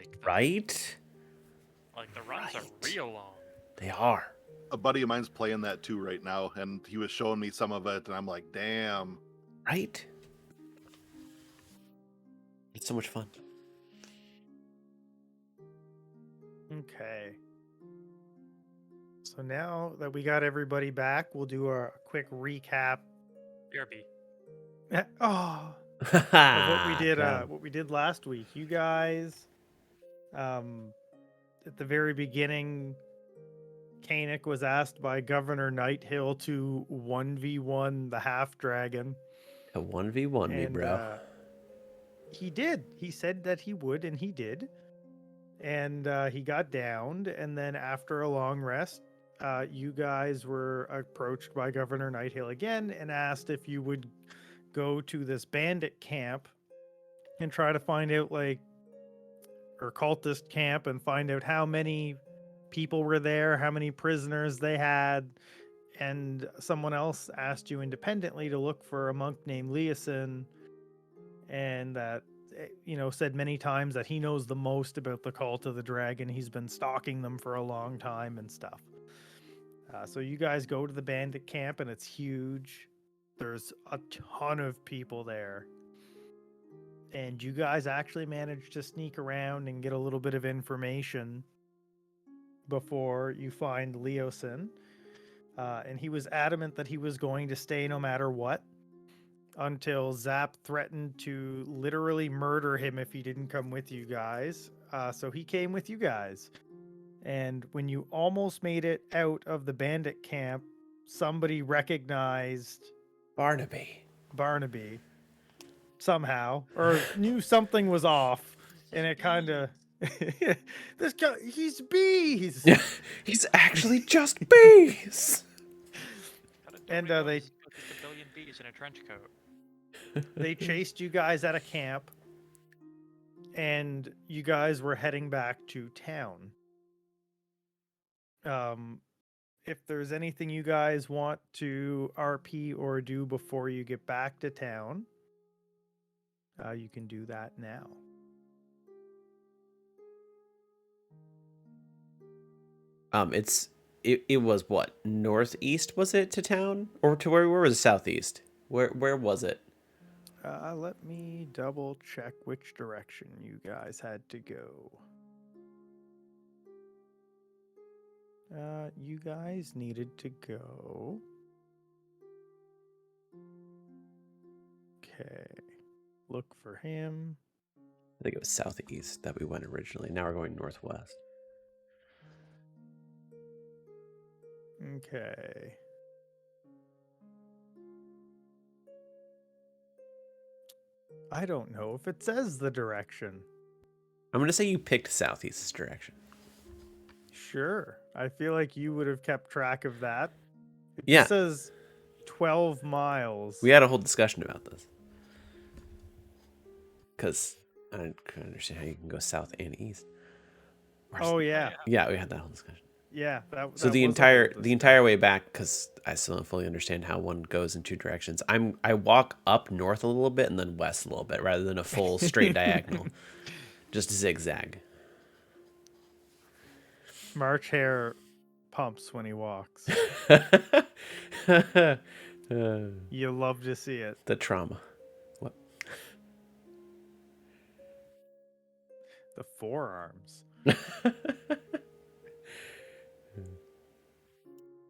like them. Right? Like the runs are Right. real long. They are. A buddy of mine's playing that too right now, and he was showing me some of it, and I'm like, damn. Right? It's so much fun. Okay. So now that we got everybody back, we'll do a quick recap. BRB. Oh, of what we did last week. You guys, at the very beginning, Koenig was asked by Governor Nighthill to 1v1 the half dragon. A 1v1 me, bro. He did. He said that he would, and he did. And he got downed. And then after a long rest, you guys were approached by Governor Nighthill again and asked if you would go to this bandit camp and try to find out, or cultist camp, and find out how many people were there, how many prisoners they had. And someone else asked you independently to look for a monk named Leosin, and that, said many times that he knows the most about the cult of the dragon. He's been stalking them for a long time and stuff. So you guys go to the bandit camp, and it's huge. There's a ton of people there. And you guys actually managed to sneak around and get a little bit of information before you find Leosin. And he was adamant that he was going to stay no matter what, until Zap threatened to literally murder him if he didn't come with you guys. So he came with you guys. And when you almost made it out of the bandit camp, somebody recognized Barnaby. Somehow, or knew something was off, and it kind of this guy, he's bees. He's actually just bees. And They they a billion bees in a trench coat. they chased you guys out of camp, and you guys were heading back to town. If there's anything you guys want to RP or do before you get back to town, you can do that now. It was what, northeast was it to town, or to where was it, southeast? Where was it? Let me double check which direction you guys had to go. You guys needed to go. Okay. Look for him. I think it was southeast that we went originally. Now we're going northwest. Okay. I don't know if it says the direction. I'm going to say you picked southeast's direction. Sure. I feel like you would have kept track of that. It Yeah. just says 12 miles. We had a whole discussion about this. Because I don't understand how you can go south and east. Oh, yeah. Yeah, we had that whole discussion. Yeah. So the entire way back, because I still don't fully understand how one goes in two directions. I walk up north a little bit and then west a little bit, rather than a full straight diagonal, just zigzag. March hair pumps when he walks. You love to see it. The trauma. What? The forearms.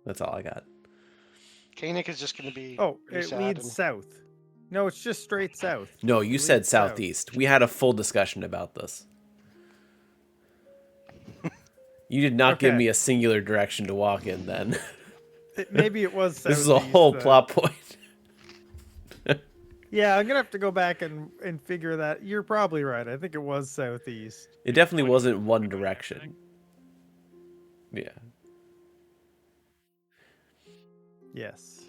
That's all I got. Koenig is just going to be. Oh, pretty it sad leads and- south. No, it's just straight south. No, you It said leads south. southeast. We had a full discussion about this. You did not give Okay. me a singular direction to walk in then. Maybe it was southeast. This is a whole then. plot point. Yeah, I'm going to have to go back and figure that. You're probably right. I think it was southeast. It definitely wasn't one direction. Yeah. Yes.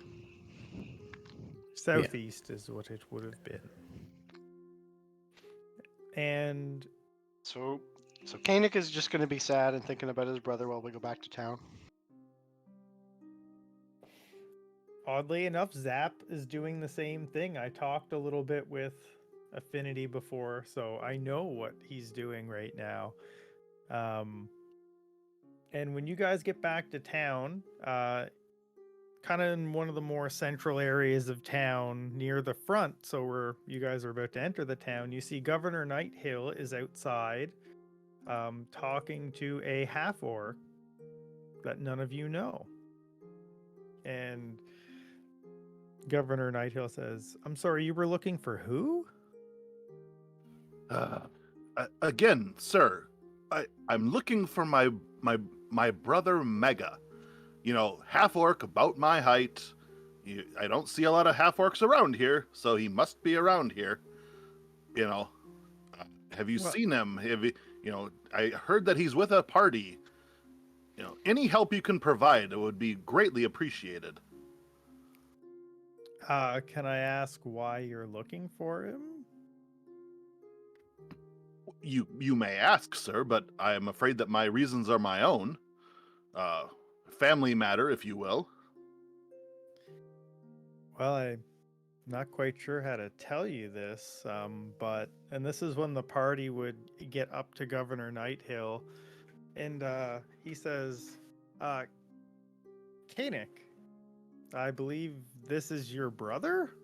Southeast is what it would have been. And So Koenig is just going to be sad and thinking about his brother while we go back to town. oddly enough, Zap is doing the same thing. I talked a little bit with affinity before, so I know what he's doing right now. And when you guys get back to town, kind of in one of the more central areas of town near the front, so where you guys are about to enter the town, you see Governor Nighthill is outside talking to a half orc that none of you know. And Governor Nighthill says, "I'm sorry, you were looking for who?" Again, sir, I'm looking for my brother Mega. You know, half orc about my height. I don't see a lot of half orcs around here, so he must be around here. You know, have you Well- seen him? I heard that he's with a party. You know, any help you can provide would be greatly appreciated. Can I ask why you're looking for him? You may ask, sir, but I am afraid that my reasons are my own. Family matter, if you will. Well, I'm not quite sure how to tell you this, and this is when the party would get up to Governor Nighthill, and he says, Kanik, I believe this is your brother?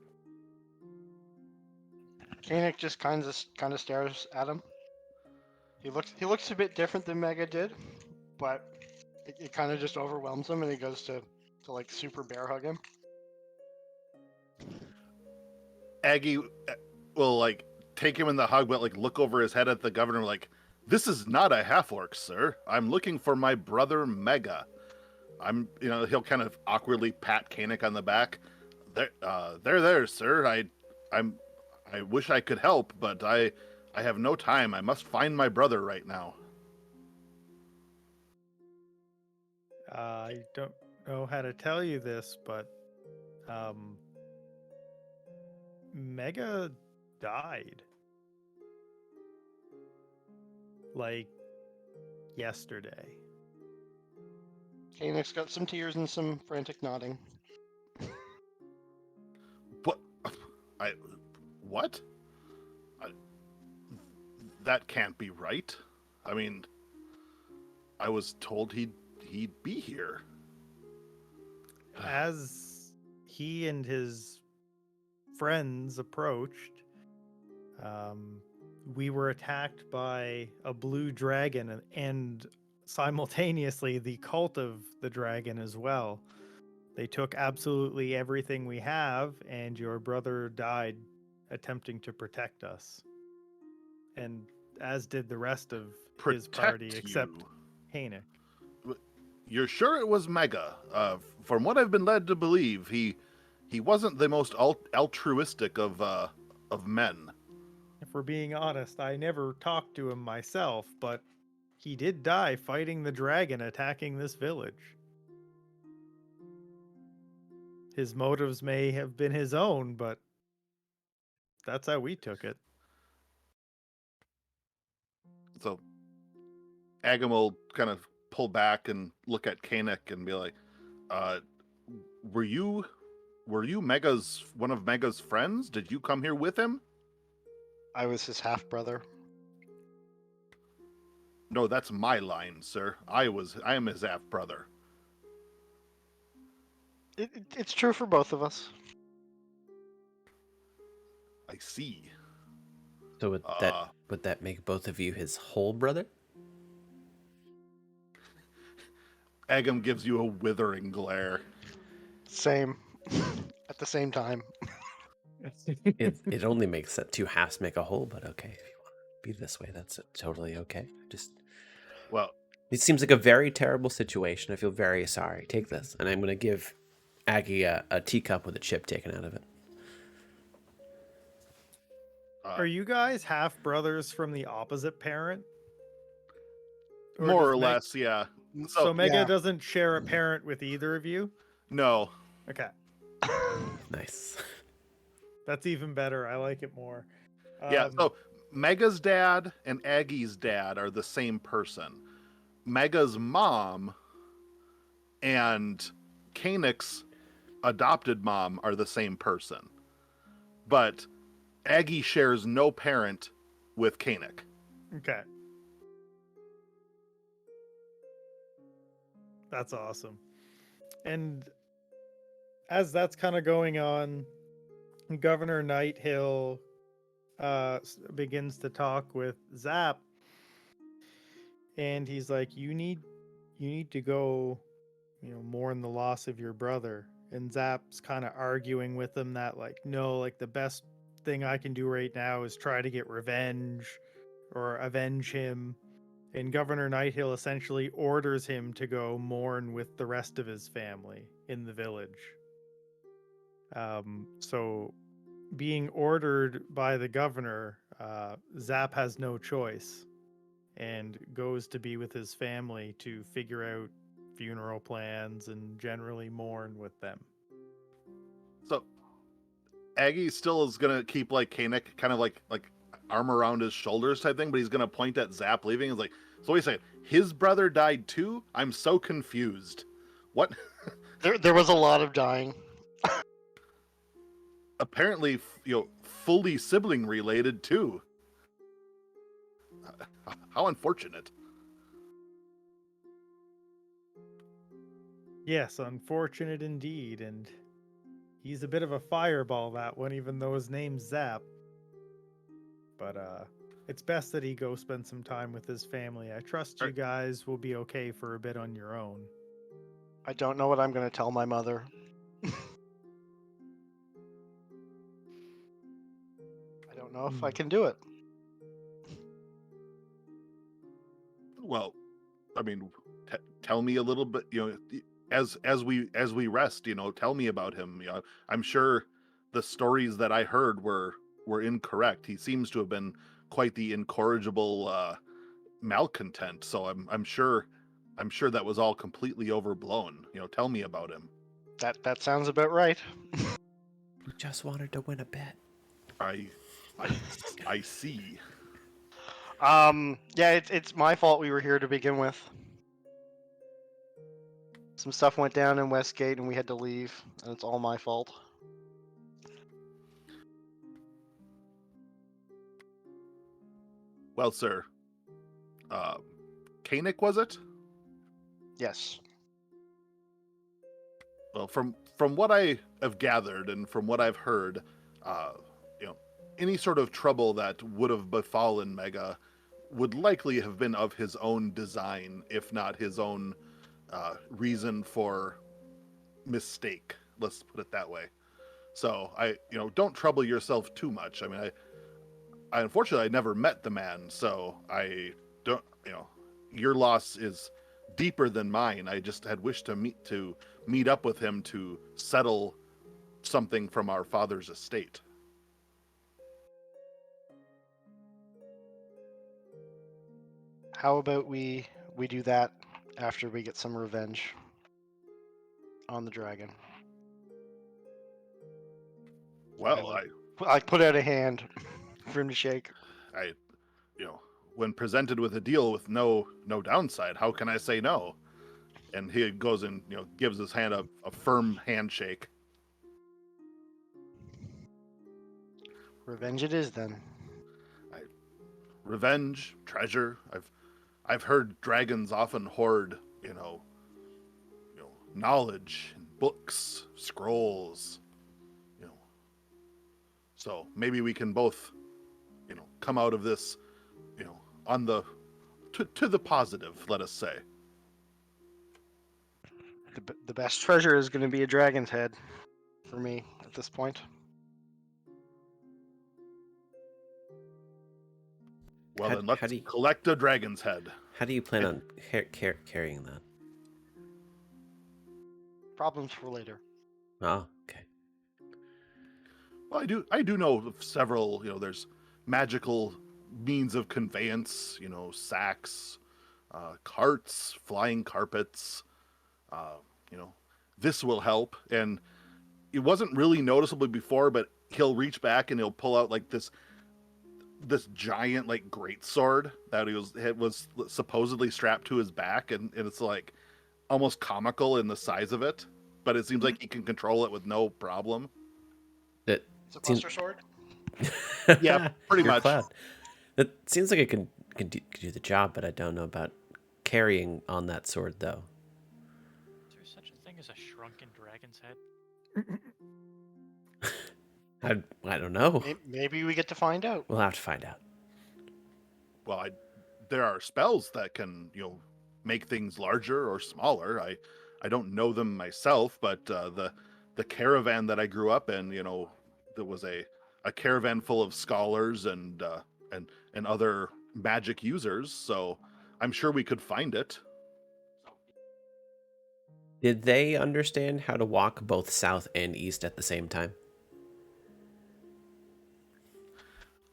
Koenig just kind of stares at him. He looks a bit different than Mega did, but it kind of just overwhelms him, and he goes to like super bear hug him. Aggie will like take him in the hug, but like look over his head at the governor, like, "This is not a half orc, sir. I'm looking for my brother Mega." He'll kind of awkwardly pat Kanik on the back. There, sir. I wish I could help, but I have no time. I must find my brother right now. I don't know how to tell you this, but Mega died. Like yesterday. Koenig's got some tears and some frantic nodding. What? What? That can't be right. I mean, I was told he'd be here. As he and his friends approached, we were attacked by a blue dragon and simultaneously the cult of the dragon as well. They took absolutely everything we have, and your brother died attempting to protect us. And as did the rest of his party, Protect except you. Hanek. You're sure it was Mega? From what I've been led to believe, he wasn't the most altruistic of men. If we're being honest, I never talked to him myself, but he did die fighting the dragon attacking this village. His motives may have been his own, but that's how we took it. So Agam will kind of pull back and look at Kanek and be like, were you one of Mega's friends? Did you come here with him?" I was his half brother. "No, that's my line, sir. I am his half brother." It's true for both of us. "I see." So would that make both of you his whole brother? Agam gives you a withering glare. Same. At the same time. It only makes that two halves make a whole, but okay, if you want to be this way, that's totally okay. Well, It seems like a very terrible situation. I feel very sorry. Take this, and I'm going to give Aggie a teacup with a chip taken out of it. Are you guys half brothers from the opposite parent? more does or less, yeah. So Mega yeah. doesn't share a parent with either of you? No. Okay. Nice. That's even better. I like it more. Yeah, so Mega's dad and Aggie's dad are the same person. Mega's mom and Kanek's adopted mom are the same person. But Aggie shares no parent with Kanik. Okay. That's awesome. And as that's kind of going on, Governor Nighthill begins to talk with Zap, and he's like, you need to go, mourn the loss of your brother. And Zap's kind of arguing with him that, like, no, like, the best thing I can do right now is try to get revenge or avenge him. And Governor Nighthill essentially orders him to go mourn with the rest of his family in the village. So being ordered by the governor, Zap has no choice and goes to be with his family to figure out funeral plans and generally mourn with them. So Aggie still is gonna keep like Kanik kind of like arm around his shoulders type thing, but he's gonna point at Zap leaving. He's like, so wait a second, his brother died too? I'm so confused. What? There was a lot of dying. Apparently, fully sibling related too. How unfortunate. Yes, unfortunate indeed, and he's a bit of a fireball, that one, even though his name's Zap. But it's best that he go spend some time with his family. I trust you guys will be okay for a bit on your own. I don't know what I'm going to tell my mother. I don't know if I can do it. Well, I mean, tell me a little bit. As we rest, tell me about him. I'm sure the stories that I heard were incorrect. He seems to have been quite the incorrigible malcontent. So I'm sure that was all completely overblown. Tell me about him. That sounds about right. We just wanted to win a bet. I see. Yeah, it's my fault we were here to begin with. Some stuff went down in Westgate and we had to leave, and it's all my fault. Well, sir, Kanik, was it? Yes. Well, from what I have gathered and from what I've heard, any sort of trouble that would have befallen Mega would likely have been of his own design, if not his own reason for mistake. Let's put it that way. So don't trouble yourself too much. I mean, I unfortunately I never met the man, so I don't. Your loss is deeper than mine. I just had wished to meet up with him to settle something from our father's estate. How about we do that after we get some revenge on the dragon? Well, I put out a hand for him to shake. When presented with a deal with no downside, how can I say no? And he goes and gives his hand a firm handshake. Revenge it is then. Revenge, treasure. I've heard dragons often hoard, knowledge, books, scrolls. So maybe we can both, come out of this, on the to the positive. Let us say. The best treasure is going to be a dragon's head for me at this point. Well, then let's collect a dragon's head. How do you plan on carrying that? Problems for later. Oh, okay. Well, I do know of several. There's magical means of conveyance. Sacks, carts, flying carpets. This will help. And it wasn't really noticeable before, but he'll reach back and he'll pull out like this giant like great sword that was supposedly strapped to his back, and it's like almost comical in the size of it, but it seems like he can control it with no problem. It It's a Buster Sword? Yeah, pretty Your much. cloud. It seems like it can do the job, but I don't know about carrying on that sword, though. Is there such a thing as a shrunken dragon's head? I don't know. Maybe we get to find out. We'll have to find out. Well, there are spells that can, make things larger or smaller. I don't know them myself, but the caravan that I grew up in, there was a caravan full of scholars and other magic users. So I'm sure we could find it. Did they understand how to walk both south and east at the same time?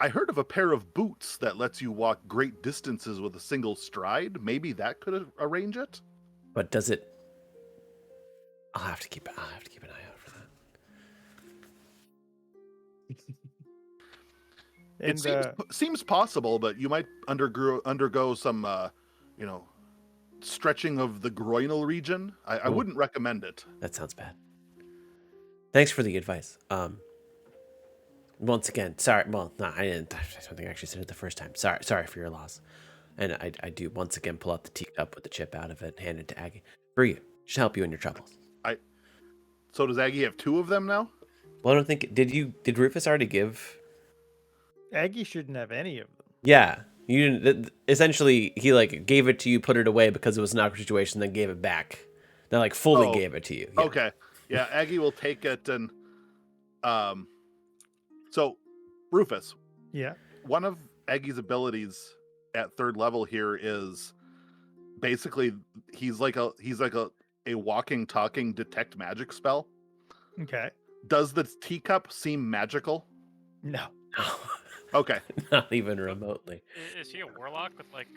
I heard of a pair of boots that lets you walk great distances with a single stride. Maybe that could arrange it. But does it? I'll have to keep an eye out for that. It seems possible, but you might undergo some, stretching of the groinal region. I wouldn't recommend it. That sounds bad. Thanks for the advice. Once again, sorry. Well, no, I didn't. I don't think I actually said it the first time. Sorry for your loss. And I do once again pull out the teacup with the chip out of it, hand it to Aggie. For you, should help you in your troubles. So does Aggie have 2 of them now? Well, I don't think did Rufus already give? Aggie shouldn't have any of them. Yeah, you didn't. Essentially, he like gave it to you, put it away because it was an awkward situation, then gave it back. Then like fully gave it to you. Yeah. Okay. Yeah, Aggie will take it and so Rufus, Yeah. one of Aggie's abilities at 3rd level here is basically he's like a walking talking detect magic spell. Okay. Does the teacup seem magical? No. Okay. Not even remotely. Is he a warlock with like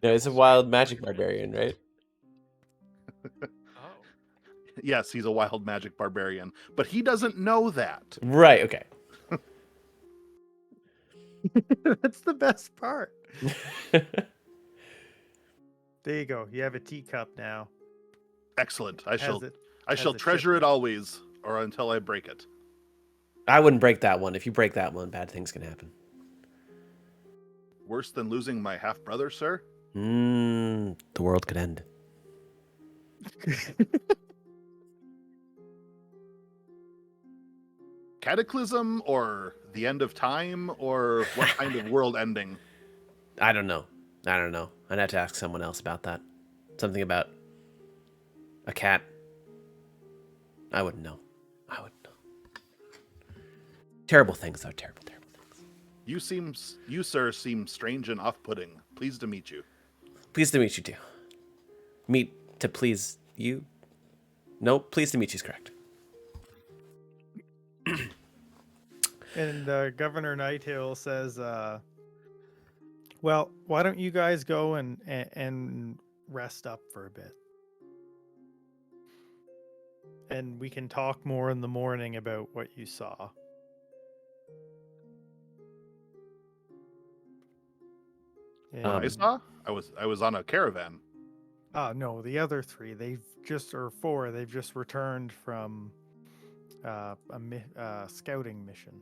No, he's a wild magic barbarian, right? Oh. Yes, he's a wild magic barbarian, but he doesn't know that. Right. Okay. That's the best part. There you go. You have a teacup now. Excellent. I shall has a treasure chip it always, or until I break it. I wouldn't break that one. If you break that one, bad things can happen. Worse than losing my half brother, sir? The world could end. Cataclysm or the end of time or what kind of world ending? I don't know. I'd have to ask someone else about that. Something about a cat. I wouldn't know. Terrible things, though. Terrible things. You, sir, seem strange and off-putting. Pleased to meet you. Pleased to meet you, too. Meet to please you? No, pleased to meet you is correct. And Governor Nighthill says, well, why don't you guys go and rest up for a bit? And we can talk more in the morning about what you saw. I saw? I was on a caravan. No, the other 3, or 4, they've just returned from a scouting mission.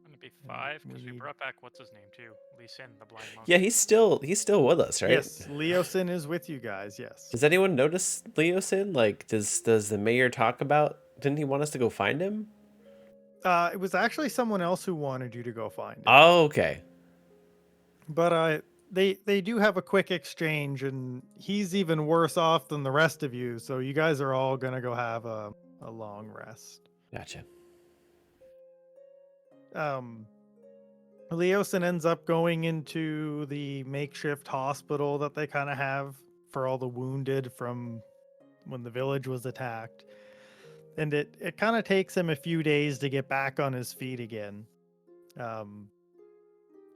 Wouldn't it be 5? Because we we- brought back what's his name too? Lee Sin, the blind monk. Yeah, he's still with us, right? Yes, Leosin is with you guys. Yes. Does anyone notice Leosin? Like, does the mayor talk about? Didn't he want us to go find him? It was actually someone else who wanted you to go find him. Oh, okay. But they do have a quick exchange, and he's even worse off than the rest of you. So you guys are all gonna go have a long rest. Gotcha. Leosin ends up going into the makeshift hospital that they kind of have for all the wounded from when the village was attacked. And it kind of takes him a few days to get back on his feet again.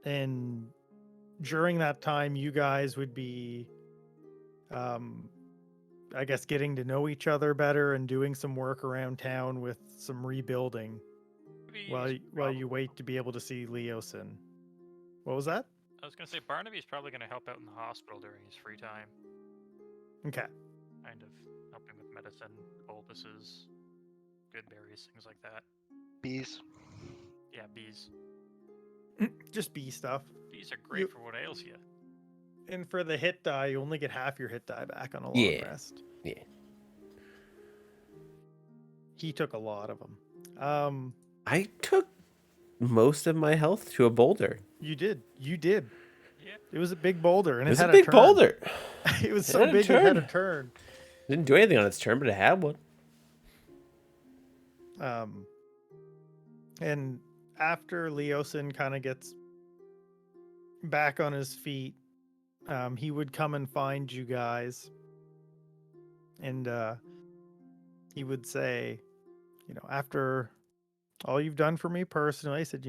And during that time, you guys would be, I guess, getting to know each other better and doing some work around town with some rebuilding. While you wait to be able to see Leosin. What was that? I was gonna say Barnaby's probably gonna help out in the hospital during his free time, Okay. kind of helping with medicine, poultices, good berries, things like that. Bees. Yeah, bees. Just B stuff. These are great You- for what ails you. And for the hit die, you only get half your hit die back on a long Yeah. rest. Yeah. He took a lot of them. I took most of my health to a boulder. You did. You did. Yeah. It was a big boulder, and It was had a big turn. boulder. It was It so had a big it had a turn. turn. Didn't do anything on its turn, but it had one. And after Leosin kind of gets back on his feet, he would come and find you guys, and he would say, after all you've done for me personally, I said,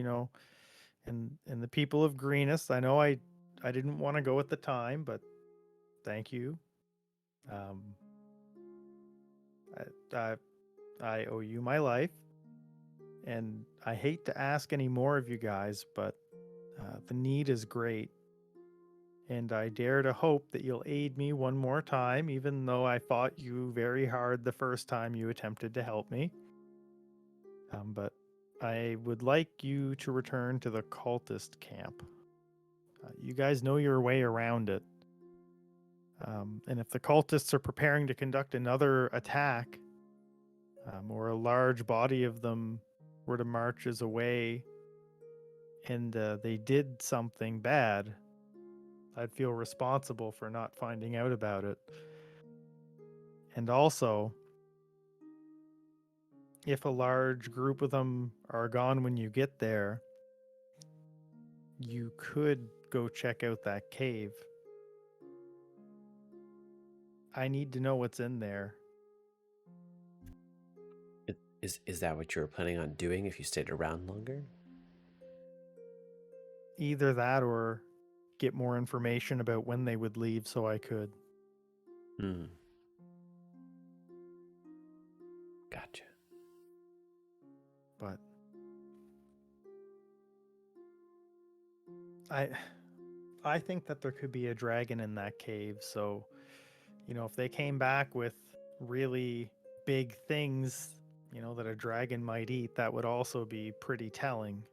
and the people of Greenest, I know I didn't want to go at the time, but thank you. I owe you my life, and I hate to ask any more of you guys, but the need is great, and I dare to hope that you'll aid me one more time, even though I fought you very hard the first time you attempted to help me. But I would like you to return to the cultist camp. You guys know your way around it. And if the cultists are preparing to conduct another attack, or a large body of them were to march us away, and they did something bad, I'd feel responsible for not finding out about it. And also, if a large group of them are gone when you get there, you could go check out that cave. I need to know what's in there. Is that what you were planning on doing if you stayed around longer? Either that or get more information about when they would leave so I could. Hmm. Gotcha. But I think that there could be a dragon in that cave, so if they came back with really big things, that a dragon might eat, that would also be pretty telling.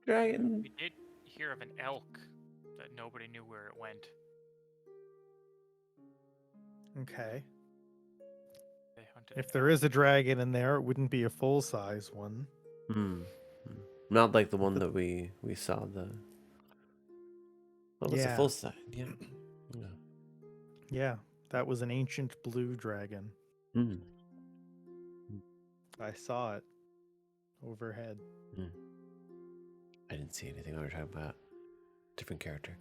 Dragon. We did hear of an elk that nobody knew where it went. Okay. They hunted If it there down. is a dragon in there, it wouldn't be a full-size one. Hmm. Not like the one that we saw. What was the Yeah. full size? Yeah. Yeah. Yeah, that was an ancient blue dragon. Hmm. I saw it overhead. I didn't see anything we were talking about. Different character.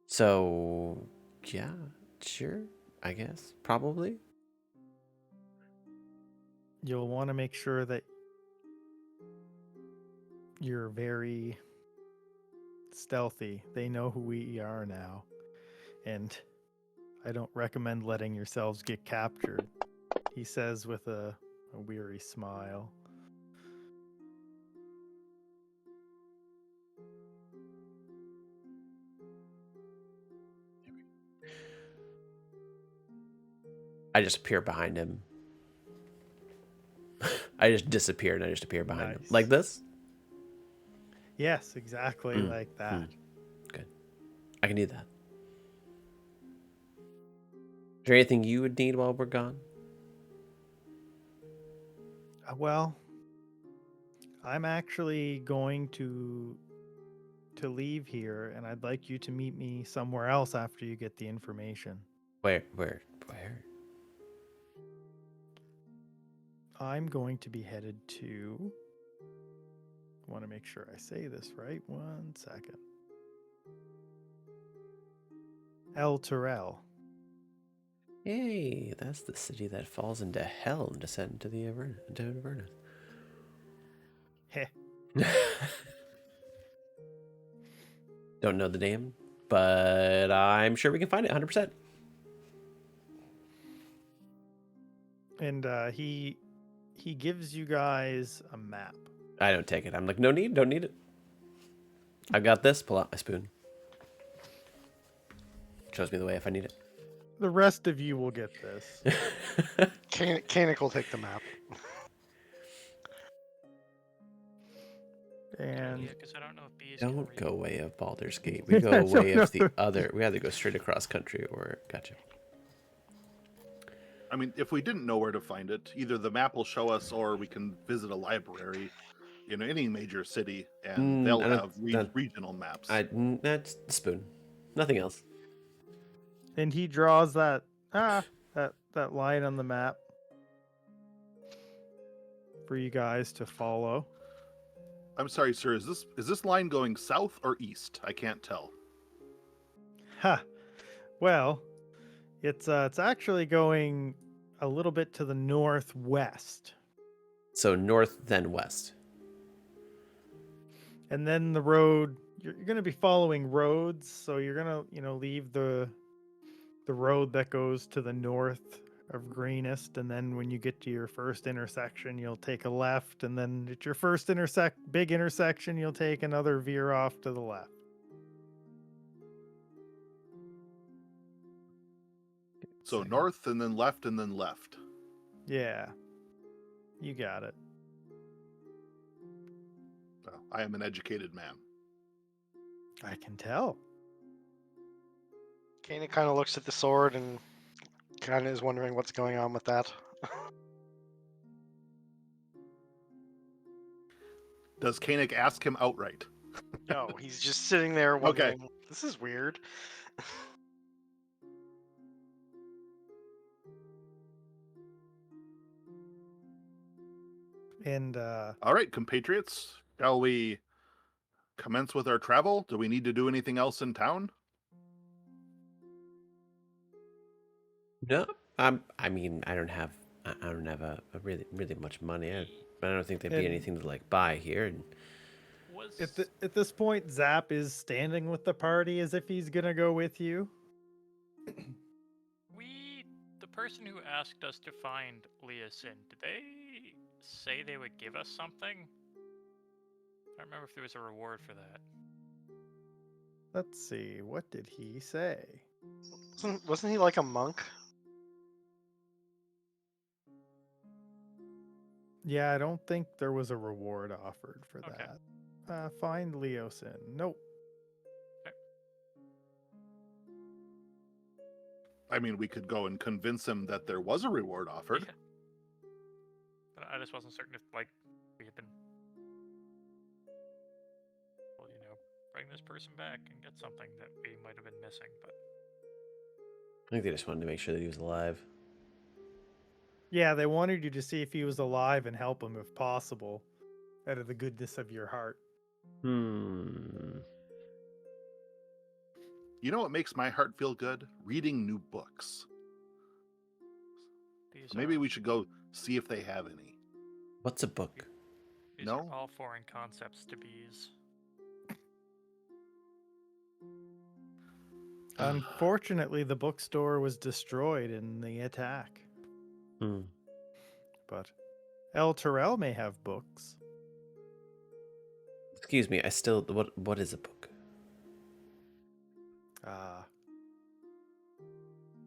So yeah, sure. I guess probably. You'll want to make sure that you're very stealthy. They know who we are now. And I don't recommend letting yourselves get captured, he says with a weary smile. I just appear behind him. I just disappear and I just appear behind him. Nice. Like this? Yes, exactly like that. Good. I can do that. Is there anything you would need while we're gone? Well, I'm actually going to leave here, and I'd like you to meet me somewhere else after you get the information. Where? I'm going to be headed to... I want to make sure I say this right. 1 second. El Terrell. Hey, that's the city that falls into hell and descends into the Avernus. Heh. Don't know the name, but I'm sure we can find it 100%. And he gives you guys a map. I don't take it. I'm like, no need, don't need it. I've got this. Pull out my spoon. Shows me the way if I need it. The rest of you will get this. Kanik will take the map. And because I don't know if bees can Don't read. go way of Baldur's Gate. We go I don't way know. of the other. We either go straight across country or gotcha. I mean, if we didn't know where to find it, either the map will show us, or we can visit a library in any major city, and they'll I don't- have that- regional maps. That's the spoon. Nothing else. and he draws that that line on the map for you guys to follow. I'm sorry, sir. Is this line going south or east? I can't tell. Ha. Well, it's actually going a little bit to the northwest. So north then west. And then the road, you're going to be following roads, so you're going to, leave the road that goes to the north of Greenest, and then when you get to your first intersection, you'll take a left, and then at your first big intersection, you'll take another veer off to the left. So Second. north and then left and then left. Yeah. You got it. Well, I am an educated man. I can tell. Kanik kind of looks at the sword and kind of is wondering what's going on with that. Does Kanik ask him outright? No, he's just sitting there Okay. wondering, this is weird. And All right, compatriots, shall we commence with our travel? Do we need to do anything else in town? No, I mean, I don't have a really much money. I don't think there'd be And- anything to like buy here. And Was at this point, Zap is standing with the party as if he's gonna go with you. the person who asked us to find Leosin, did they say they would give us something? I don't remember if there was a reward for that. Let's see, what did he say? Wasn't he like a monk? Yeah, I don't think there was a reward offered for Okay. that. Find Leosin. Nope. I mean, we could go and convince him that there was a reward offered. Yeah. But I just wasn't certain if, like, we had been, well, bring this person back and get something that we might have been missing, but I think they just wanted to make sure that he was alive. Yeah, they wanted you to see if he was alive and help him if possible, out of the goodness of your heart. Hmm. You know what makes my heart feel good? Reading new books. these Maybe are, we should go see if they have any. What's a book? these No? are all foreign concepts to bees. Unfortunately, the bookstore was destroyed in the attack. Hmm. But El Terrell may have books. Excuse me. I still. What is a book?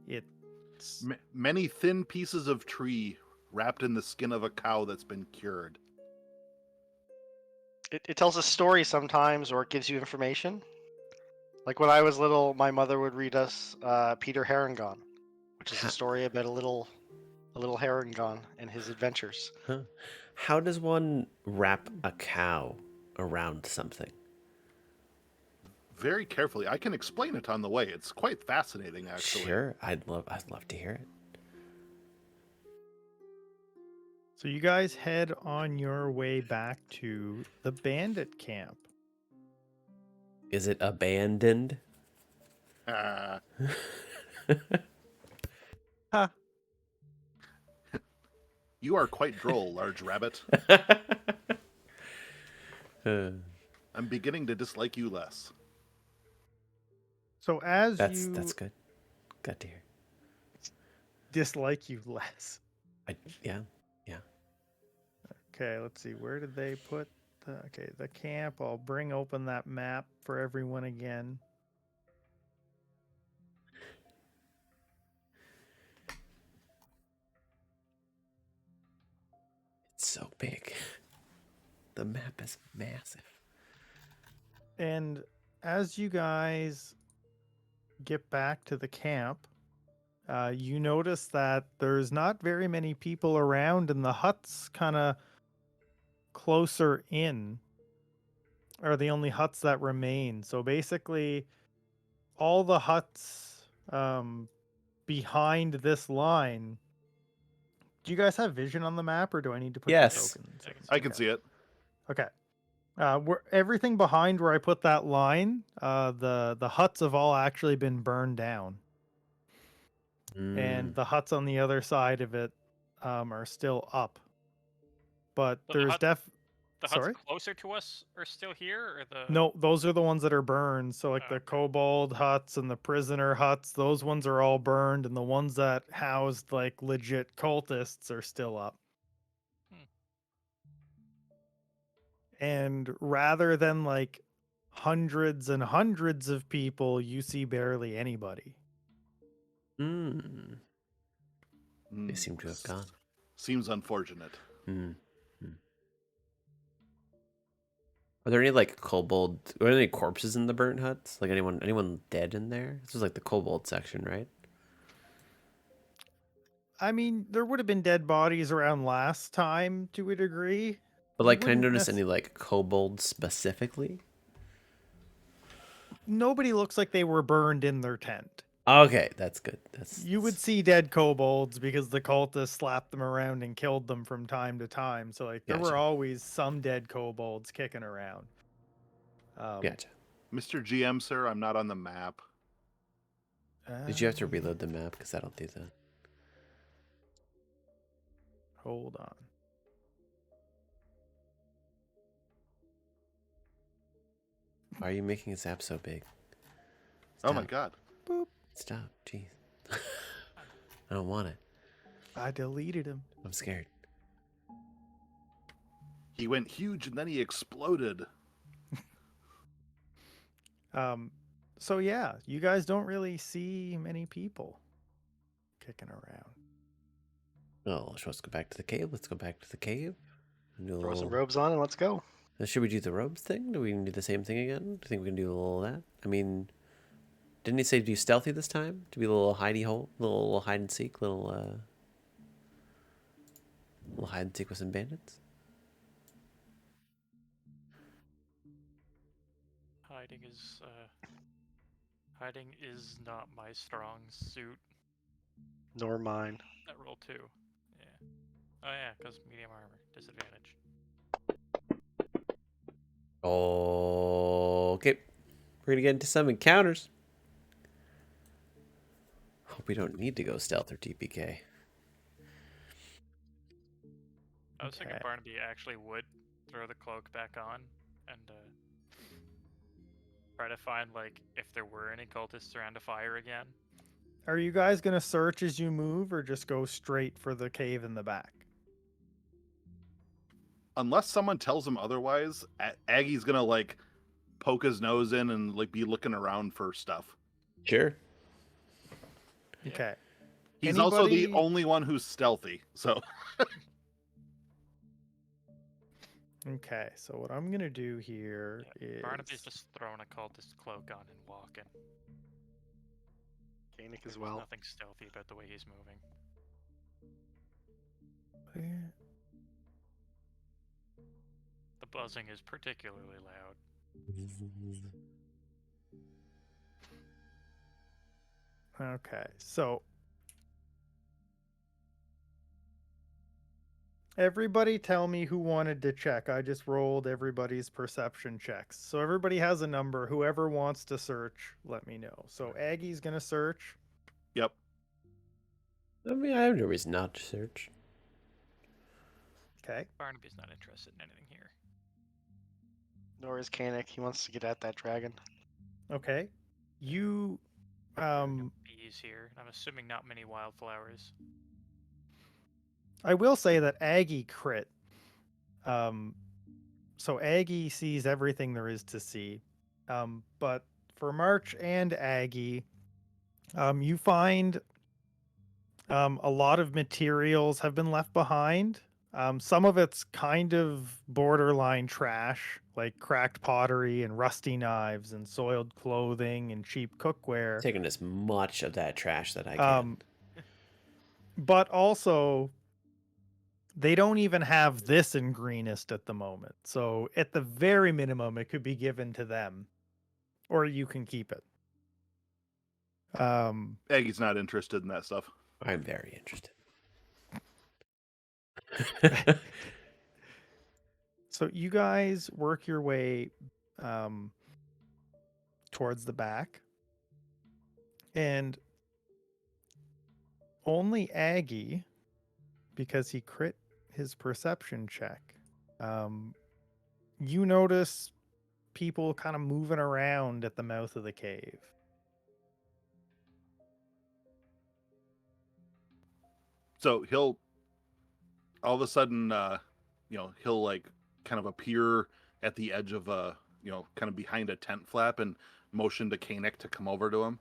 It's Many thin pieces of tree wrapped in the skin of a cow that's been cured. It tells a story sometimes, or it gives you information. Like when I was little, my mother would read us Peter Harengon, which is a story about a little Harengon and his adventures. Huh? How does one wrap a cow around something? Very carefully. I can explain it on the way. It's quite fascinating, actually. Sure, I'd love to hear it. So you guys head on your way back to the bandit camp. Is it abandoned? Ah, Ha! you are quite droll, large rabbit. I'm beginning to dislike you less. So as that's you good. Good to hear. dislike you less. Yeah. Okay, let's see. Where did they put the camp? I'll bring open that map for everyone again. big. The map is massive. And as you guys get back to the camp, you notice that there's not very many people around, and the huts kind of closer in are the only huts that remain. So basically, all the huts behind this line. Do you guys have vision on the map, or do I need to put Yes. the tokens? I can see it. Okay. Everything behind where I put that line, the huts have all actually been burned down, and Mm. the huts on the other side of it are still up. But So there's the huts sorry? closer to us are still here, or the No, those are the ones that are burned. So like Oh, the okay. kobold huts and the prisoner huts, those ones are all burned, and the ones that housed like legit cultists are still up. Hmm. And rather than like hundreds and hundreds of people, you see barely anybody. Mm. They Mm, seem to have gone. Seems unfortunate. Mm. Mm. Are there any like kobold? Are there any corpses in the burnt huts? Like anyone dead in there? This was like the kobold section, right? I mean, there would have been dead bodies around last time to a degree. But You like, can I wouldn't notice any like kobold specifically? Nobody looks like they were burned in their tent. Okay, that's good. You would see dead kobolds because the cultists slapped them around and killed them from time to time. So like there were Gotcha. always some dead kobolds kicking around. Gotcha. Mr. GM, sir, I'm not on the map. Did you have to reload the map? Because I don't do that. Hold on. Why are you making this app so big? Oh my Stop. god. Boop. Stop. Jeez. I don't want it. I deleted him. I'm scared. He went huge and then he exploded. So yeah, you guys don't really see many people kicking around. Oh, let's go back to the cave. Let's go back to the cave. Do a Throw some little- robes on and let's go. Should we do the robes thing? Do we do the same thing again? Do you think we can do a little of that? I mean, didn't he say do stealthy this time? To be a little hidey hole, little hide and seek, little hide and seek with some bandits. Hiding is not my strong suit. Nor mine. That roll 2. Yeah. Oh yeah, because medium armor disadvantage. Okay, we're gonna get into some encounters. Hope we don't need to go stealth or TPK. I was thinking Okay. Barnaby actually would throw the cloak back on and try to find like if there were any cultists around to fire again. Are you guys gonna search as you move, or just go straight for the cave in the back? Unless someone tells him otherwise, Aggie's gonna like poke his nose in and like be looking around for stuff. Sure. Yeah. Okay. He's also the Anybody- only one who's stealthy, so Okay, so what I'm gonna do here is Barnaby's just throwing a cultist cloak on and walking. Koenig as There's well. nothing stealthy about the way he's moving. Where- The buzzing is particularly loud. Okay, so everybody tell me who wanted to check. I just rolled everybody's perception checks. So everybody has a number. Whoever wants to search, let me know. So Aggie's gonna search. yep. I mean, I have no reason not to search. Okay. Barnaby's not interested in anything here. Nor is Koenig. He wants to get at that dragon. Okay. You There are no um bees here. I'm assuming not many wildflowers. I will say that Aggie crit. So Aggie sees everything there is to see. But for March and Aggie, you find a lot of materials have been left behind. Some of it's kind of borderline trash, like cracked pottery and rusty knives and soiled clothing and cheap cookware. Taking as much of that trash that I can. Um, but also, they don't even have this in greenest at the moment. So at the very minimum, it could be given to them, or you can keep it. Aggie's not interested in that stuff. I'm very interested. So you guys work your way towards the back, and only Aggie, because he crit his perception check, you notice people kind of moving around at the mouth of the cave. So he'll all of a sudden, he'll like kind of appear at the edge of a, kind of behind a tent flap and motion to Kanik to come over to him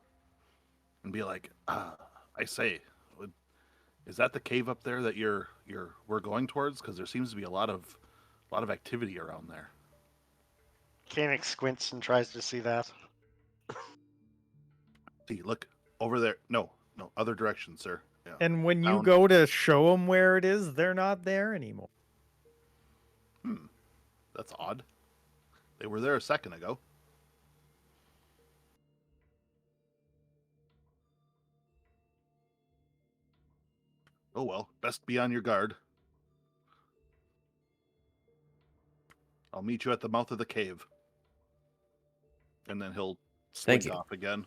and be like, I say, is that the cave up there that we're going towards? Because there seems to be a lot of activity around there. Koenig squints and tries to see that. See, look over there. No, other direction, sir. Yeah. And when you Down. go to show them where it is, they're not there anymore. That's odd. They were there a second ago. Oh well, best be on your guard. I'll meet you at the mouth of the cave. And then he'll Thank slink you. off again.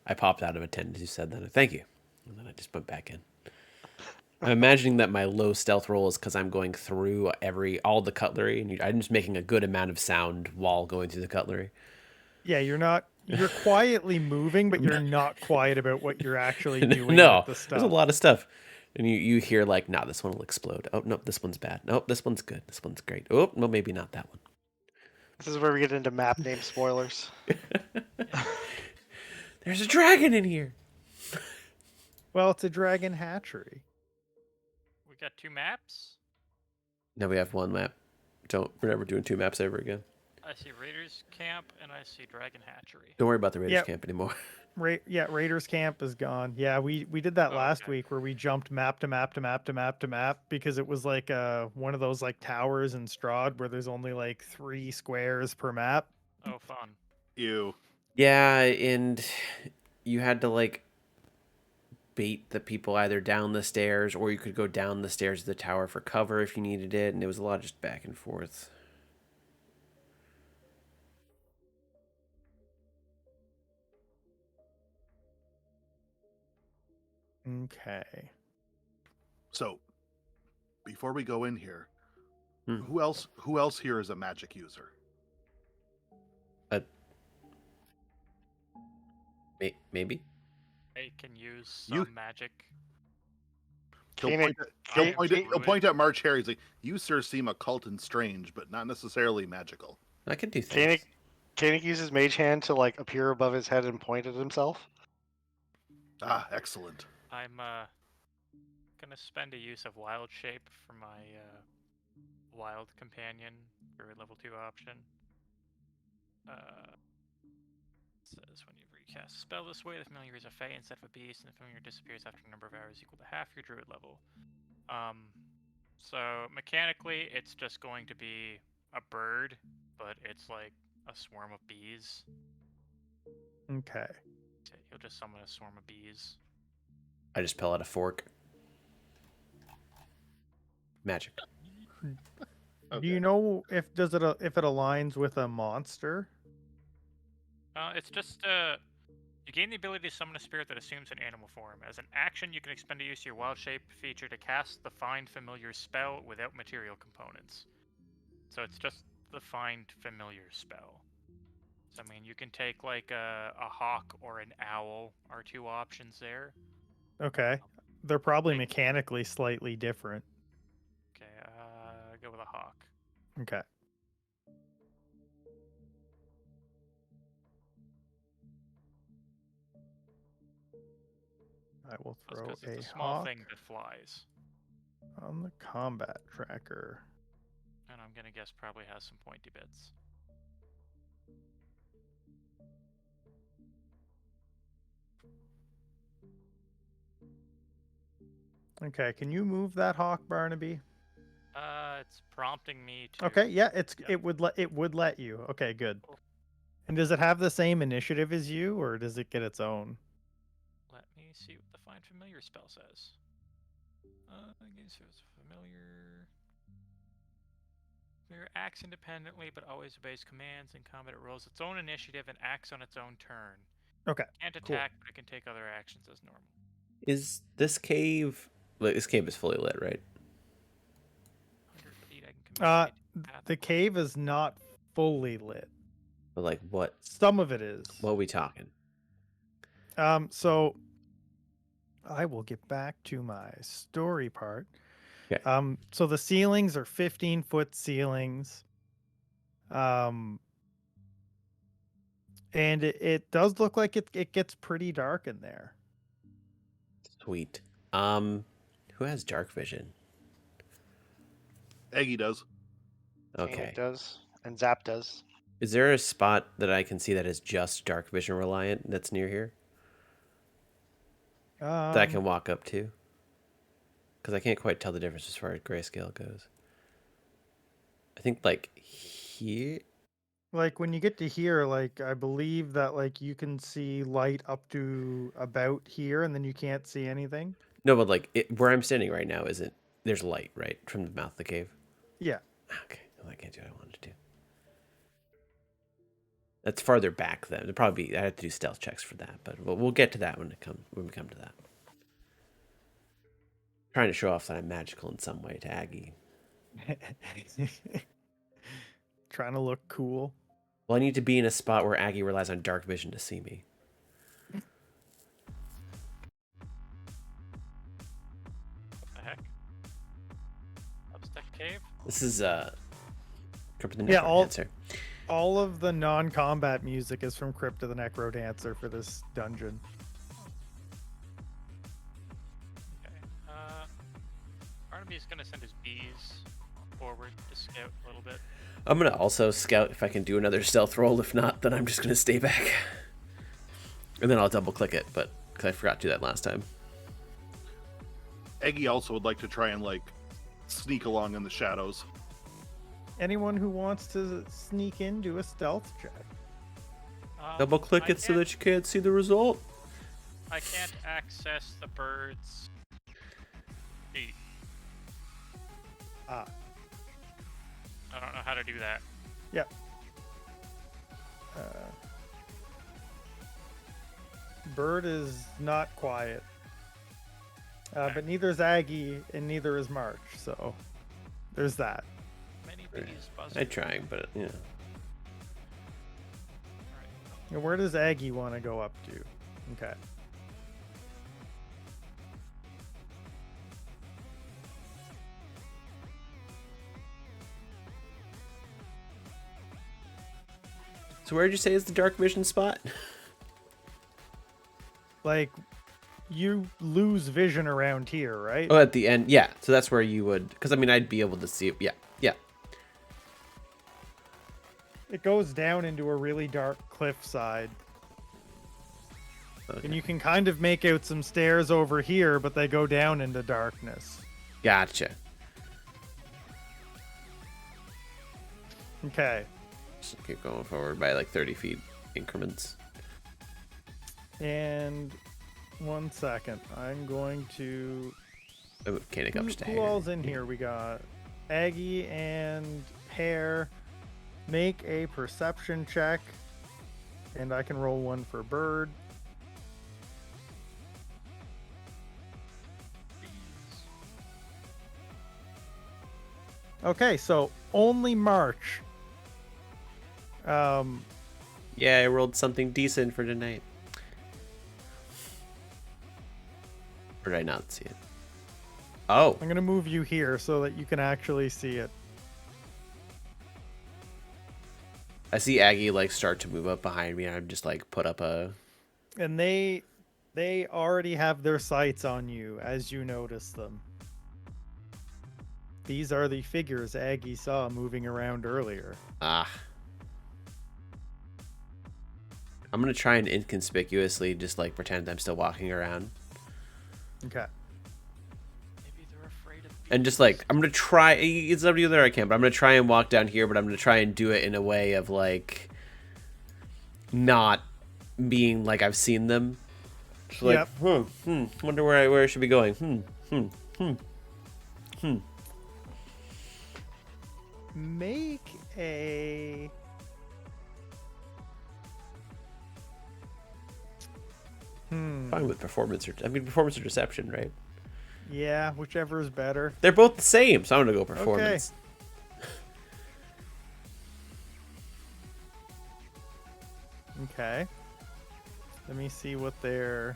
I popped out of a tent as you said that. Thank you. And then I just went back in. I'm imagining that my low stealth roll is because I'm going through all the cutlery, and I'm just making a good amount of sound while going through the cutlery. Yeah, you're quietly moving, but you're not quiet about what you're actually doing No, with the stuff. there's a lot of stuff. And you hear like, nah, this one will explode. Oh, no, this one's bad. Nope, this one's good. This one's great. Oh, no, maybe not that one. This is where we get into map name spoilers. There's a dragon in here. Well, it's a dragon hatchery. We got 2 maps. Now we have one map. We're never doing 2 maps ever again. I see Raiders Camp and I see Dragon Hatchery. Don't worry about the Raiders Yep. camp anymore. Raiders Camp is gone. Yeah, we did that last okay. week where we jumped map to map to map to map to map because it was like one of those like towers in Strahd where there's only like 3 squares per map. Oh, fun. Ew. Yeah, and you had to like bait the people either down the stairs or you could go down the stairs of the tower for cover if you needed it, and it was a lot of just back and forth. Okay. So, before we go in here, Hmm. who else here is a magic user? Maybe. They can use You- some magic. He'll Koenig- point at March Harry. He's like, "You sir seem occult and strange, but not necessarily magical." I can do things. Koenig uses Mage Hand to like appear above his head and point at himself. Ah, excellent. I'm gonna spend a use of Wild Shape for my Wild Companion for a level 2 option. Says when you recast a spell this way, the familiar is a Fae instead of a beast, and the familiar disappears after a number of hours equal to half your druid level. So mechanically, it's just going to be a bird, but it's like a swarm of bees. Okay. So you'll just summon a swarm of bees. I just pull out a fork. Magic. Do you know if it aligns with a monster? It's just you gain the ability to summon a spirit that assumes an animal form. As an action, you can expend a use of your Wild Shape feature to cast the Find Familiar spell without material components. So it's just the Find Familiar spell. So I mean, you can take like a hawk or an owl are 2 options there. Okay. They're probably Like- mechanically slightly different. Okay, go with a hawk. Okay. I will That's throw 'cause a it's a small hawk. thing that flies. On the combat tracker. And I'm gonna guess probably has some pointy bits. Okay, can you move that hawk, Barnaby? It's prompting me to. Okay, yeah, Yeah. it would let you. Okay, good. Cool. And does it have the same initiative as you, or does it get its own? Let me see what the Find Familiar spell says. Against it's familiar. Familiar acts independently, but always obeys commands. In combat, it rolls its own initiative and acts on its own turn. Okay, Can't cool. attack, but it can take other actions as normal. Is this cave? Like, this cave is fully lit, right? 100 feet, I can communicate path The of light. cave is not fully lit. But like, what? Some of it is. What are we talking? So I will get back to my story part. Okay. So the ceilings are 15-foot ceilings. And it does look like it gets pretty dark in there. Sweet. Who has dark vision? Eggy does. Okay. Koenig does, and Zap does. Is there a spot that I can see that is just dark vision reliant that's near here that I can walk up to? Because I can't quite tell the difference as far as grayscale goes. I think like here. Like when you get to here, like I believe that like you can see light up to about here, and then you can't see anything. No, but like where I'm standing right now isn't. There's light right from the mouth of the cave. Yeah. Okay, well, I can't do what I wanted to do. That's farther back then. It'd probably be. I have to do stealth checks for that, but we'll get to that when we come to that. Trying to show off that I'm magical in some way to Aggie. Trying to look cool. Well, I need to be in a spot where Aggie relies on dark vision to see me. What the heck? Upstack cave? This is Crypt of the Yeah, Necrodancer. all of the non-combat music is from Crypt of the Necrodancer for this dungeon. Okay. Barnaby's gonna send his bees forward to scout a little bit. I'm gonna also scout if I can do another stealth roll. If not, then I'm just gonna stay back, and then I'll double click it. But because I forgot to do that last time. Eggy also would like to try and like sneak along in the shadows. Anyone who wants to sneak in, do a stealth check. Double click I it so can't- that you can't see the result. I can't access the bird's feet. Ah, I don't know how to do that. yep. Bird is not quiet. But neither is Aggie, and neither is March, so there's that. Many bees buzzing. I'm trying, but you know. Alright. And where does Aggie want to go up to? Okay. So where did you say is the dark vision spot? Like, you lose vision around here, right? Oh, at the end, yeah. So that's where you would, because I mean, I'd be able to see it. Yeah, yeah. It goes down into a really dark cliffside. Okay. And you can kind of make out some stairs over here, but they go down into darkness. Gotcha. Okay. Just keep going forward by like 30 feet increments. And 1 second. I'm going to... I move Koenig upstairs. Who all's in here? We got Aggie and Pear. Make a perception check. And I can roll one for Bird. Okay, so only March. Yeah, I rolled something decent for tonight. Or did I not see it? Oh, I'm gonna move you here so that you can actually see it. I see Aggie like start to move up behind me, and I'm just like put up a. And they already have their sights on you as you notice them. These are the figures Aggie saw moving around earlier. Ah. I'm gonna try and inconspicuously just like pretend I'm still walking around. Okay. Maybe they're afraid of And just like, I'm gonna try, it's up to you whether I can, but I'm gonna try and walk down here, but I'm gonna try and do it in a way of like, not being like I've seen them. Just like, Yep. wonder where I should be going. Make a... Fine with performance or deception, right? Yeah, whichever is better. They're both the same, so I'm gonna go performance. Okay. Let me see what they're...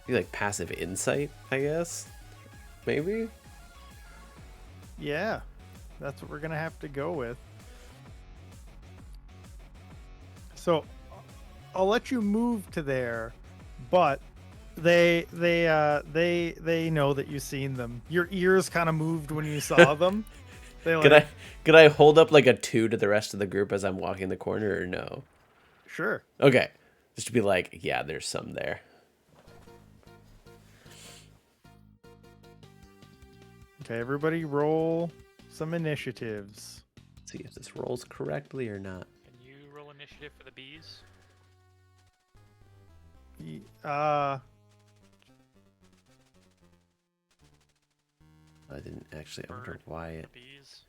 Be like passive insight, I guess. Maybe? Yeah, that's what we're gonna have to go with. So, I'll let you move to there, but they know that you've seen them. Your ears kind of moved when you saw them. They like, Could I hold up like a 2 to the rest of the group as I'm walking the corner, or no? Sure. Okay. Just to be like, yeah, there's some there. Okay, everybody roll some initiatives. See if this rolls correctly or not. Can you roll initiative for the bees? I didn't actually. I wonder why it. The bees.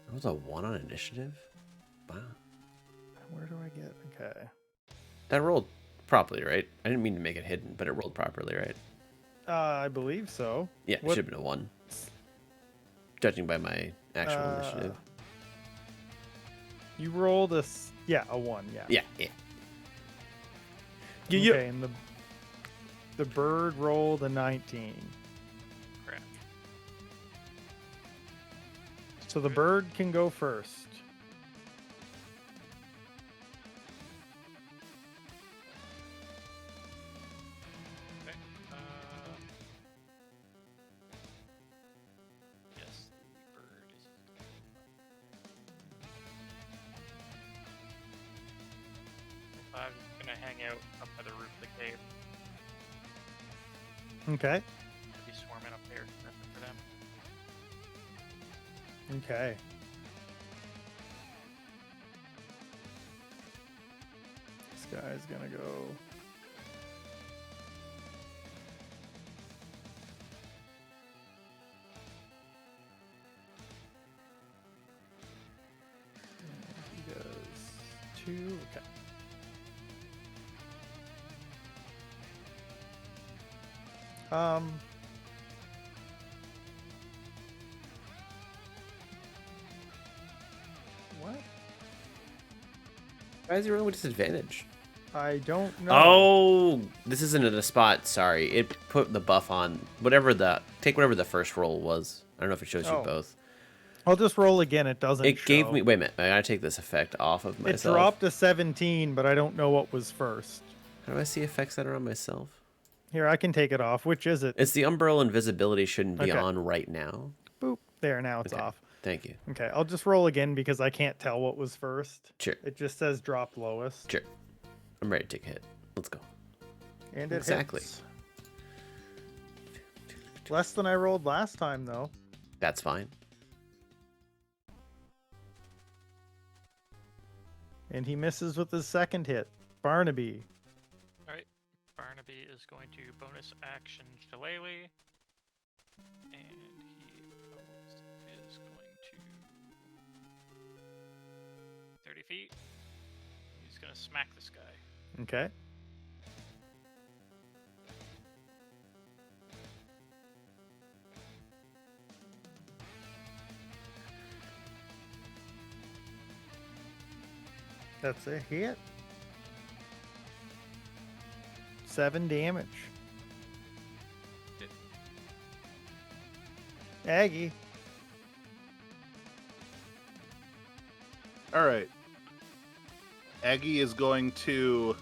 It was a 1 on initiative? Wow. Where do I get? Okay. That rolled properly, right? I didn't mean to make it hidden, but it rolled properly, right? I believe so. Yeah, it What- should have been a 1. Judging by my actual initiative. You rolled a 1. Yeah. Yeah. Okay, and the bird rolled a 19. Crap. So the bird can go first. Okay. Yes, the bird is. I'm gonna hang out up by the roof of the cave. Okay. Be swarming up there. Nothing for them. Okay. This guy's gonna go. And he does 2. Okay. What? Why is he rolling with disadvantage? I don't know. Oh, this isn't at a spot. Sorry, it put the buff on whatever whatever the first roll was. I don't know if it shows you Oh. both. I'll just roll again. It doesn't. It gave show. me. Wait a minute. I gotta take this effect off of It myself. dropped to 17, but I don't know what was first. How do I see effects that are on myself? Here, I can take it off. Which is it? It's the umbrella invisibility shouldn't be Okay. on right now. Boop. There, now it's Okay. off. Thank you. Okay, I'll just roll again because I can't tell what was first. Sure. It just says dropped lowest. Sure. I'm ready to take a hit. Let's go. And it Exactly. hits. Less than I rolled last time, though. That's fine. And he misses with his second hit. Barnaby. Alright. Barnaby is going to bonus action Shillelagh. And he is going to 30 feet. He's gonna smack this guy. Okay. That's a hit. 7 damage. Hit. Aggie. All right. Aggie is going to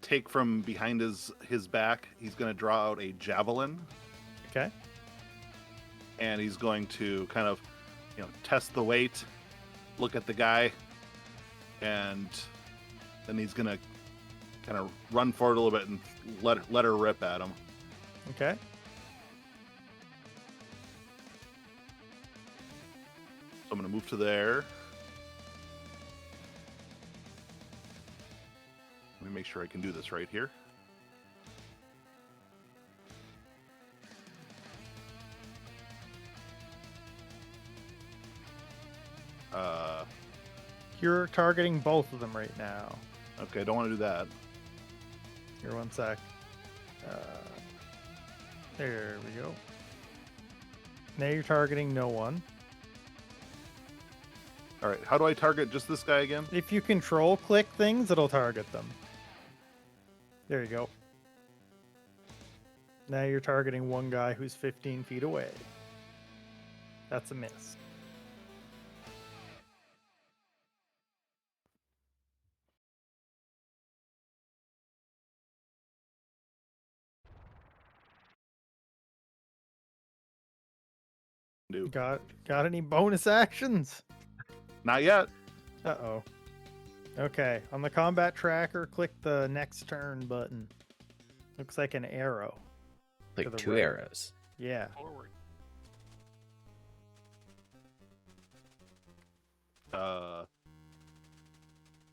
take from behind his back. He's gonna draw out a javelin, Okay. and he's going to kind of, test the weight, look at the guy, and then he's gonna kind of run forward a little bit and let her rip at him. Okay. So I'm gonna move to there. Let me make sure I can do this right here. You're targeting both of them right now. Okay, I don't want to do that. Here, one sec. There we go. Now you're targeting no one. All right, how do I target just this guy again? If you control click things, it'll target them. There you go. Now you're targeting one guy who's 15 feet away. That's a miss. Do Got any bonus actions? not yet. Uh-oh. Okay, on the combat tracker, click the next turn button. Looks like an arrow. Like To the 2 right. arrows. Yeah. Forward.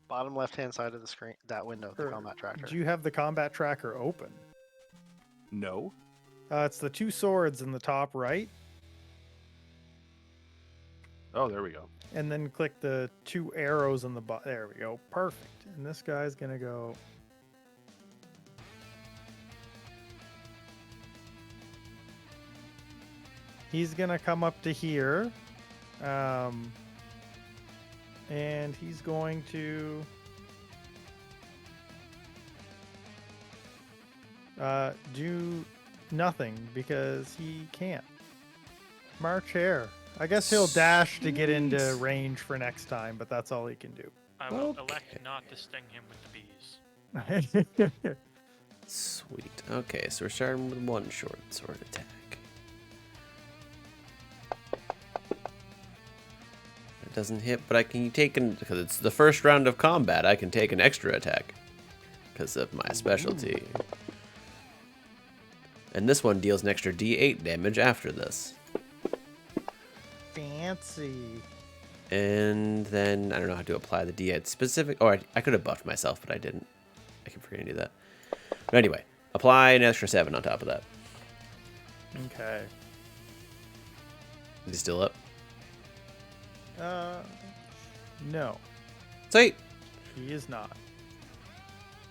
Bottom left-hand side of the screen, that window, the Or combat tracker. Do you have the combat tracker open? No. It's the 2 swords in the top right, Oh, there we go. and then click the 2 arrows in the bottom. There we go. Perfect. And this guy's gonna go. He's gonna come up to here, and he's going to do nothing because he can't. March here. I guess he'll dash to get into Sweet. range for next time, but that's all he can do. I will Okay. elect not to sting him with the bees. Sweet. Okay, so we're starting with 1 short sword attack. It doesn't hit, but I can take an, because it's the first round of combat, I can take an extra attack because of my specialty. And this one deals an extra D8 damage after this. Fancy. And then I don't know how to apply the D8 specific. Oh, I could have buffed myself, but I didn't. I keep forgetting to do that. But anyway, apply an extra 7 on top of that. Okay. Is he still up? No, Sweet. he is not.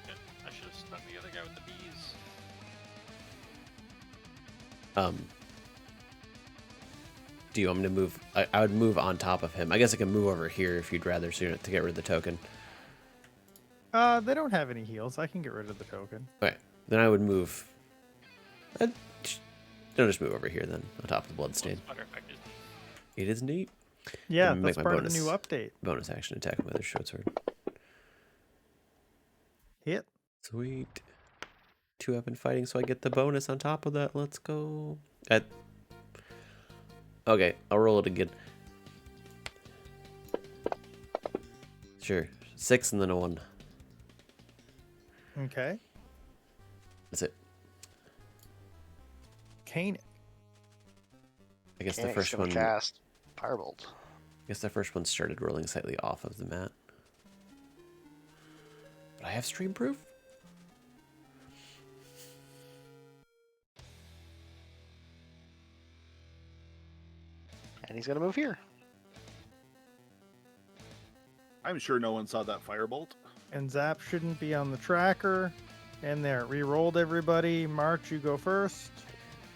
Shit, I should have stung the other guy with the bees. Do you want me to move? I would move on top of him. I guess I can move over here if you'd rather sooner to get rid of the token. They don't have any heals. I can get rid of the token. Okay, then I would move. I'll just move over here then, on top of the bloodstain. Butter effect is It is neat. Yeah, Make that's my part bonus. of the new update. Bonus action attack with a short sword. Hit. Sweet. 2 up in fighting, so I get the bonus on top of that. Let's go. Okay, I'll roll it again. Sure. 6 and then a 1. Okay. That's it. Cane. I guess the Mechanics first gonna one. cast Firebolt. I guess the first one started rolling slightly off of the mat. But I have stream proof. And he's gonna move here. I'm sure no one saw that firebolt. And Zap shouldn't be on the tracker. And there, re-rolled everybody. March, you go first.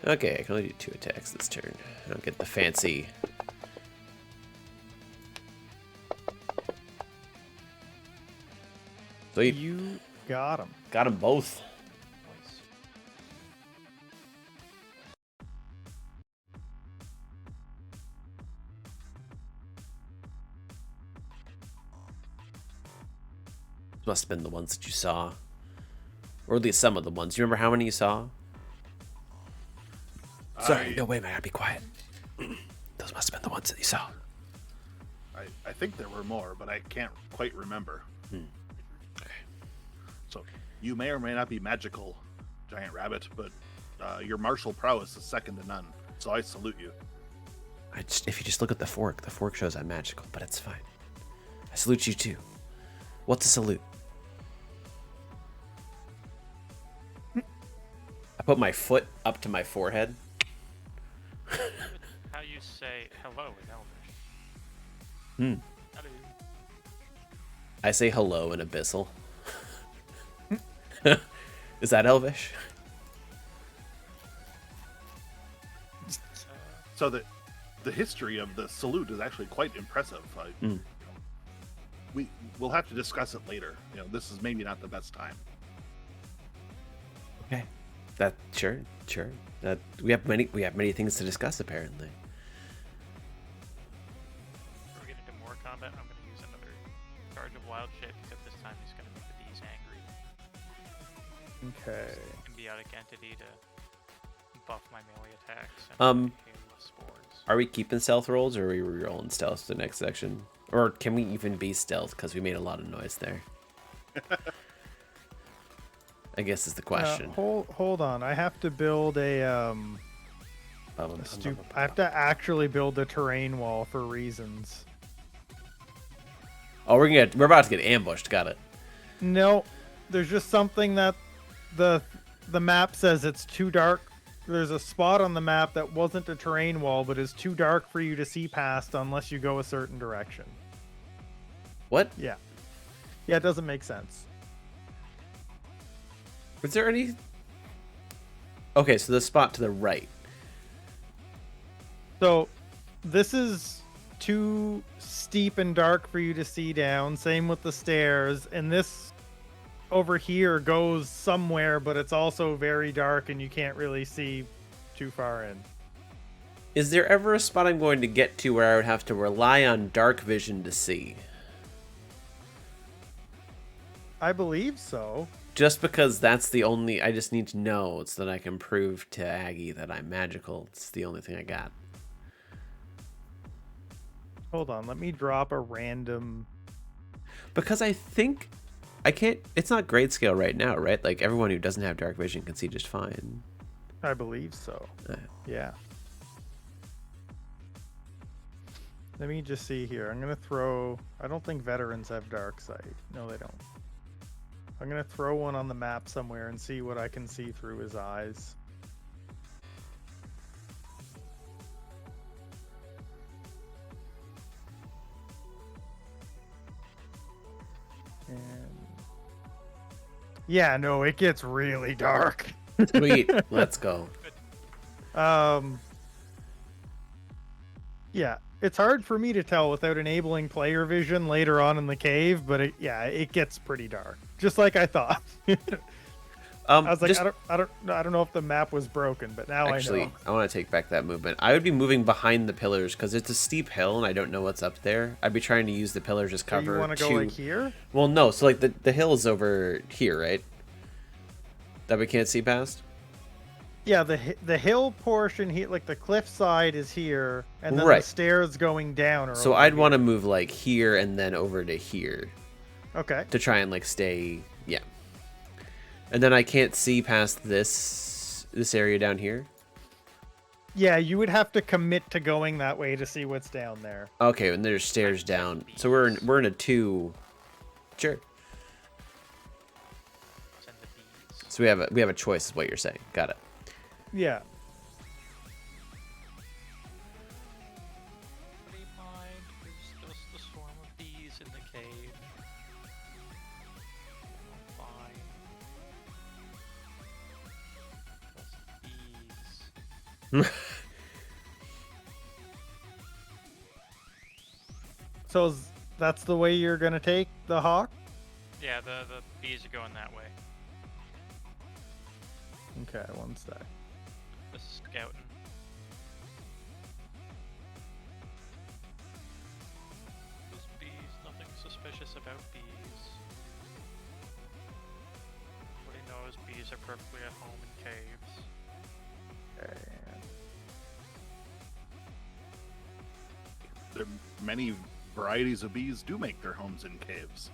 Okay, I can only do 2 attacks this turn. I don't get the fancy. Sweet. You got him. Got them both. nice. Must have been the ones that you saw. Or at least some of the ones. You remember how many you saw? Sorry, I- no way, man. Be quiet. Those must have been the ones that you saw. I think there were more, but I can't quite remember. So you may or may not be magical, giant rabbit, but your martial prowess is second to none. So I salute you. If you just look at the fork shows I'm magical, but it's fine. I salute you too. What's a salute? I put my foot up to my forehead. How you say hello in Elvish? Hello. I say hello in Abyssal. Is that Elvish? So the history of the salute is actually quite impressive. We'll have to discuss it later. This is maybe not the best time. Okay. Sure. That we have many things to discuss apparently. Before we get into more combat, I'm going to use another charge of wild shape because this time he's going to make the bees angry. Okay. Symbiotic entity to buff my melee attacks. And hail of spores. Are we keeping stealth rolls, or are we rolling stealth the next section? Or can we even be stealth? Because we made a lot of noise there. I guess is the question. Hold on. I have to build I have to actually build a terrain wall for reasons. Oh, we're about to get ambushed. Got it. No, there's just something that the map says it's too dark. There's a spot on the map that wasn't a terrain wall, but is too dark for you to see past unless you go a certain direction. What? Yeah, it doesn't make sense. Was there any? Okay, so the spot to the right. So this is too steep and dark for you to see down. Same with the stairs. And this over here goes somewhere, but it's also very dark and you can't really see too far in. Is there ever a spot I'm going to get to where I would have to rely on dark vision to see? I believe so. Just because that's the only... I just need to know so that I can prove to Aggie that I'm magical. It's the only thing I got. Hold on, let me drop a random... Because I think... I can't... It's not grayscale right now, right? Like, everyone who doesn't have dark vision can see just fine. I believe so. Yeah. Let me just see here. I'm going to throw... I don't think veterans have dark sight. No, they don't. I'm going to throw one on the map somewhere and see what I can see through his eyes. And... yeah, no, it gets really dark. Sweet. Let's go. Yeah, it's hard for me to tell without enabling player vision later on in the cave, but it gets pretty dark, just like I thought. I was like, I don't know if the map was broken, but now actually, I know. I want to take back that movement. I would be moving behind the pillars because it's a steep hill and I don't know what's up there. I'd be trying to use the pillars as So cover. you want to go like here? Well, no. So like the hill is over here, right? That we can't see past. Yeah, the hill portion here, like the cliff side, is here, and then Right. the stairs going down are So over I'd here. want to move like here and then over to here Okay. to try and like stay, yeah. And then I can't see past this area down here. Yeah, you would have to commit to going that way to see what's down there. Okay, and there's stairs down. So we're in a 2. Sure. Send the bees. So we have a choice, is what you're saying. Got it. Yeah. Nobody mind, there's just a swarm of bees in the cave. I'm fine. Just bees. So that's the way you're gonna take the hawk? Yeah, the bees are going that way. Okay, one sec. Just scouting. Those bees, nothing suspicious about bees. Nobody knows bees are perfectly at home in caves. There many varieties of bees do make their homes in caves.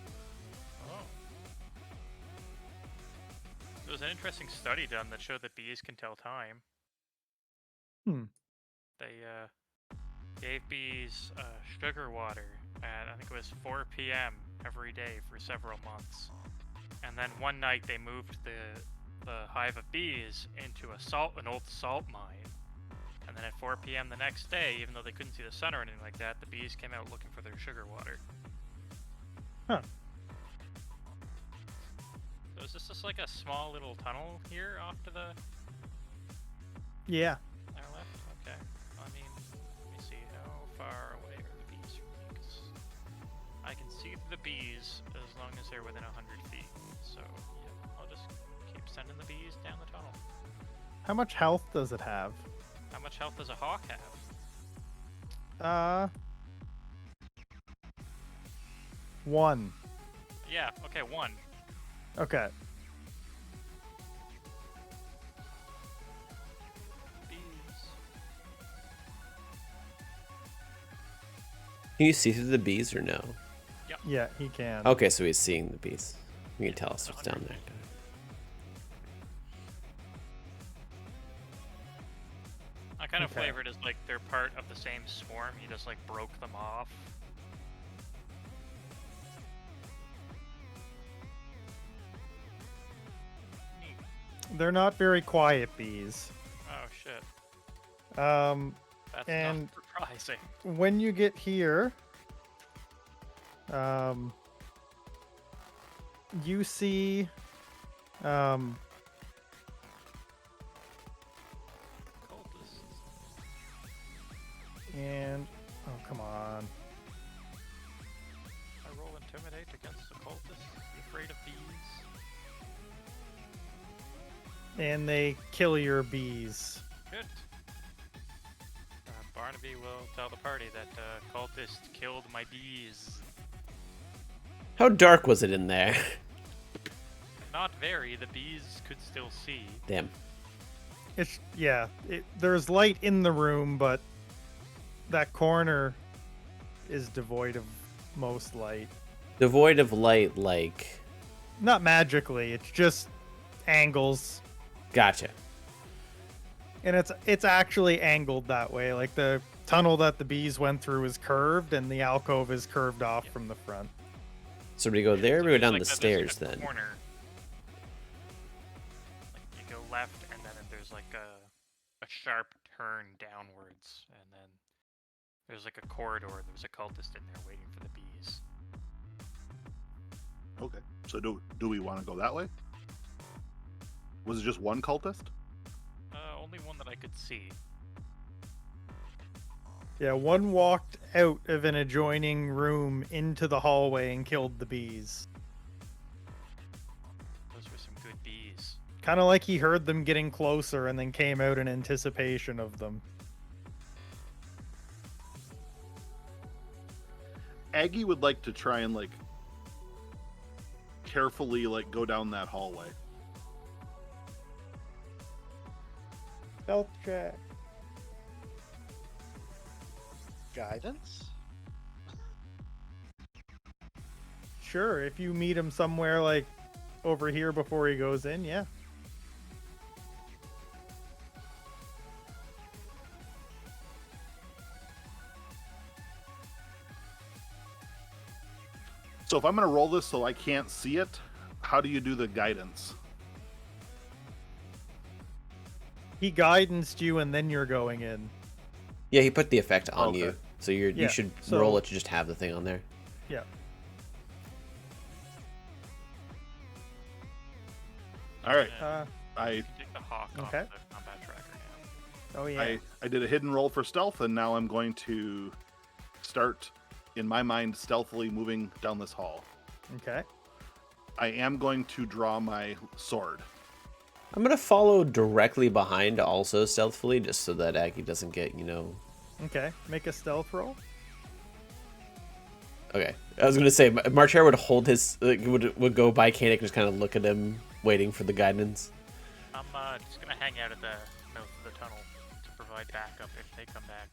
Oh. There was an interesting study done that showed that bees can tell time. Hmm. They gave bees sugar water at, I think it was 4 p.m. every day for several months. And then one night they moved the hive of bees into an old salt mine. And then at 4 p.m. the next day, even though they couldn't see the sun or anything like that, the bees came out looking for their sugar water. Huh. So is this just like a small little tunnel here off to the Yeah. our left? Okay. I mean, let me see, how far away are the bees from me? 'Cause I can see the bees as long as they're within 100 feet. So, yeah, I'll just keep sending the bees down the tunnel. How much health does it have? How much health does a hawk have? 1. Yeah, okay, 1. Okay. Bees. Can you see through the bees or no? Yeah, he can. Okay, so he's seeing the bees. You can tell us what's down there. I kind of Okay. flavored as like they're part of the same swarm. You just like broke them off. Neat. They're not very quiet bees. Oh shit. That's And And- not surprising. When you get here, you see, Cultists. and oh, come on. I roll intimidate against the cultists. You afraid of bees? And they kill your bees. Good. Barnaby will tell the party that cultist killed my bees. How dark was it in there? Not very. The bees could still see. Damn. There's light in the room, but that corner is devoid of most light. Devoid of light, like. Not magically, it's just angles. Gotcha. And it's actually angled that way. Like the tunnel that the bees went through is curved, and the alcove is curved off from the front. So we go there, So we go there's down like the there's stairs like a then. Corner. Like you go left, and then there's like a sharp turn downwards, and then there's like a corridor. There's a cultist in there waiting for the bees. Okay. So do we want to go that way? Was it just one cultist? Only one that I could see. Yeah, one walked out of an adjoining room into the hallway and killed the bees. Those were some good bees. Kind of like he heard them getting closer and then came out in anticipation of them. Aggie would like to try and like carefully like go down that hallway. Stealth check. Guidance? Sure, if you meet him somewhere like over here before he goes in, yeah. So if I'm going to roll this so I can't see it, how do you do the guidance? He guidanced you and then you're going in. Yeah, he put the effect on Okay. you. So you Yeah, should so- roll it to just have the thing on there. Yeah. All right. You I can take the hawk off Okay. the combat tracker now. Oh yeah. I did a hidden roll for stealth, and now I'm going to start, in my mind, stealthily moving down this hall. Okay. I am going to draw my sword. I'm gonna follow directly behind, also stealthily, just so that Aggie doesn't get, Okay. Make a stealth roll. Okay, I was gonna say Marcher would hold his would go by Kanik and just kind of look at him waiting for the guidance. I'm just gonna hang out at the mouth of the tunnel to provide backup if they come back.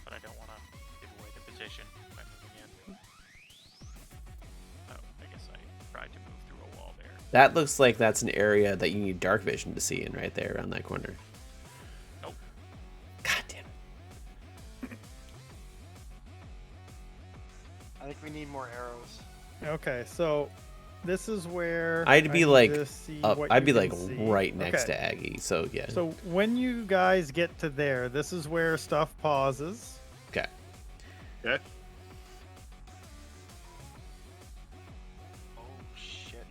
But I don't want to give away the position by moving in. Oh, I guess I tried to move through a wall there. That looks like that's an area that you need dark vision to see in right there around that corner. Nope. God damn. I think we need more arrows. Okay, so this is where I'd I be need like to see up. what I'd you be can like see. right next Okay. to Aggie. So yeah. So when you guys get to there, this is where stuff pauses. Okay. Okay. Oh shit.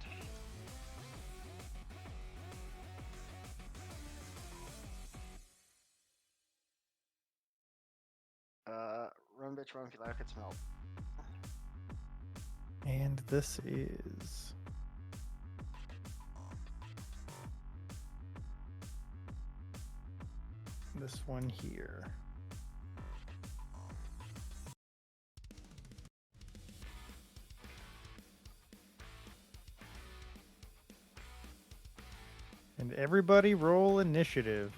Run bitch run, feel like I could smell. And this is this one here. And everybody roll initiative.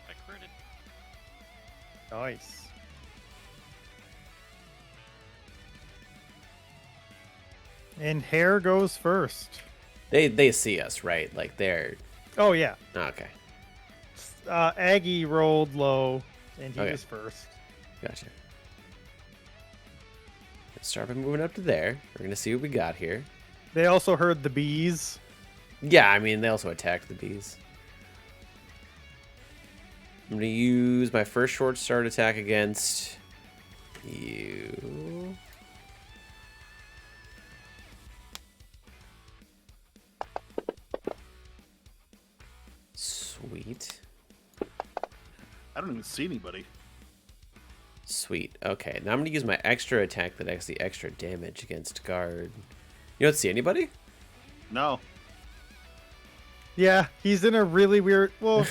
I critted. Nice. And hair goes first. They see us, right? Like they're Oh yeah. okay. Aggie rolled low, and he Okay. was first. Gotcha. Let's start by moving up to there. We're gonna see what we got here. They also heard the bees. Yeah, I mean they also attacked the bees. I'm gonna use my first short start attack against you. Sweet. I don't even see anybody. Sweet. Okay, now I'm gonna use my extra attack that does the extra damage against guard. You don't see anybody? No. Yeah, he's in a really weird. Well,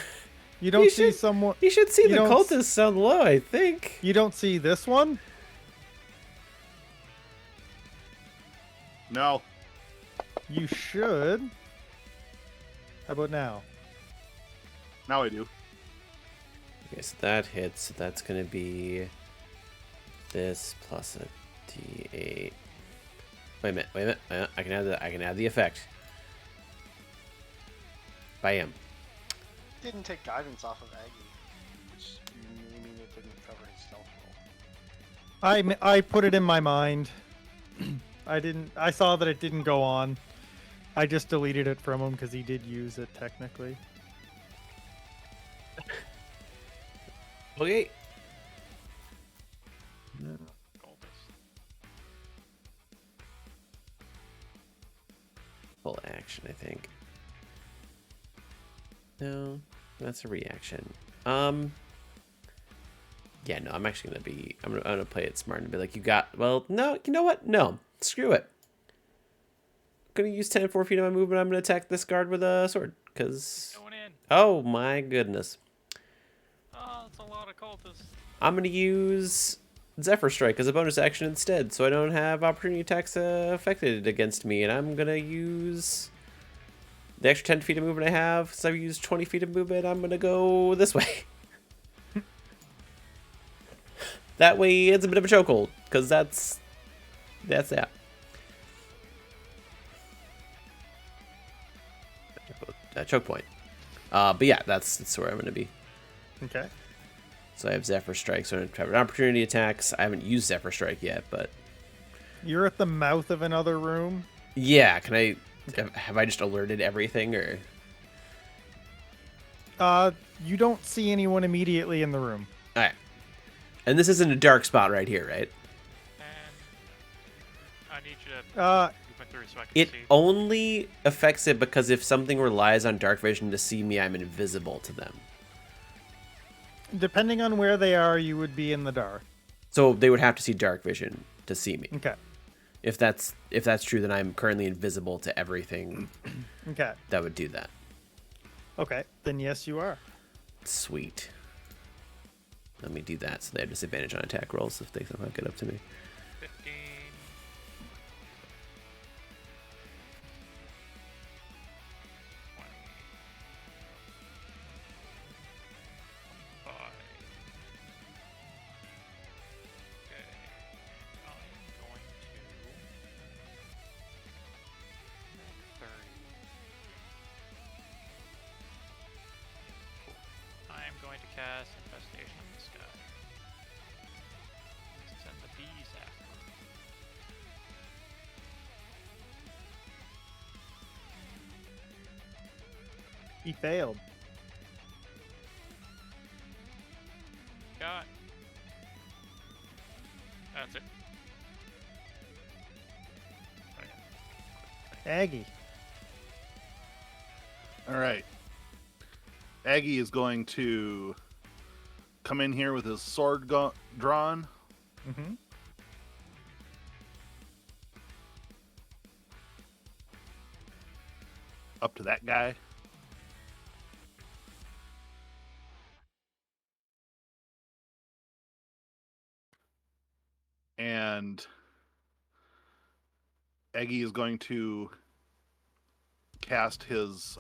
you don't You see should- someone. You should see You the don't cultists down low, I think. You don't see this one. No. You should. How about now? Now I do. Okay, so that hits. So that's gonna be this plus a D8. Wait a minute. Wait a minute. I can add the. I can add the effect. Bam. Didn't take guidance off of Aggie, which may mean it didn't cover his stealth roll. I put it in my mind. I didn't. I saw that it didn't go on. I just deleted it from him because he did use it technically. Okay. Cultist. Full action, I think. No, that's a reaction. Yeah, no, I'm actually gonna be. I'm gonna play it smart and be like, you got. Well, no, you know what? No, screw it. I'm gonna use 10 4 feet of my movement. I'm gonna attack this guard with a sword. Cause Going in. oh my goodness, Oh, it's a lot of cultists. I'm gonna use Zephyr Strike as a bonus action instead, so I don't have opportunity attacks affected against me. And I'm gonna use the extra 10 feet of movement I have. So I've used 20 feet of movement. I'm gonna go this way. That way, it's a bit of a chokehold, because that's that. Choke point. But yeah, that's where I'm gonna be. Okay. So I have Zephyr Strike, so I have an opportunity attacks. I haven't used Zephyr Strike yet, but You're at the mouth of another room. yeah, can I? Have I just alerted everything, or? You don't see anyone immediately in the room. All right. And this isn't a dark spot right here, right? And I need you to move through so I can It see. only affects it because if something relies on dark vision to see me, I'm invisible to them. Depending on where they are, you would be in the dark. So they would have to see dark vision to see me. Okay. If that's true, then I'm currently invisible to everything Okay. that would do that. Okay. Then yes, you are. Sweet. Let me do that so they have disadvantage on attack rolls if they somehow get up to me. 15. 20. 25. Okay. I'm going to 30. Cool. I'm going to cast Infestation on this guy. Send the bees after him. He failed. Got. That's it. Okay. Aggie. All right. Aggie is going to come in here with his sword drawn. Mm-hmm. Up to that guy. And Aggie is going to cast his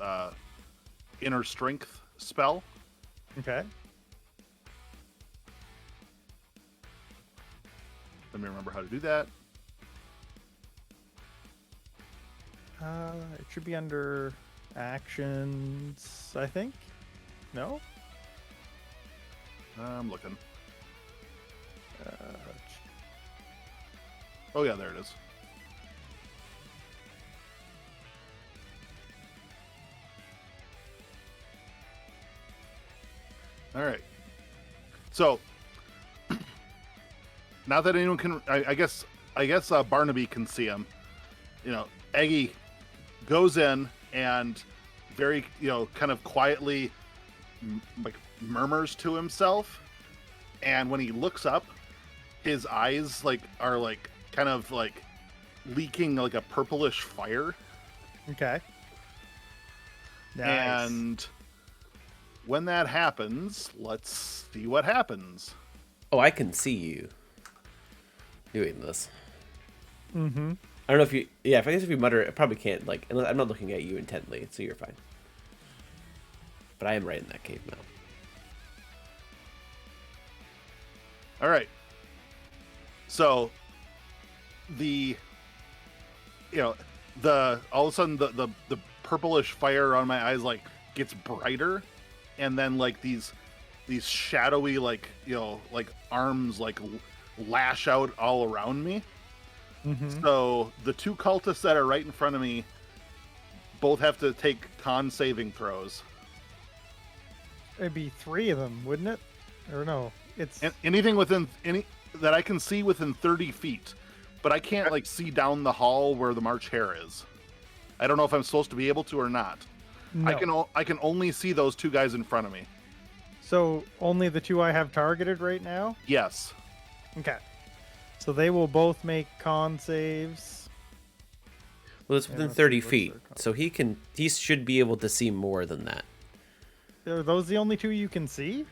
inner strength spell. Okay. Let me remember how to do that. It should be under actions, I think. No? I'm looking. Uh, Oh yeah, there it is. All right. So, not that anyone can, I guess Barnaby can see him. You know, Aggie goes in and very, kind of quietly, like murmurs to himself, and when he looks up, his eyes are kind of leaking like a purplish fire. okay. Nice. And when that happens, let's see what happens. Oh, I can see you doing this. Mm-hmm. I don't know if you... Yeah, I guess if you mutter, I probably can't, unless I'm not looking at you intently, so you're fine. But I am right in that cave now. All right. So all of a sudden the purplish fire on my eyes gets brighter, and then these shadowy arms lash out all around me. Mm-hmm. So the two cultists that are right in front of me both have to take con saving throws. It'd be 3 of them, wouldn't it? Or no? It's Anything within any that I can see within 30 feet, but I can't see down the hall where the March Hare is. I don't know if I'm supposed to be able to or not. no. I can only see those two guys in front of me. So only the 2 I have targeted right now? Yes. Okay. So they will both make con saves. Well, it's Yeah, within let's 30 see, what's feet, their con- so he should be able to see more than that. Are those the only 2 you can see?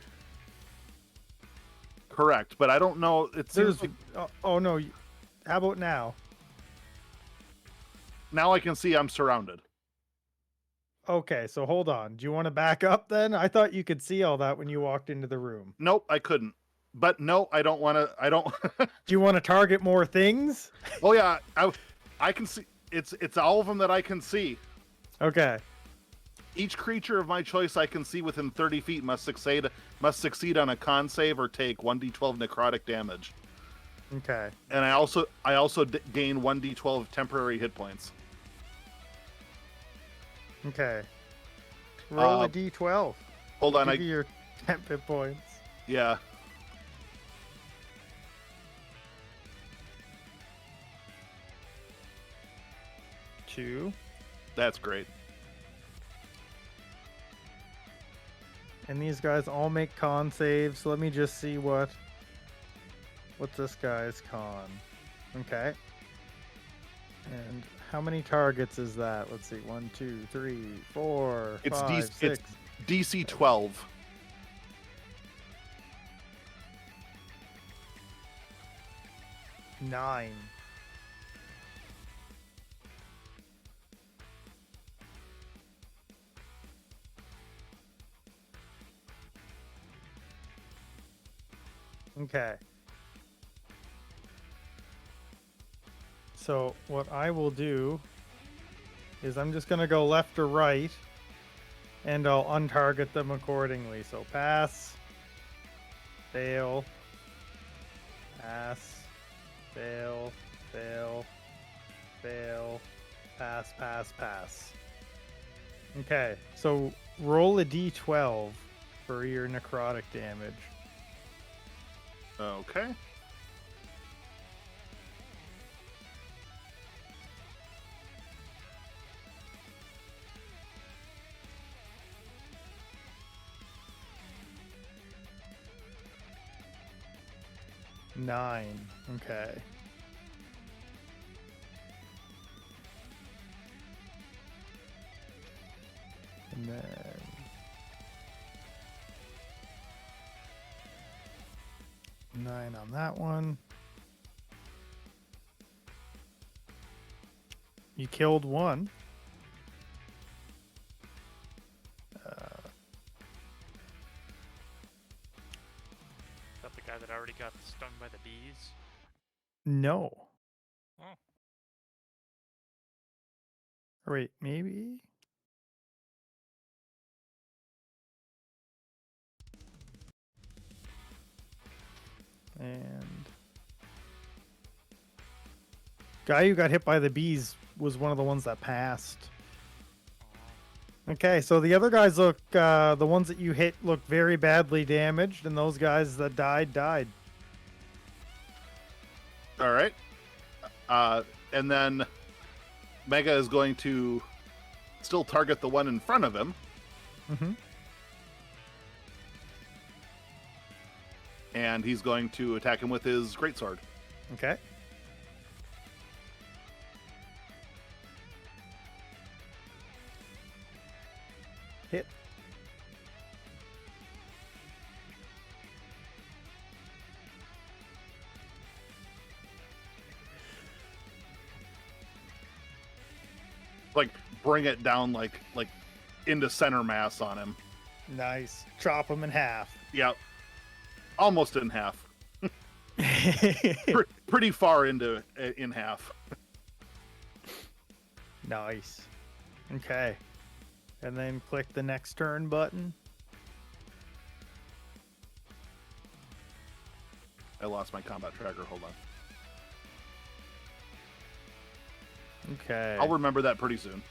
Correct, but I don't know. It seems There's oh no. How about now? now I can see I'm surrounded. Okay, so hold on. Do you want to back up then? I thought you could see all that when you walked into the room. Nope, I couldn't. But no, I don't want to. I don't. Do you want to target more things? Oh yeah, I can see. It's all of them that I can see. Okay. Each creature of my choice I can see within 30 feet must succeed on a con save or take 1d12 necrotic damage. Okay. And I also gain 1d12 temporary hit points. Okay. Roll a Uh, d12. Hold on, Give you your temp hit points. yeah. Two. That's great. And these guys all make con saves. Let me just see what's this guy's con. Okay. And how many targets is that? Let's see. 1, 2, 3, 4, It's 5, 6, it's DC 12. 9. Okay. So what I will do is I'm just going to go left or right, and I'll untarget them accordingly. So pass, fail, pass, fail, fail, fail, pass, pass, pass. Okay, so roll a d12 for your necrotic damage. Okay. Nine. Okay. And then 9 on that one. You killed one. Is that the guy that already got stung by the bees? No. Oh. Or wait, maybe? And guy who got hit by the bees was one of the ones that passed. Okay, so the other guys look, the ones that you hit look very badly damaged, and those guys that died. All right. And then Mega is going to still target the one in front of him. Mm-hmm. And he's going to attack him with his greatsword. Okay. Hit. Like bring it down like into center mass on him. Nice. Chop him in half. Yeah. Almost in half. Pretty far into in half. Nice. Okay. And then click the next turn button. I lost my combat tracker. Hold on. Okay. I'll remember that pretty soon.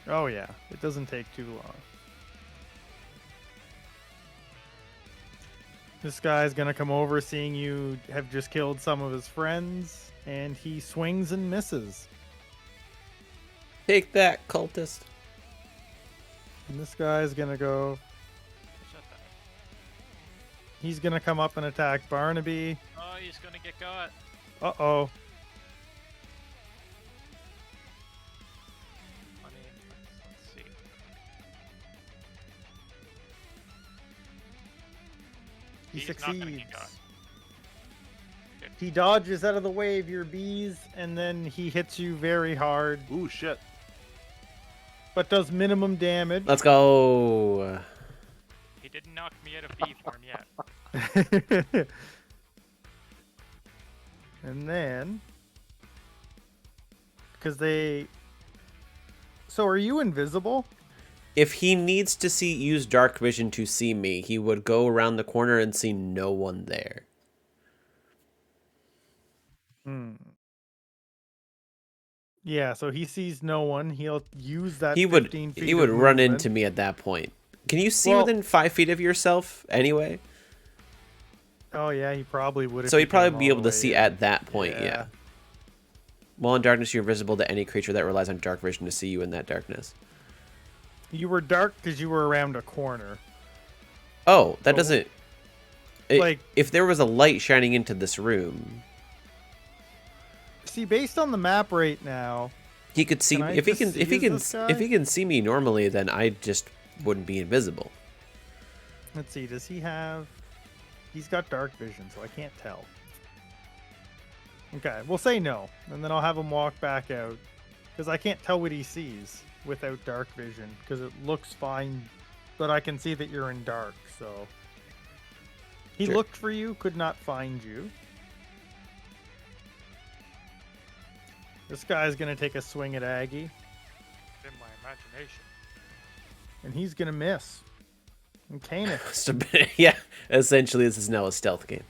Oh yeah, it doesn't take too long. This guy's gonna come over seeing you have just killed some of his friends, and he swings and misses. Take that, cultist. And this guy's gonna go. Shut that. He's gonna come up and attack Barnaby. Oh, he's gonna get got. Uh-oh. I mean, let's see. He He's not gonna succeeds. get got. Good. He dodges out of the way of your bees, and then he hits you very hard, Ooh, shit. but does minimum damage. Let's go. He didn't knock me out of bee form yet. And then, because they. So are you invisible? If he needs to use dark vision to see me, he would go around the corner and see no one there. Yeah, so he sees no one. He'll use that He would 15 feet he would of run movement. into me at that point. Can you see Well- within 5 feet of yourself anyway? Oh yeah, he probably would. if So he he'd probably came be all able the to way see in. at that point, yeah. Yeah. While in darkness, you're visible to any creature that relies on dark vision to see you in that darkness. You were dark because you were around a corner. Oh, that Oh. doesn't... Like- if there was a light shining into this room... See, based on the map right now, He could see Can I if he just can see if he as can this guy? if he can see me normally, then I just wouldn't be invisible. let's see. Does he have? He's got dark vision, so I can't tell. Okay, we'll say no, and then I'll have him walk back out because I can't tell what he sees without dark vision because it looks fine, but I can see that you're in dark. So he Sure. looked for you, could not find you. This guy's gonna take a swing at Aggie, In my imagination. and he's gonna miss. And Kane Yeah, essentially, this is now a stealth game.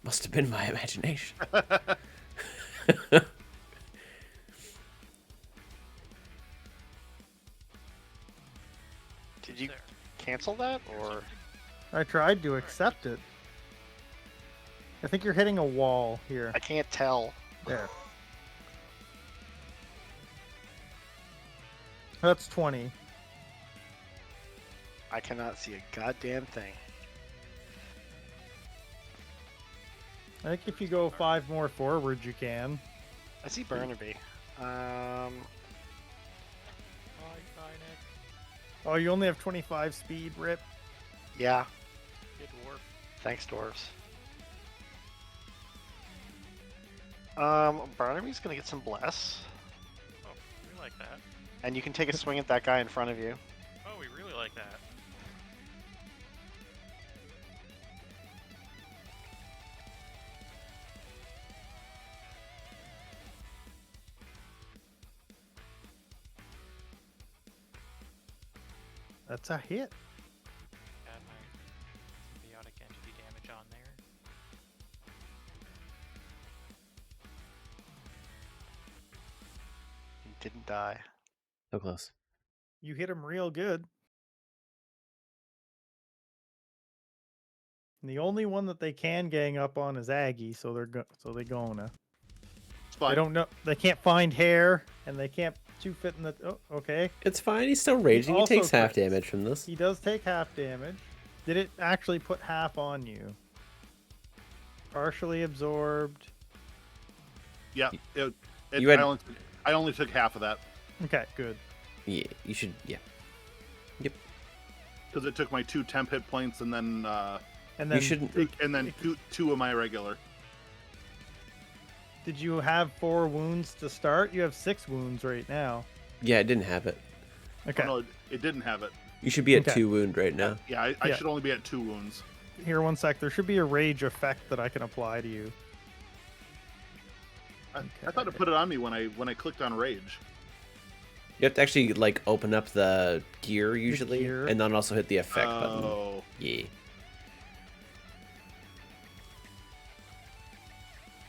Must have been my imagination. Did you There. cancel that or? I tried to accept it. I think you're hitting a wall here. I can't tell. There. That's 20. I cannot see a goddamn thing. I think if you go 5 more forward, you can. I see Burnaby. Hi, Nick. Oh, you only have 25 speed, Rip. Yeah. Good dwarf. Thanks, dwarves. Barnaby's gonna get some bless, Oh, we like that. and you can take a swing at that guy in front of you. Oh, we really like that. That's a hit. Add my symbiotic entity damage on there. He didn't die. So close. You hit him real good. And the only one that they can gang up on is Aggie, so they're gonna. It's fine. They don't know. They can't find hair, and they can't two fit in the. Oh, okay. It's fine. He's still raging. He also takes half crits. damage from this. He does take half damage. Did it actually put half on you? Partially absorbed. Yeah. You had- I only took half of that Okay, good. Yeah, you should. Yeah. because it took my 2 temp hit points and then And then You shouldn't. two of my regular. did you have 4 wounds to start? You have 6 wounds right now. Yeah, it didn't have it. Okay. Oh, no, it didn't have it. You should be at Okay. 2 wound right now. Yeah, I Yeah. should only be at 2 wounds. Here, one sec. There should be a rage effect that I can apply to you. I thought it put it on me when I clicked on rage. You have to actually like open up the gear usually, gear. and then also hit the effect button. Oh, Yeah.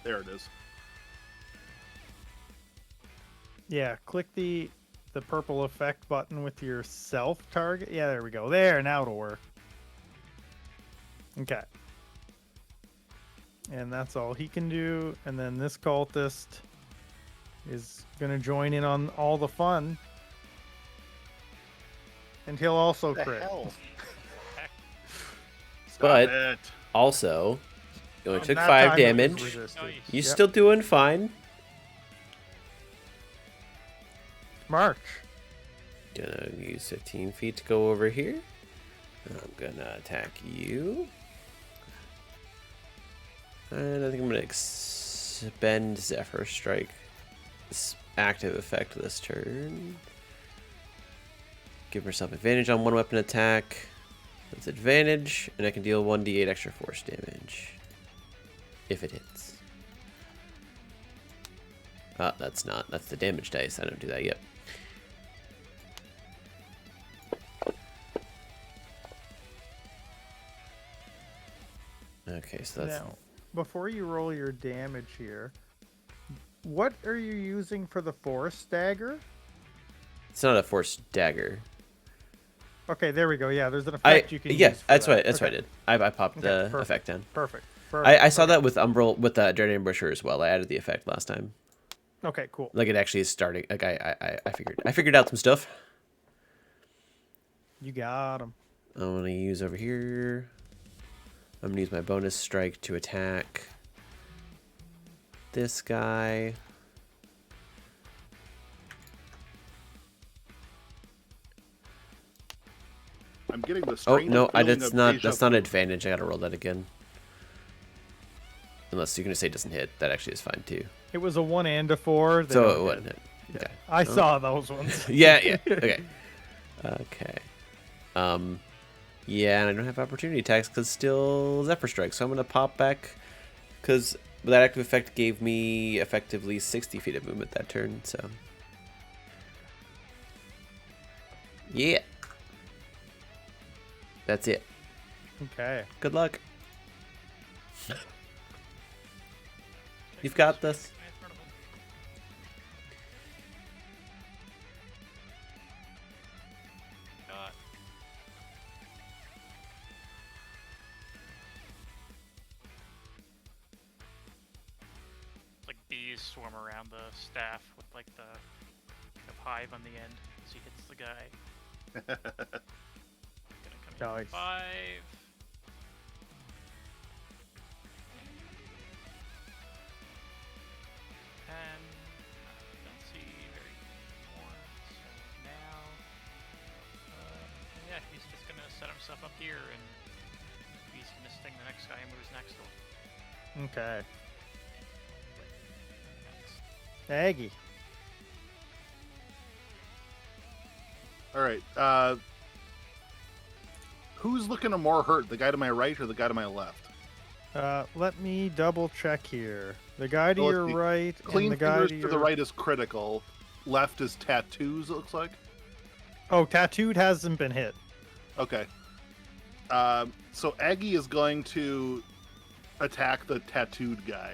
there it is. Yeah, click the purple effect button with your self target. Yeah, there we go. There, now it'll work. Okay. And that's all he can do. And then this cultist is gonna join in on all the fun. And he'll also What the crit. hell? Stop But- it. Also, you only And took that 5 time it was damage. resisted. Nice. You're Yep. still doing fine. March. Gonna use 15 feet to go over here. I'm gonna attack you. And I think I'm gonna expend Zephyr Strike. This active effect this turn. Give myself advantage on 1 weapon attack. That's advantage, and I can deal 1d8 extra force damage. If it hits. That's not. That's the damage dice. I don't do that yet. Okay, so that's Now, before you roll your damage here, what are you using for the force dagger? it's not a force dagger. Okay, there we go. Yeah, there's an effect you can yeah, use. For that's that. what that's what I Okay, did. I popped Okay, the perfect. effect down. Perfect. I saw Okay. that with Umbral with the Dread Ambusher as well. I added the effect last time. Okay, cool. Like it actually is starting. Like I figured out some stuff. You got him. I'm gonna use over here. I'm gonna use my bonus strike to attack this guy. I'm getting the Oh strange no, feeling that's of not deja an vu. advantage. I gotta roll that again. Unless you're gonna say it doesn't hit, that actually is fine too. It was a 1 and a 4. They So don't it hit. wouldn't hit. Yeah. Okay. I Oh. saw those ones. Yeah. Okay. Okay. Yeah, and I don't have opportunity attacks because still Zephyr Strike, so I'm gonna pop back because that active effect gave me effectively 60 feet of movement that turn. So yeah, that's it. Okay. Good luck. You've got this. Like bees swarm around the staff with like the hive on the end as he hits the guy. Gonna come in Nice. 5. And don't see very more. So now, yeah, he's just gonna set himself up here, and he's gonna sting the next guy who moves next to him. Okay. Next. Aggie. All right. Who's looking more hurt, the guy to my right or the guy to my left? Let me double check here. The guy to Well, let's your see. right Clean and the guy fingers to to your the right is critical. Left is tattoos, it looks like. Oh, tattooed hasn't been hit. Okay. So Aggie is going to attack the tattooed guy.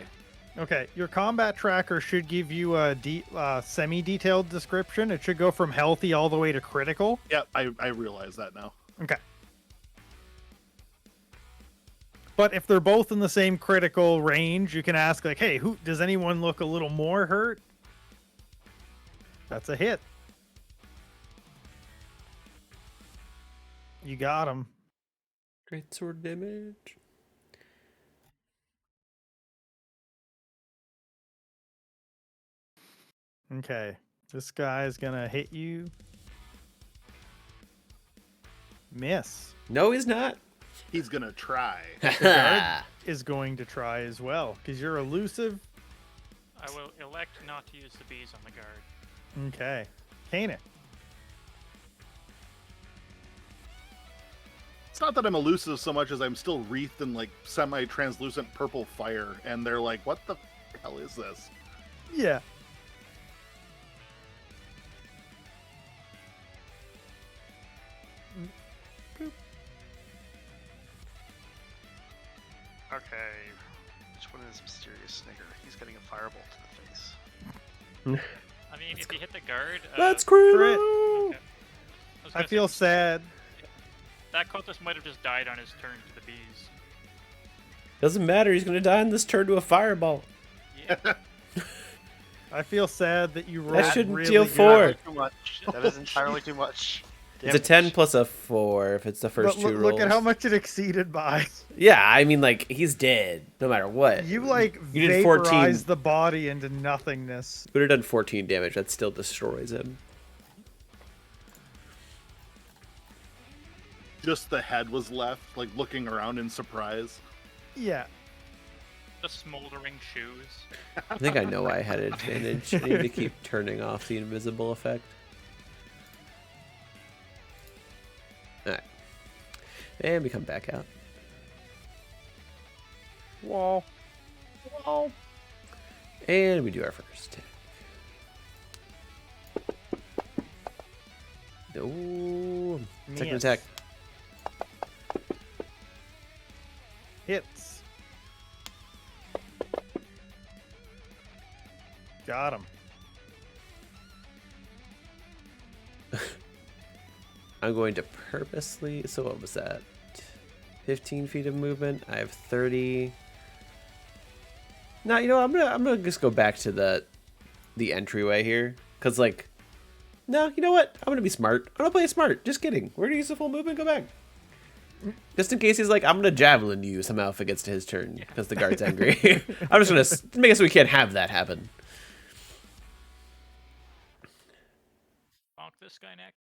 Okay, your combat tracker should give you a semi-detailed description. It should go from healthy all the way to critical. Yep, I realize that now. Okay. But if they're both in the same critical range, you can ask like, "Hey, who does anyone look a little more hurt?" That's a hit. You got him. Great sword damage. Okay. This guy is going to hit you. Miss. No, he's not. He's gonna try. Ah. Is going to try as well because you're elusive. I will elect not to use the bees on the guard. Okay. Kanan. It's not that I'm elusive so much as I'm still wreathed in like semi-translucent purple fire, and they're like, "What the hell is this?" Yeah. Okay. Which one is Mysterious Snigger? He's getting a firebolt to the face. I mean, if you hit the guard, That's Crit. critical. okay. was I gonna feel say, sad. that cultist might have just died on his turn to the bees. Doesn't matter. He's gonna die in this turn to a fireball. Yeah. I feel sad that you rolled shouldn't really deal good. 4. Too much. That is entirely too much. It's a 10 plus a 4 if it's the first But two rolls. look at how much it exceeded by. Yeah, I mean, like, he's dead no matter what. You like You did 14. vaporized the body into nothingness. Would have done 14 damage. That still destroys him. Just the head was left, like looking around in surprise. Yeah. The smoldering shoes. I think I know why I had an advantage. I need to keep turning off the invisible effect. Alright. And we come back out. Wall. Wall. And we do our first attack. Oh, second Miss. attack. Hits. Got him. I'm going to purposely. So what was that? 15 feet of movement. I have 30. No, you know what? I'm gonna just go back to the entryway here, cause like, no, you know what? I'm gonna be smart. I'm gonna play smart. Just kidding. We're gonna use the full movement. Go back. Just in case he's like, I'm gonna javelin you somehow if it gets to his turn, because the guard's angry. I'm just gonna make it so we can't have that happen. Bonk this guy next.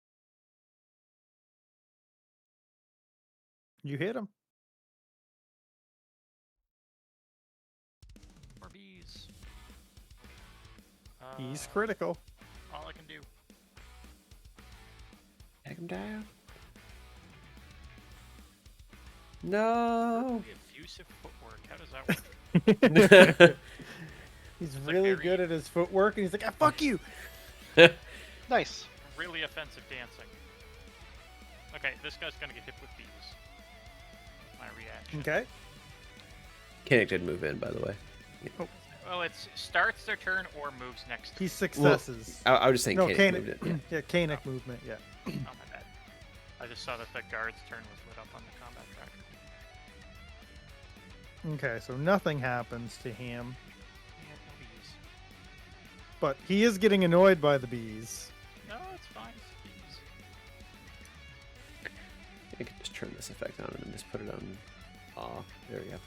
You hit him. More bees. He's critical. All I can do. Take him down. No. The effusive footwork. How does that work? He's like really very- good at his footwork, and he's like, "Ah, fuck you." Nice. Really offensive dancing. Okay, this guy's gonna get hit with bees. My reaction. Okay. Koenig did move in, by the way. Well, it starts their turn or moves next. He's successes. I was just saying no, Koenig moved Koenig. it. Yeah, Koenig movement. Yeah. Oh, my bad. I just saw that the guard's turn was lit up on the combat tracker. Okay, so nothing happens to him, Yeah, no bees. but he is getting annoyed by the bees. No, it's fine. It's bees. I could just turn this effect on and just put it on. Aw, there we go.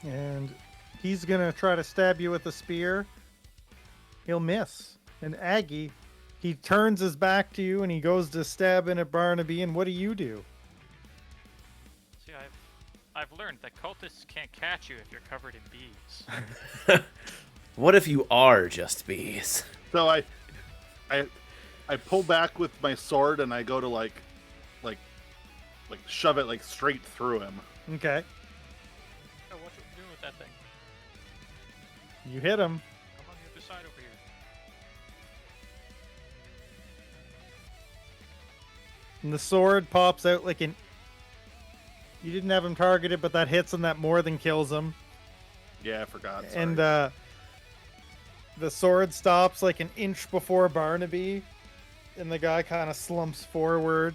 And he's gonna try to stab you with a spear. He'll miss. And Aggie, he turns his back to you and he goes to stab in at Barnaby. And what do? See, I've learned that cultists can't catch you if you're covered in bees. What if you are just bees? So I pull back with my sword and I go to like shove it like straight through him. Okay, Oh, what you doing with that thing? you hit him. Come on the other side over here. And the sword pops out like an. You didn't have him targeted, but that hits him. That more than kills him. Yeah, I forgot. Sorry. And the sword stops like an inch before Barnaby, and the guy kind of slumps forward.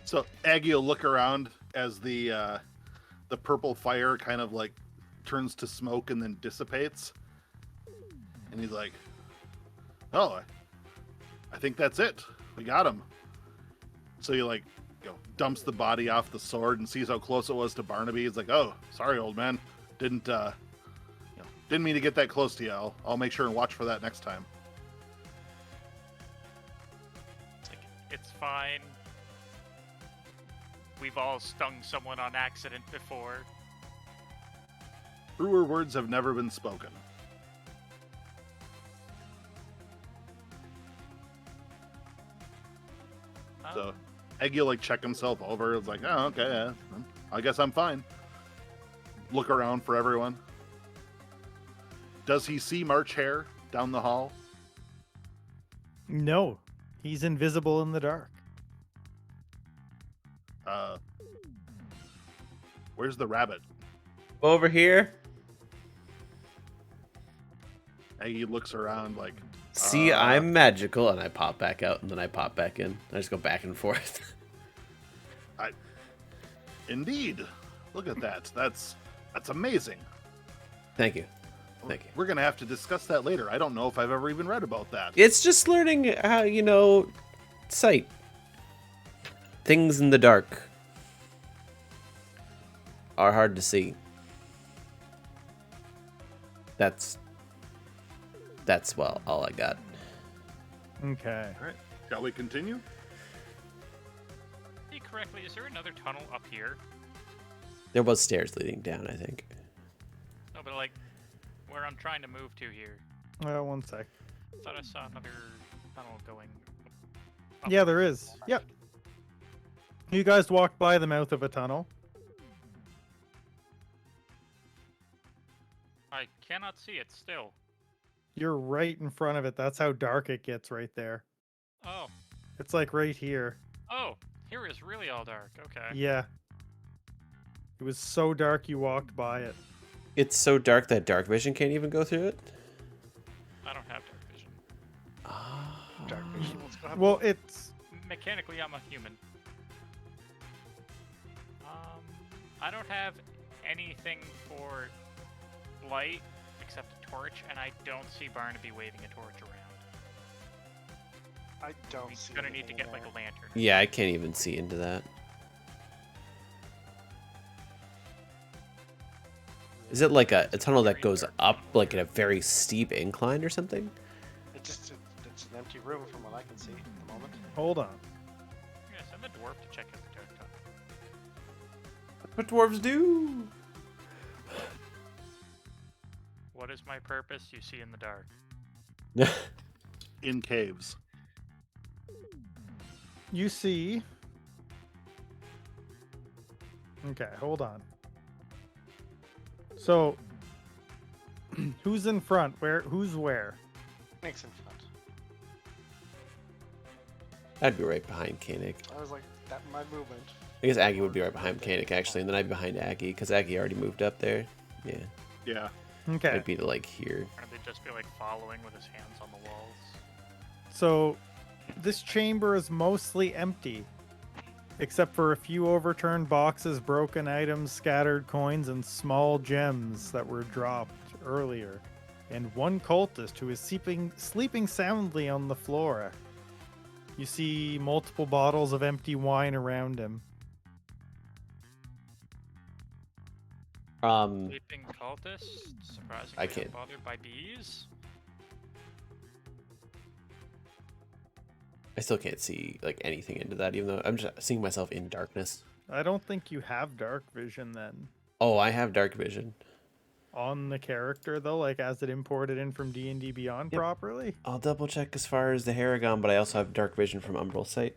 So Aggie will look around as the purple fire kind of like turns to smoke and then dissipates, and he's like, "Oh, I think that's it. We got him." So he like, dumps the body off the sword and sees how close it was to Barnaby. He's like, "Oh, sorry, old man. Didn't mean to get that close to you. I'll make sure and watch for that next time." It's like, it's fine. We've all stung someone on accident before. Truer words have never been spoken. So Eggy will like check himself over. It's like, "Oh, okay, yeah, I guess I'm fine." Look around for everyone. Does he see March Hare down the hall? No, he's invisible in the dark. Where's the rabbit? Over here. Eggy looks around like, See, I'm magical, and I pop back out, and then I pop back in. I just go back and forth. "Indeed. Look at that. That's amazing. Thank you. Thank you. We're gonna have to discuss that later. I don't know if I've ever even read about that." It's just learning how, sight. Things in the dark are hard to see. That's well, all I got. Okay. All right. Shall we continue? See correctly, is there another tunnel up here? There was stairs leading down, I think. No, but like, where I'm trying to move to here. One sec. I thought I saw another tunnel going up. Yeah, there is. Yep. You guys walked by the mouth of a tunnel. I cannot see it still. You're right in front of it. That's how dark it gets right there. Oh. It's like right here. Oh, here is really all dark. Okay. Yeah. It was so dark you walked by it. It's so dark that dark vision can't even go through it? I don't have dark vision. Dark vision. Let's go have a Well, look. it's Mechanically, I'm a human. I don't have anything for light except a torch, and I don't see Barnaby waving a torch around. I don't He's see gonna need to anything get like there. a lantern. Yeah, I can't even see into that. Is it like a tunnel that goes up like in a very steep incline or something? It's an empty room from what I can see at the moment. hold on. dwarf to check out the dark top. What dwarves do? What is my purpose? You see in the dark. In caves. You see. Okay, hold on. So, who's in front? Who's where? Nick's in front. I'd be right behind Koenig. I was like, that my movement. I guess Aggie would be right behind Koenig, actually, and then I'd be behind Aggie, because Aggie already moved up there. Yeah. Yeah. Okay. I'd be like here. Or they'd just be like following with his hands on the walls. So, this chamber is mostly empty, except for a few overturned boxes, broken items, scattered coins, and small gems that were dropped earlier, and one cultist who is sleeping soundly on the floor. You see multiple bottles of empty wine around him. Sleeping cultist, surprisingly I can't. bothered by bees. I still can't see like anything into that, even though I'm just seeing myself in darkness. I don't think you have dark vision then. Oh, I have dark vision. On the character though, like as it imported in from D&D Beyond Yep. properly? I'll double check as far as the Haragon, but I also have dark vision from Umbral Sight.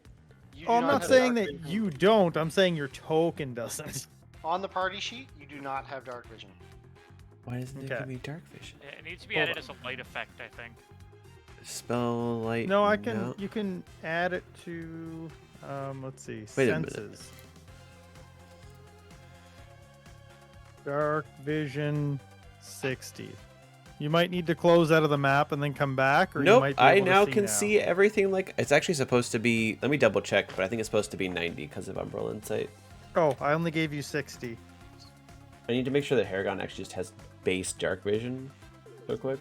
You Oh, do I'm not have saying dark that vision. you don't. I'm saying your token doesn't. On the party sheet, you do not have dark vision. Why doesn't it Okay. give me dark vision? Yeah, it needs to be Hold added on. as a light effect, I think. Spell light. No, I can. You can add it to. Let's see. Wait a minute. Senses. Dark vision, 60. You might need to close out of the map and then come back, or you Nope, might be I able to now see can see everything. Like it's actually supposed to be. Let me double check, but I think it's supposed to be 90 because of Umbral Insight. Oh, I only gave you 60. I need to make sure that Haragon actually just has base dark vision. Real quick.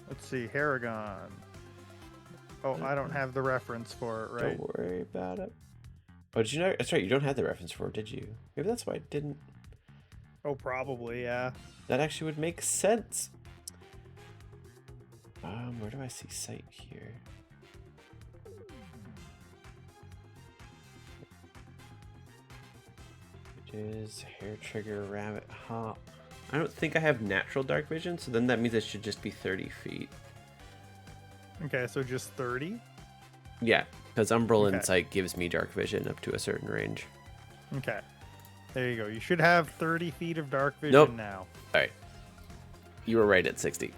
Let's see, Haragon. Oh, I don't have the reference for it, right? Don't worry about it. Oh, did you know? That's right. You don't have the reference for it, did you? Maybe that's why I didn't. Oh, probably, yeah. That actually would make sense. Where do I see sight here? Which is hair trigger, rabbit hop. I don't think I have natural dark vision, so then that means it should just be 30 feet. Okay, so just 30? Yeah, because Umbral Okay. Insight gives me dark vision up to a certain range. Okay. There you go. You should have 30 feet of dark vision Nope. now. All right. You were right at 60.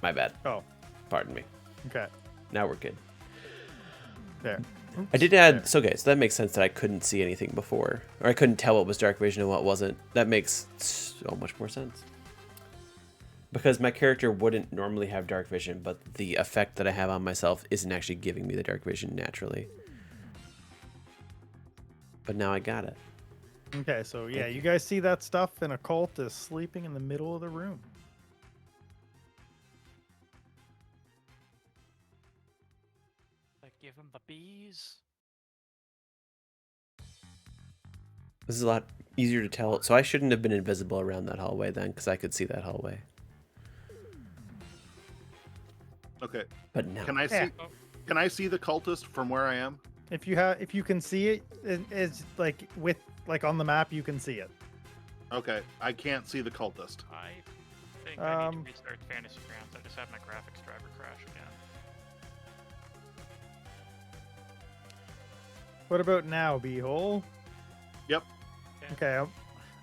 My bad. Oh, Pardon me. okay. Now we're good. There. I did add, so that makes sense that I couldn't see anything before, or I couldn't tell what was dark vision and what wasn't. That makes so much more sense. Because my character wouldn't normally have dark vision, but the effect that I have on myself isn't actually giving me the dark vision naturally. But now I got it. Okay, so yeah, Thank you guys see that stuff, and a cult is sleeping in the middle of the room. Like, give him the bees. This is a lot easier to tell. So I shouldn't have been invisible around that hallway then, because I could see that hallway. Okay. But now. Can I see? Yeah. Can I see the cultist from where I am? If you can see it, it's like on the map, you can see it. Okay. I can't see the cultist. I think I need Um, to restart Fantasy Grounds. I just had my graphics driver crash again. What about now, Beehole? Yep. Okay,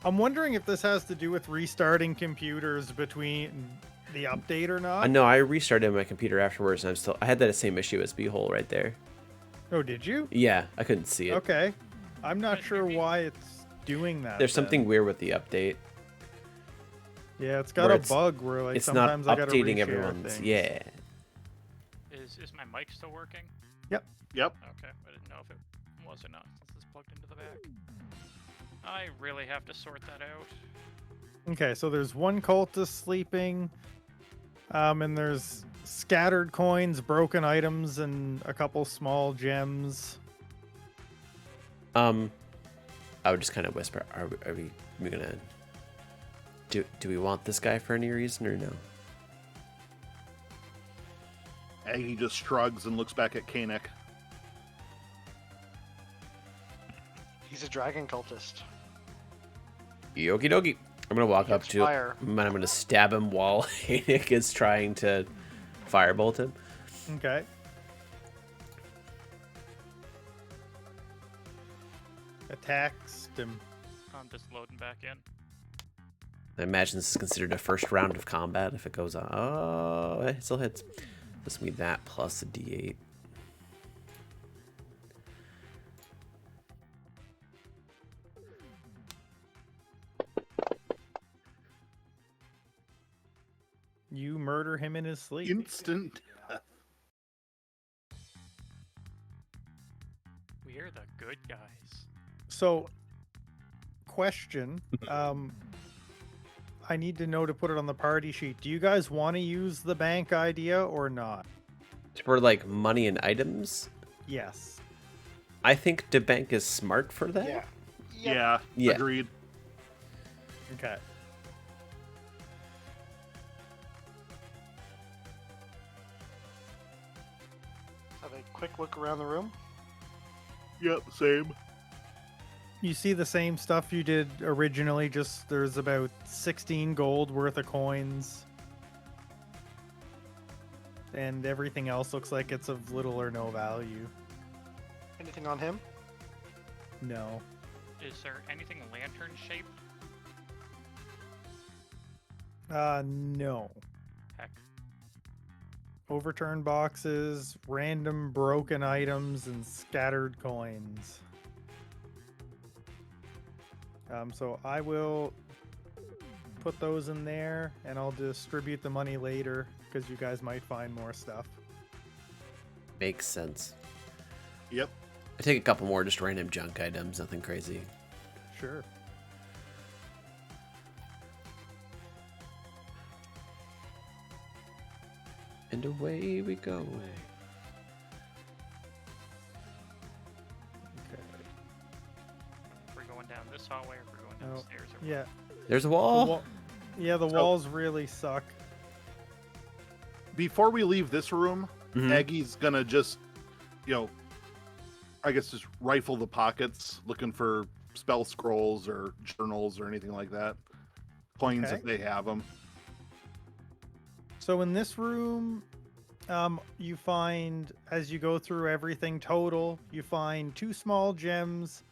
I'm wondering if this has to do with restarting computers between the update or not. No, I restarted my computer afterwards, and I had that same issue as Beehole right there. Oh, did you? Yeah, I couldn't see it. Okay. I'm not But sure maybe- why it's doing that. There's then. something weird with the update. Yeah, it's got where a it's- bug where like It's not sometimes I gotta updating reshare everyone's. things. Yeah. Is my mic still working? Yep. Okay, I didn't know if it was or not since it's plugged into the back. I really have to sort that out. Okay, so there's one cultist sleeping, and there's scattered coins, broken items, and a couple small gems. I would just kind of whisper, are we gonna do we want this guy for any reason or no? Aggie just shrugs and looks back at Kanek. He's a dragon cultist. Okie dokie. I'm gonna walk He up gets to fire. him and I'm gonna stab him while Hank is trying to firebolt him. Okay. Attacks him. I'm just loading back in. I imagine this is considered a first round of combat if it goes on. Oh, it still hits. This will be that plus a d8. You murder him in his sleep. Instant death. We're the good guys. So, question. I need to know to put it on the party sheet. Do you guys want to use the bank idea or not? For like money and items, Yes. I think the bank is smart for that. Yeah. Yeah, Yeah. agreed. Okay. Have a quick look around the room. Yep, same. You see the same stuff you did originally, just there's about 16 gold worth of coins. And everything else looks like it's of little or no value. Anything on him? No. Is there anything lantern shaped? No. Heck. Overturned boxes, random broken items, and scattered coins. So I will put those in there, and I'll distribute the money later, because you guys might find more stuff. Makes sense. Yep. I take a couple more just random junk items, nothing crazy. Sure. And away we go. Okay. We're going down this hallway or we're going down Oh, the stairs or what? Yeah. There's a The wall. the So- walls really suck. Before we leave this room, Mhm. Aggie's gonna just, I guess just rifle the pockets, looking for spell scrolls or journals or anything like that. Coins Okay. if they have them. So in this room, you find, as you go through everything total, you find 2 small gems,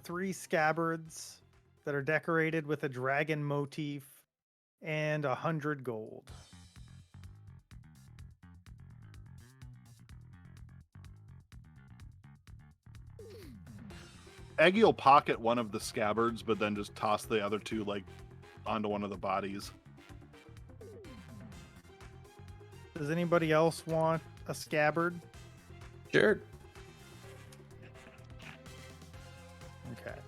3 scabbards that are decorated with a dragon motif, and 100 gold. Aggie will pocket one of the scabbards, but then just toss the other two onto one of the bodies. Does anybody else want a scabbard? Sure. Okay.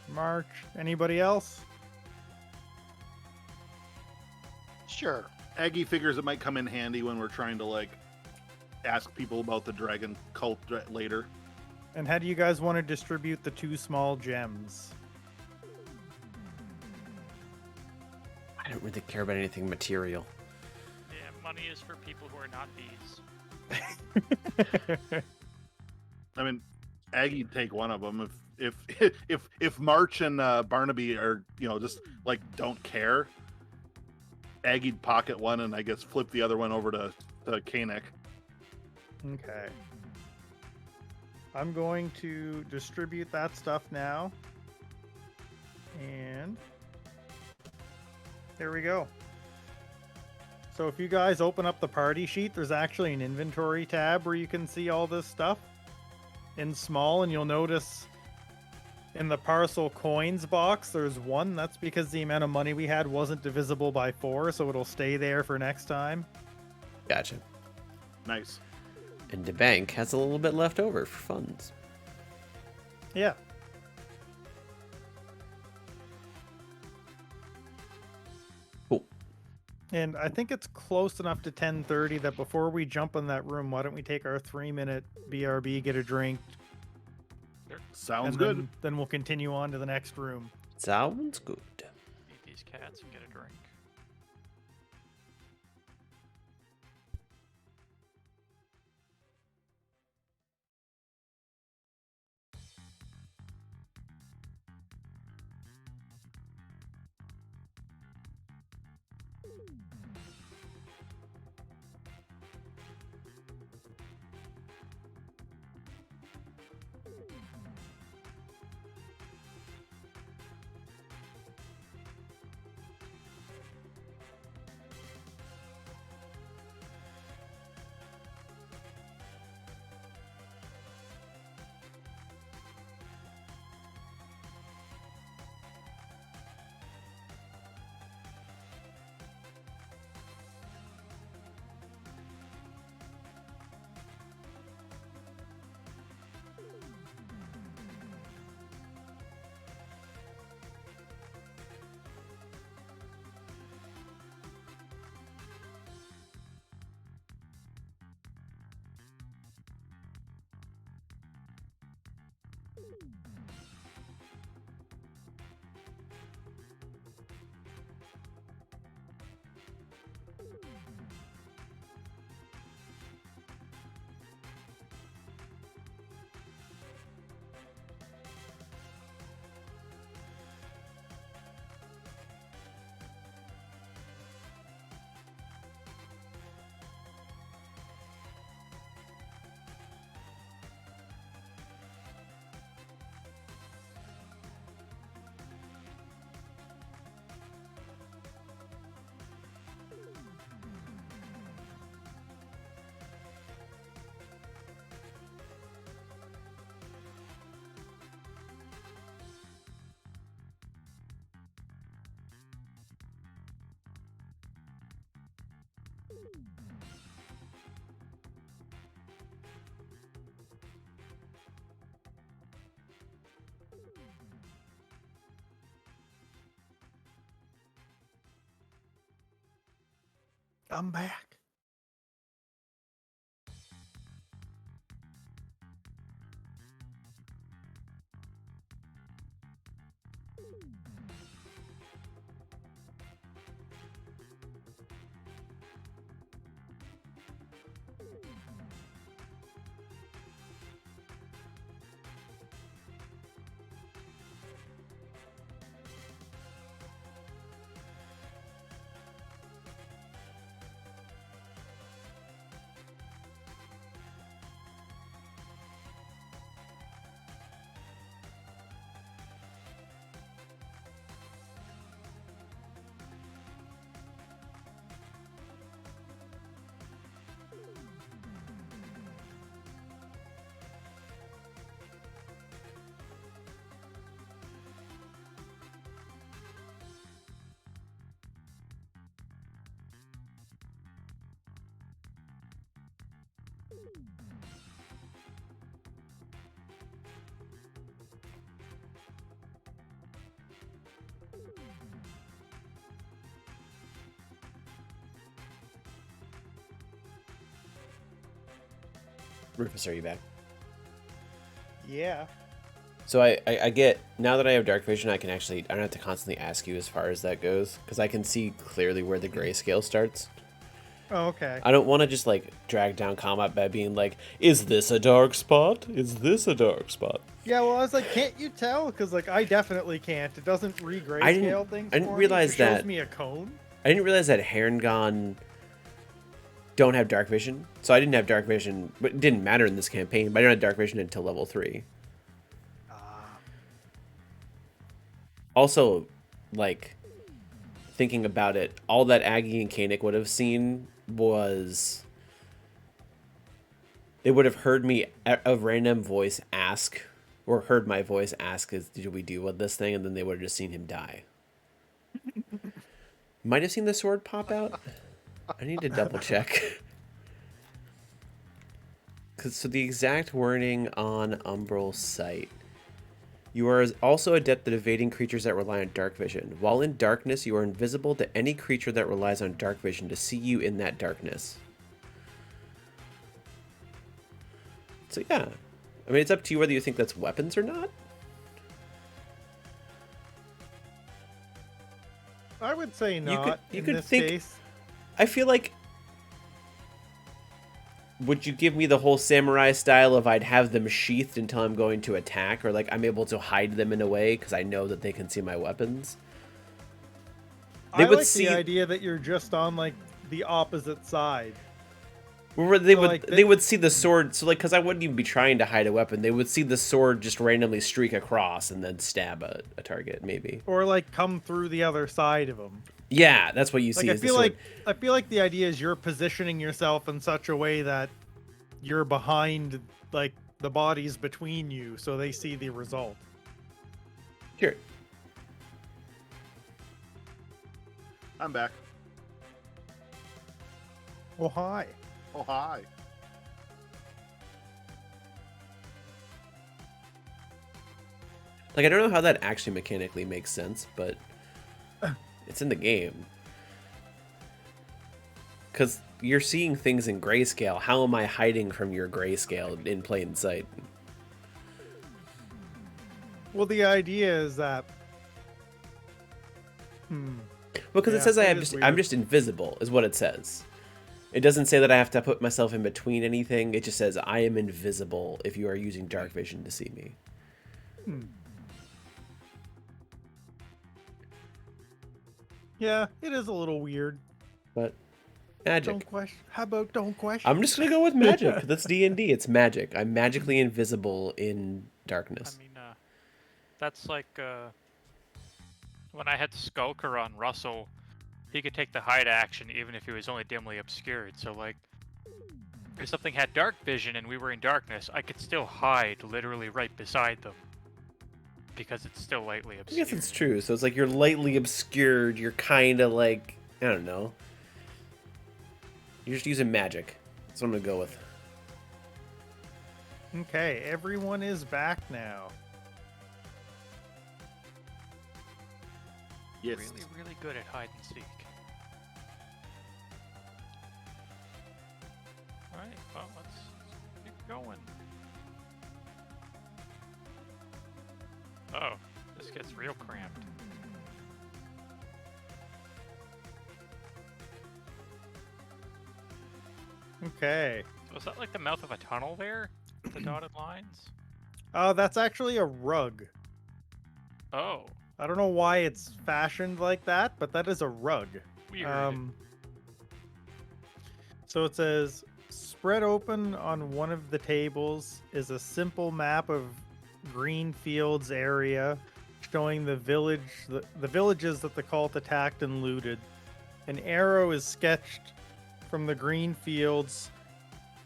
March. Anybody else? Sure. Aggie figures it might come in handy when we're trying to ask people about the dragon cult later. And how do you guys want to distribute the 2 small gems? I don't really care about anything material. Yeah, money is for people who are not bees. I mean, Aggie'd take one of them if March and Barnaby are just don't care. Aggie'd pocket one and I guess flip the other one over to Kanek. Okay. I'm going to distribute that stuff now. And there we go. So if you guys open up the party sheet, there's actually an inventory tab where you can see all this stuff in small, and you'll notice in the parcel coins box, there's 1. That's because the amount of money we had wasn't divisible by 4, so it'll stay there for next time. Gotcha. Nice. And the bank has a little bit left over for funds. Yeah. Cool. And I think it's close enough to 10:30 that before we jump in that room, why don't we take our 3-minute BRB, get a drink, Sounds and good. then we'll continue on to the next room. Sounds good. Feed these cats and get a drink. I'm back. Rufus, are you back? Yeah. So I get, now that I have dark vision, I don't have to constantly ask you as far as that goes, because I can see clearly where the grayscale starts. Oh, okay. I don't want to just like drag down combat by being like, is this a dark spot? Is this a dark spot? Yeah, well, I was like, can't you tell? Because like I definitely can't. It doesn't re-grayscale things. I didn't for realize me. It shows that. me a cone. I didn't realize that Herringon don't have dark vision. So I didn't have dark vision, but it didn't matter in this campaign. But I don't have dark vision until level 3. Also, like, thinking about it, all that Aggie and Koenig would have seen was they would have heard me, a random voice ask, or heard my voice ask, did we do with this thing? And then they would have just seen him die. Might have seen the sword pop out. I need to double check. So the exact wording on Umbral's site. You are also adept at evading creatures that rely on dark vision. While in darkness, you are invisible to any creature that relies on dark vision to see you in that darkness. So yeah. I mean, it's up to you whether you think that's weapons or not. I would say not. You in could this think. case. I feel like. Would you give me the whole samurai style of I'd have them sheathed until I'm going to attack, or like I'm able to hide them in a way because I know that they can see my weapons? They I would like see the idea that you're just on like the opposite side. where they So, would like, they would see the sword. So like, because I wouldn't even be trying to hide a weapon. They would see the sword just randomly streak across and then stab a target. Maybe. Or like come through the other side of them. Yeah, that's what you Like see is the sword. I feel like the idea is you're positioning yourself in such a way that you're behind like the bodies between you, so they see the result. Sure. I'm back. Oh hi. Oh, hi. Like, I don't know how that actually mechanically makes sense, but it's in the game. Because you're seeing things in grayscale. How am I hiding from your grayscale in plain sight? Well, the idea is that. Well, because it Yeah, says it is I'm weird. just invisible, is what it says. It doesn't say that I have to put myself in between anything. It just says I am invisible if you are using dark vision to see me. Yeah, it is a little weird. But magic. Don't question. How about don't question? I'm just gonna go with magic. That's D&D. It's magic. I'm magically invisible in darkness. I mean, that's like when I had Skulker on Russell, he could take the hide action even if he was only dimly obscured. So like, if something had dark vision and we were in darkness, I could still hide literally right beside them because it's still lightly I obscured. guess it's true. So it's like you're lightly obscured. You're kind of like, I don't know. You're just using magic. That's what I'm gonna go with. Okay, everyone is back now. Yes. Really, really good at hide and seek. Alright, well, let's keep going. Oh, this gets real cramped. Okay. So is that like the mouth of a tunnel there? The dotted lines? That's actually a rug. Oh, I don't know why it's fashioned like that, but that is a rug. weird. So it says, spread open on one of the tables is a simple map of green fields area showing the villages that the cult attacked and looted. An arrow is sketched from the green fields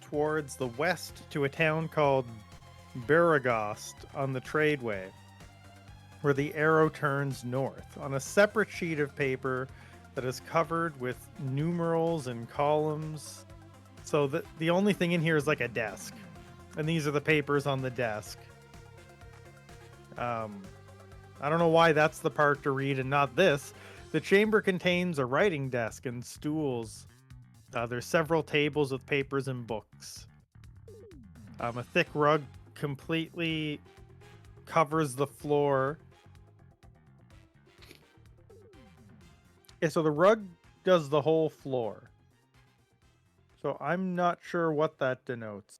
towards the west to a town called Baragost on the Tradeway, where the arrow turns north. On a separate sheet of paper that is covered with numerals and columns. So the only thing in here is like a desk. And these are the papers on the desk. I don't know why that's the part to read and not this. The chamber contains a writing desk and stools. There's several tables with papers and books. A thick rug completely covers the floor. Yeah, so the rug does the whole floor. So I'm not sure what that denotes.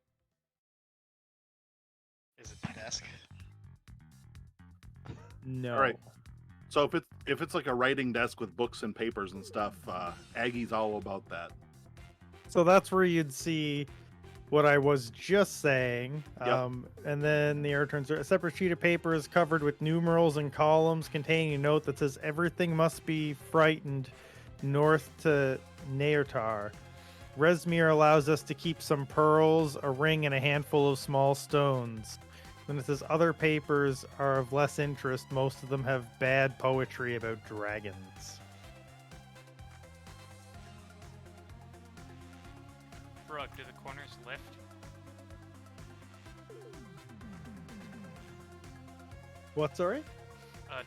Is it the desk? No. All right. So if it's like a writing desk with books and papers and stuff, Aggie's all about that. So that's where you'd see what I was just saying. Yep. And then the arrow turns. A separate sheet of paper is covered with numerals and columns containing a note that says everything must be frightened north to Neotar. Resmir allows us to keep some pearls, a ring, and a handful of small stones. Then it says other papers are of less interest. Most of them have bad poetry about dragons. Rug, do the corners lift? What, sorry?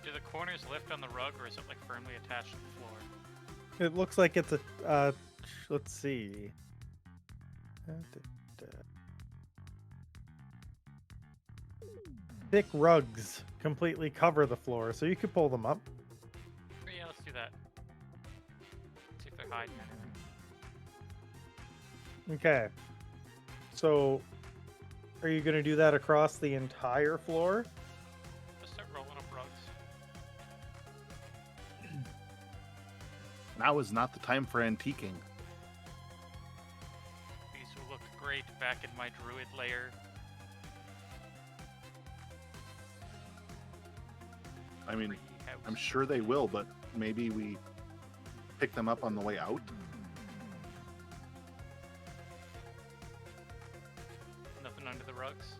Do the corners lift on the rug, or is it like firmly attached to the floor? It looks like it's a. Let's see. Thick rugs completely cover the floor, so you could pull them up. Yeah, let's do that. See if they're hiding anything. Okay. So, are you going to do that across the entire floor? Just start rolling up rugs. Now is not the time for antiquing. These will look great back in my druid lair. I mean, Treehouse. I'm sure they will, but maybe we pick them up on the way out. Nothing under the rugs.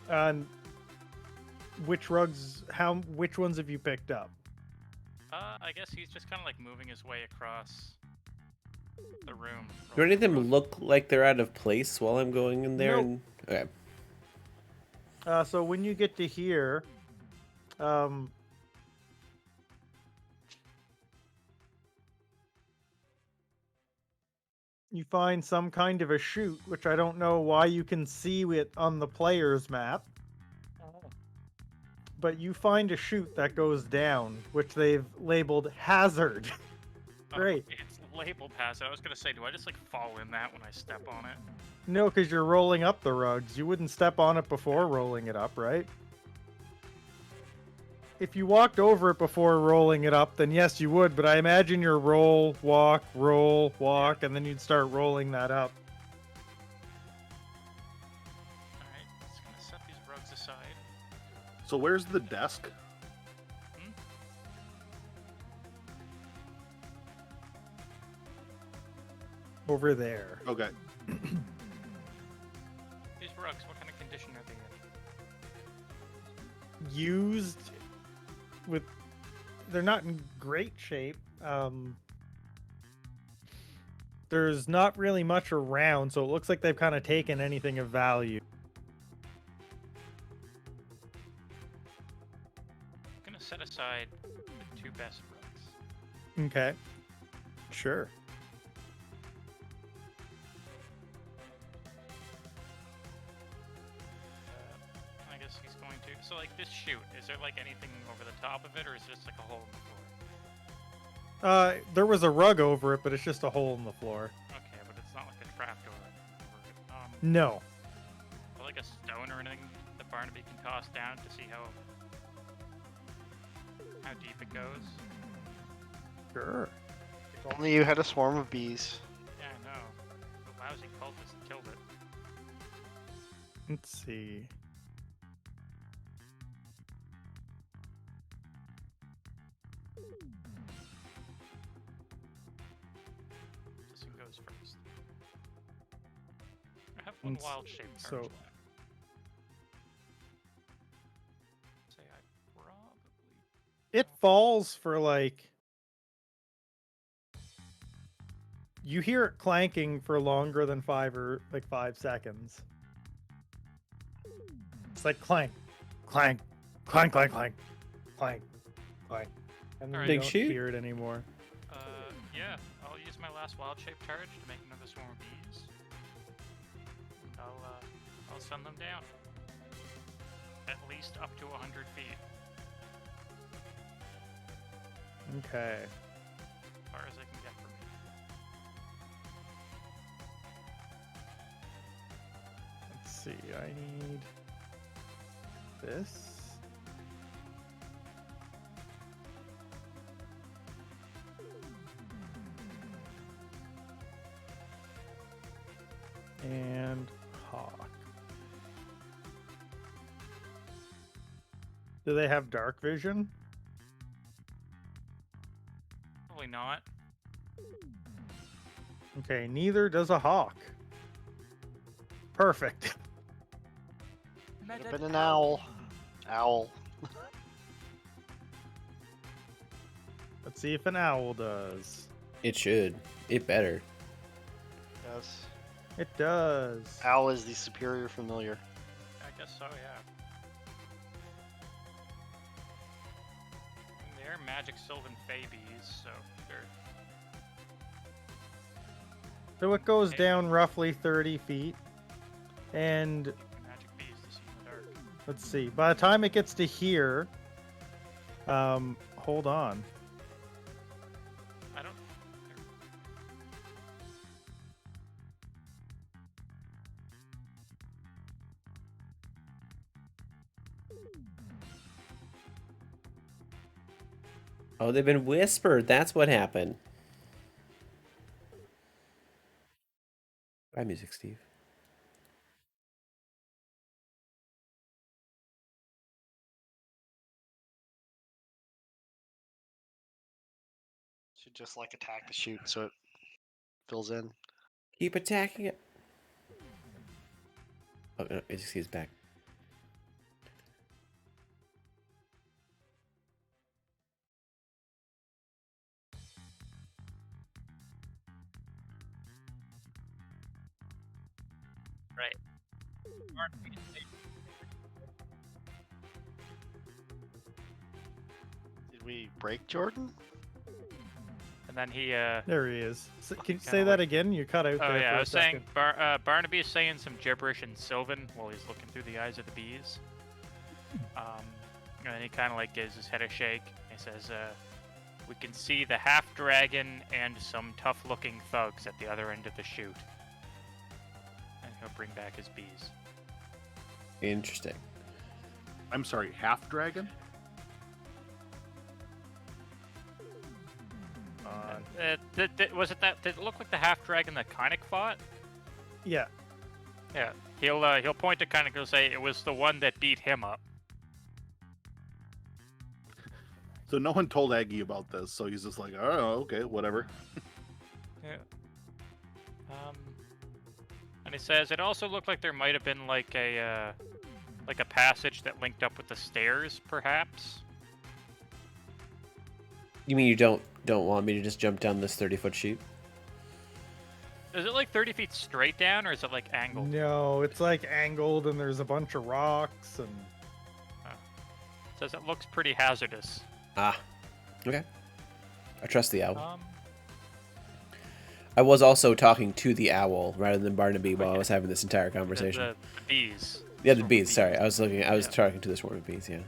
And which rugs? Which ones have you picked up? I guess he's just kind of like moving his way across the room. Do any of them look like they're out of place while I'm going in there? Nope. And... Okay. So when you get to here, you find some kind of a chute, which I don't know why you can see it on the player's map. But you find a chute that goes down, which they've labeled hazard. Great. It's labeled hazard. I was gonna say, do I just like fall in that when I step on it? No, because you're rolling up the rugs. You wouldn't step on it before rolling it up, right? If you walked over it before rolling it up, then yes, you would. But I imagine you're roll, walk, and then you'd start rolling that up. Alright, just gonna set these rugs aside. So where's the desk? Over there. Okay. These rugs, what kind of condition are they in? Used with... They're not in great shape. There's not really much around, so it looks like they've kind of taken anything of value. I'm gonna set aside the 2 best rugs. Okay. Sure. I guess he's going to. So, like, this chute, is there, like, anything over the top of it, or is it just, like, a hole in the floor? There was a rug over it, but it's just a hole in the floor. Okay, but it's not like a trapdoor over it. No. Or, like, a stone or anything that Barnaby can toss down to see how deep it goes? Sure. If only you had a swarm of bees. Yeah, I know. The lousy cultist killed it. Let's see. This one goes first. I have one Let's- wild shape charge so- left. Say I probably... It falls for like... You hear it clanking for longer than 5 seconds. It's like clank, clank, clank, clank, clank, clank, clank. And then Alright. you Big don't chute? hear it anymore. Yeah, I'll use my last wild shape charge to make another swarm of bees. And I'll send them down. At least up to 100 feet, Okay. as far as I can get from me. Let's see. I need this. And hawk. Do they have dark vision? Probably not. Okay, neither does a hawk. Perfect. Could have been an owl. Owl. Let's see if an owl does. It should. It better. Yes. It does. Owl is the superior familiar. I guess so, yeah. And they're magic sylvan fey bees, so they're... So it goes down roughly 30 feet. And magic bees to see in the dark. let's see. By the time it gets to here, hold on. I don't... Oh, they've been whispered. That's what happened. Music Steve. Should just like attack the chute so it fills in. Keep attacking it. Oh, no, Music Steve's back. Right. Did we break Jordan? And then he There he is. Can you Kinda say that like- again? You cut out Oh there yeah, for I a was saying second. Barnaby is saying some gibberish in Sylvan while he's looking through the eyes of the bees. And then he kind of like gives his head a shake. He says, "We can see the half dragon and some tough-looking thugs at the other end of the chute." And he'll bring back his bees. Interesting. I'm sorry, half dragon? Was it that? Did it look like the half dragon that Kynic fought? Yeah. Yeah. He'll point to Kynic and say it was the one that beat him up. So no one told Aggie about this, so he's just like, oh, okay, whatever. Yeah. And he says it also looked like there might have been like a passage that linked up with the stairs, perhaps. You mean you don't want me to just jump down this 30-foot chute? Is it like 30 feet straight down, or is it like angled? No, it's like angled and there's a bunch of rocks and It says it looks pretty hazardous. Ah, okay. I trust the owl. Um, I was also talking to the owl rather than Barnaby while I Okay. was having this entire conversation. the bees. Yeah, the Swarm of bees. Sorry, I was Yeah. talking to the swarm of bees. Yeah.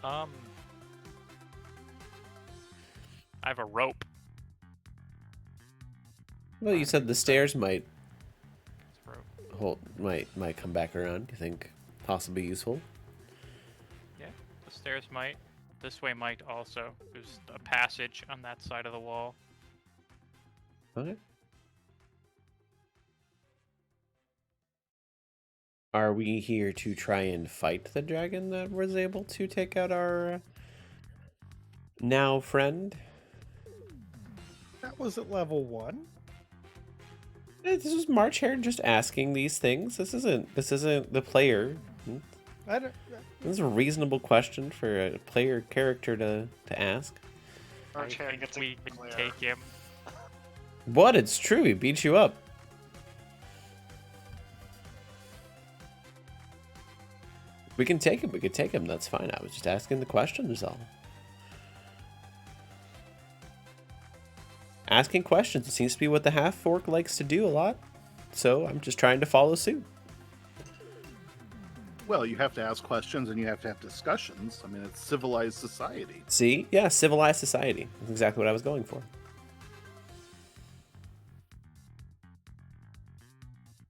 I have a rope. Well, you said the stairs might It's a rope. might come back around. You think possibly useful? Yeah, the stairs might. This way might also. There's a passage on that side of the wall. Okay. Are we here to try and fight the dragon that was able to take out our now friend? that was at level 1. This is March Hare just asking these things. This isn't the player. I don't. This is a reasonable question for a player character to ask. March I Hare think gets we a can glare. take him. What? It's true. He beat you up. We can take him. We could take him. That's fine. I was just asking the question, is all. Asking questions. It seems to be what the half-orc likes to do a lot. So I'm just trying to follow suit. Well, you have to ask questions and you have to have discussions. I mean, it's civilized society. See? Yeah, civilized society. That's exactly what I was going for.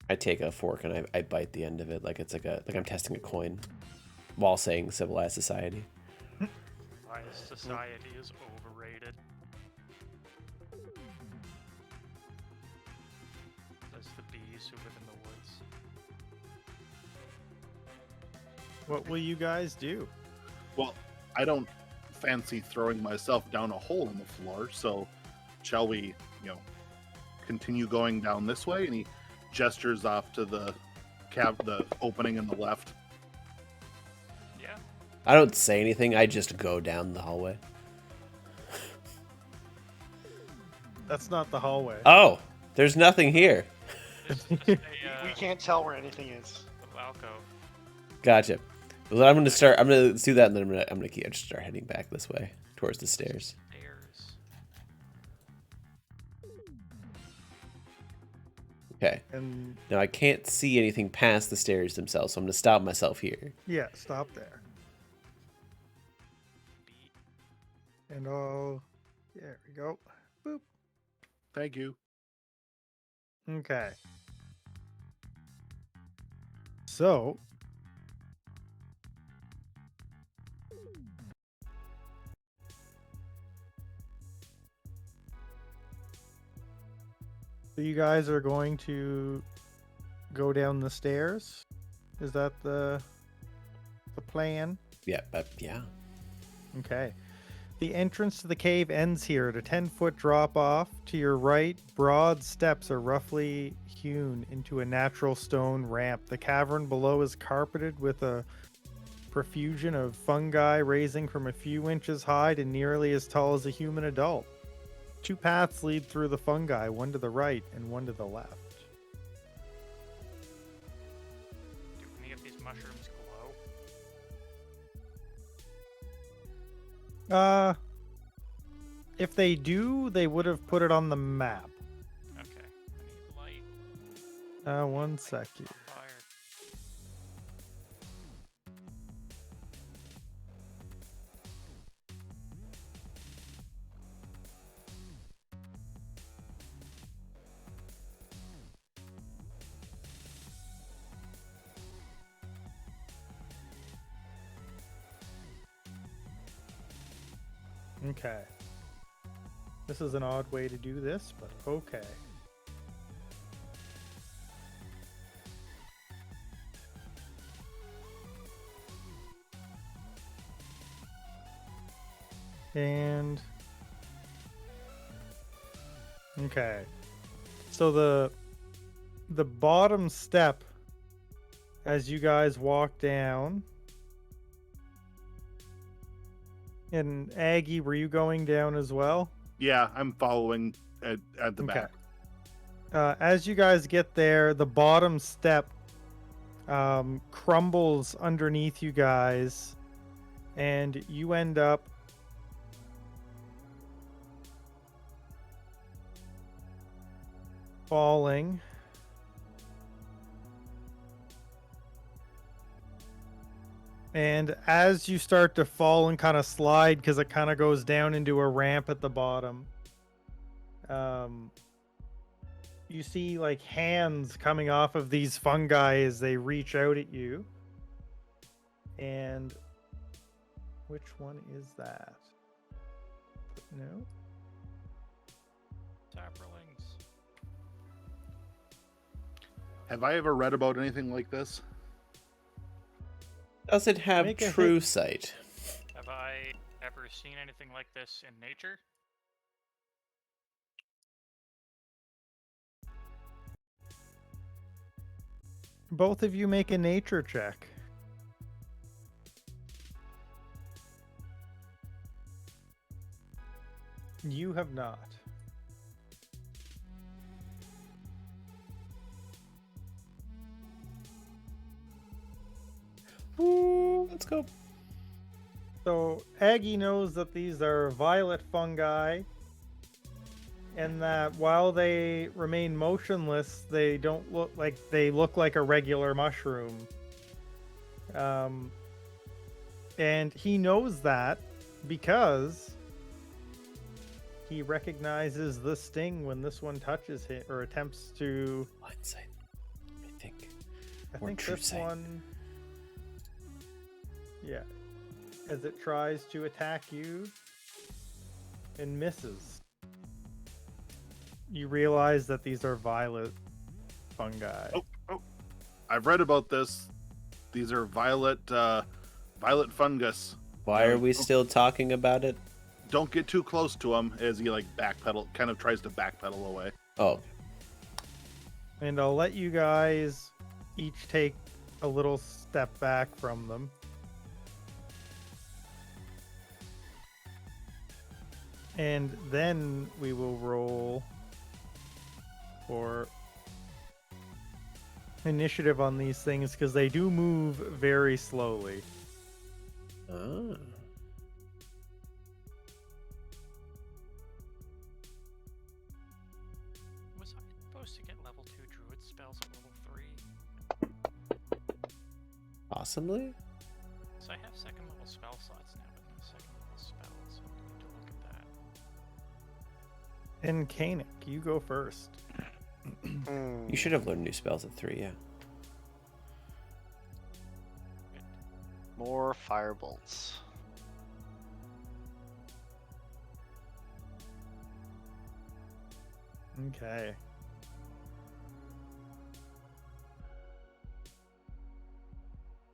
I take a fork and I bite the end of it like it's like I'm testing a coin while saying civilized society. Why society is overrated. That's the bees who live in the woods. What will you guys do? Well, I don't fancy throwing myself down a hole in the floor, so shall we, continue going down this way? And he gestures off to the opening in the left. Yeah. I don't say anything. I just go down the hallway. That's not the hallway. Oh, there's nothing here. It's just a We can't tell where anything is. little alcove. Gotcha. Well, I'm gonna start. I'm gonna do that, and then I'm gonna just start heading back this way towards the stairs. Stairs. Okay. And Now I can't see anything past the stairs themselves, so I'm gonna stop myself here. yeah, stop there. And there we go. Boop. Thank you. Okay. So, So you guys are going to go down the stairs? Is that the plan? Yeah, but yeah. Okay. The entrance to the cave ends here at a 10-foot drop off. To your right, broad steps are roughly hewn into a natural stone ramp. The cavern below is carpeted with a profusion of fungi raising from a few inches high to nearly as tall as a human adult. 2 paths lead through the fungi, one to the right and one to the left. Do any of these mushrooms glow? If they do, they would have put it on the map. Okay. I need light. One sec here. Fire. Okay. This is an odd way to do this, but okay. And okay. So the bottom step as you guys walk down. And Aggie, were you going down as well? Yeah, I'm following at the Okay. back. As you guys get there, the bottom step crumbles underneath you guys, and you end up falling. And as you start to fall and kind of slide, because it kind of goes down into a ramp at the bottom, you see like hands coming off of these fungi as they reach out at you. And which one is that? No. Saprolings. Have I ever read about anything like this? Does it have Make a true hit. sight? Have I ever seen anything like this in nature? Both of you make a nature check. You have not. Ooh, let's go. So Aggie knows that these are violet fungi, and that while they remain motionless, they don't look like they look like a regular mushroom. And he knows that because he recognizes the sting when this one touches him or attempts to. Hindsight, I think. I Or think true this sight. one. Yeah, as it tries to attack you and misses. You realize that these are violet fungi. Oh, I've read about this. These are violet fungus. Why are we still talking about it? Don't get too close to him as he like kind of tries to backpedal away. Oh, And I'll let you guys each take a little step back from them. And then we will roll for initiative on these things because they do move very slowly. ah. Was I supposed to get level 2 druid spells at level 3? Possibly. So I have second level spell slots now, but no second level spells. So I need to look at that. And Kanik, you go first. You should have learned new spells at 3, yeah. More firebolts. Okay.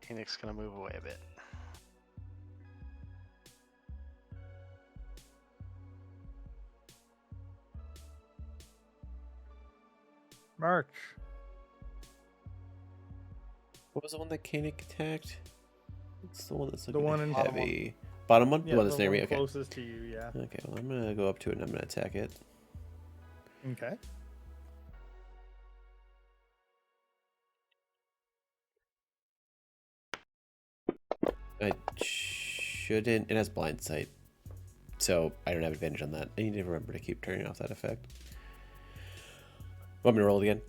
Phoenix gonna move away a bit. March. What was the one that Koenig attacked? It's the one that's The looking one in bottom one. heavy. Bottom one? Yeah, The one that's the near one me? Okay. closest to you, yeah. Okay, well, I'm going to go up to it and I'm going to attack it. Okay. I shouldn't. It has blind sight. So I don't have advantage on that. I need to remember to keep turning off that effect. Want me to roll it again?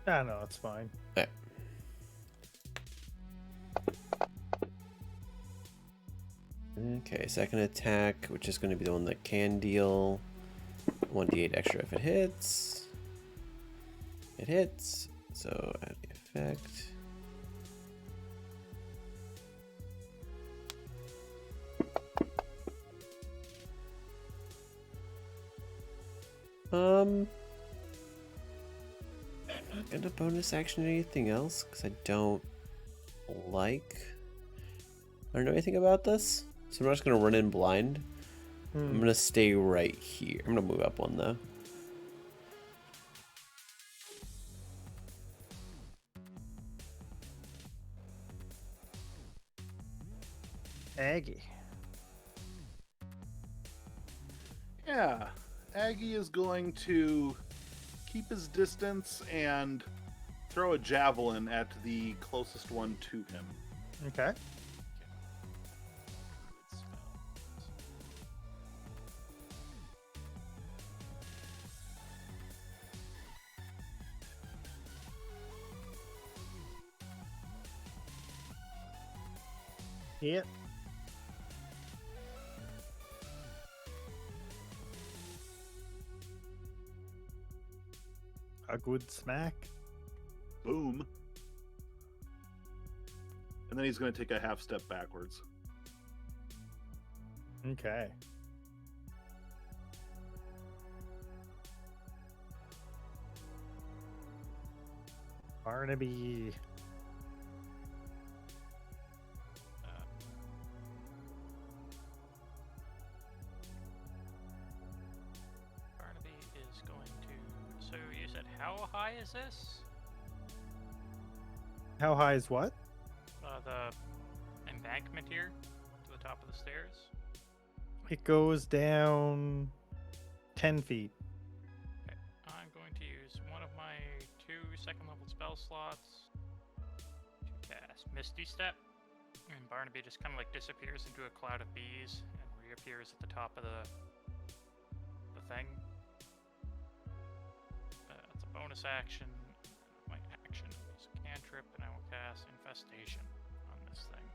Ah, no, it's fine. Alright. Okay, second attack, which is going to be the one that can deal 1d8 extra if it hits. It hits, so add the effect. I'm not gonna bonus action anything else because I don't know anything about this. So I'm not just gonna run in blind. I'm gonna stay right here. I'm gonna move up one though. Aggie. Yeah, Aggie is going to keep his distance and throw a javelin at the closest one to him. Okay. Yep. A good smack. Boom. And then he's going to take a half step backwards. Okay. Barnaby. Barnaby is going to. So you said how high is this? How high is what? The embankment here to the top of the stairs. It goes down 10 feet. Okay. I'm going to use one of my 2 second-level spell slots to cast Misty Step, and Barnaby just kind of like disappears into a cloud of bees and reappears at the top of the thing. That's a bonus action. My action is a cantrip, and I will cast Infestation on this thing.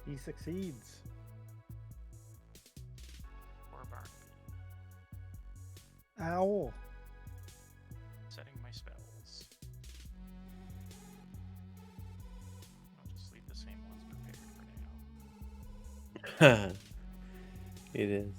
He succeeds. For Barnaby. Owl. Setting my spells. I'll just leave the same ones prepared for now. It is.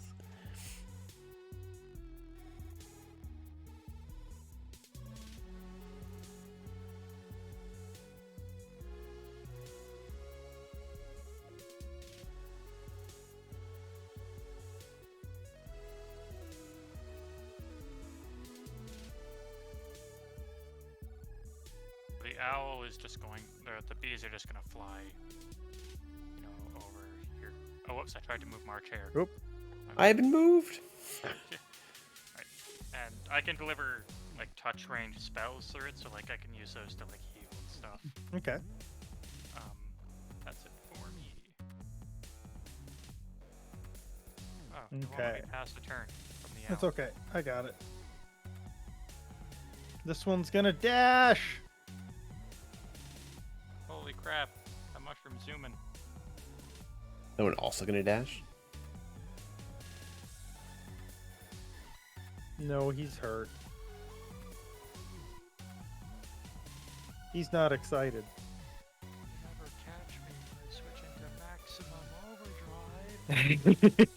The owl is just going. The bees are just gonna fly, over here. Oh, whoops! I tried to move March hair. Oop. I haven't moved. Right. And I can deliver like touch range spells through it, so like I can use those to like heal and stuff. Okay. That's it for me. Oh, you won't let me Okay. pass the turn from the owl. That's okay. I got it. This one's gonna dash. Holy crap! That mushroom zooming. That one also gonna dash? No, he's hurt. He's not excited. Never catch me by switching to maximum overdrive.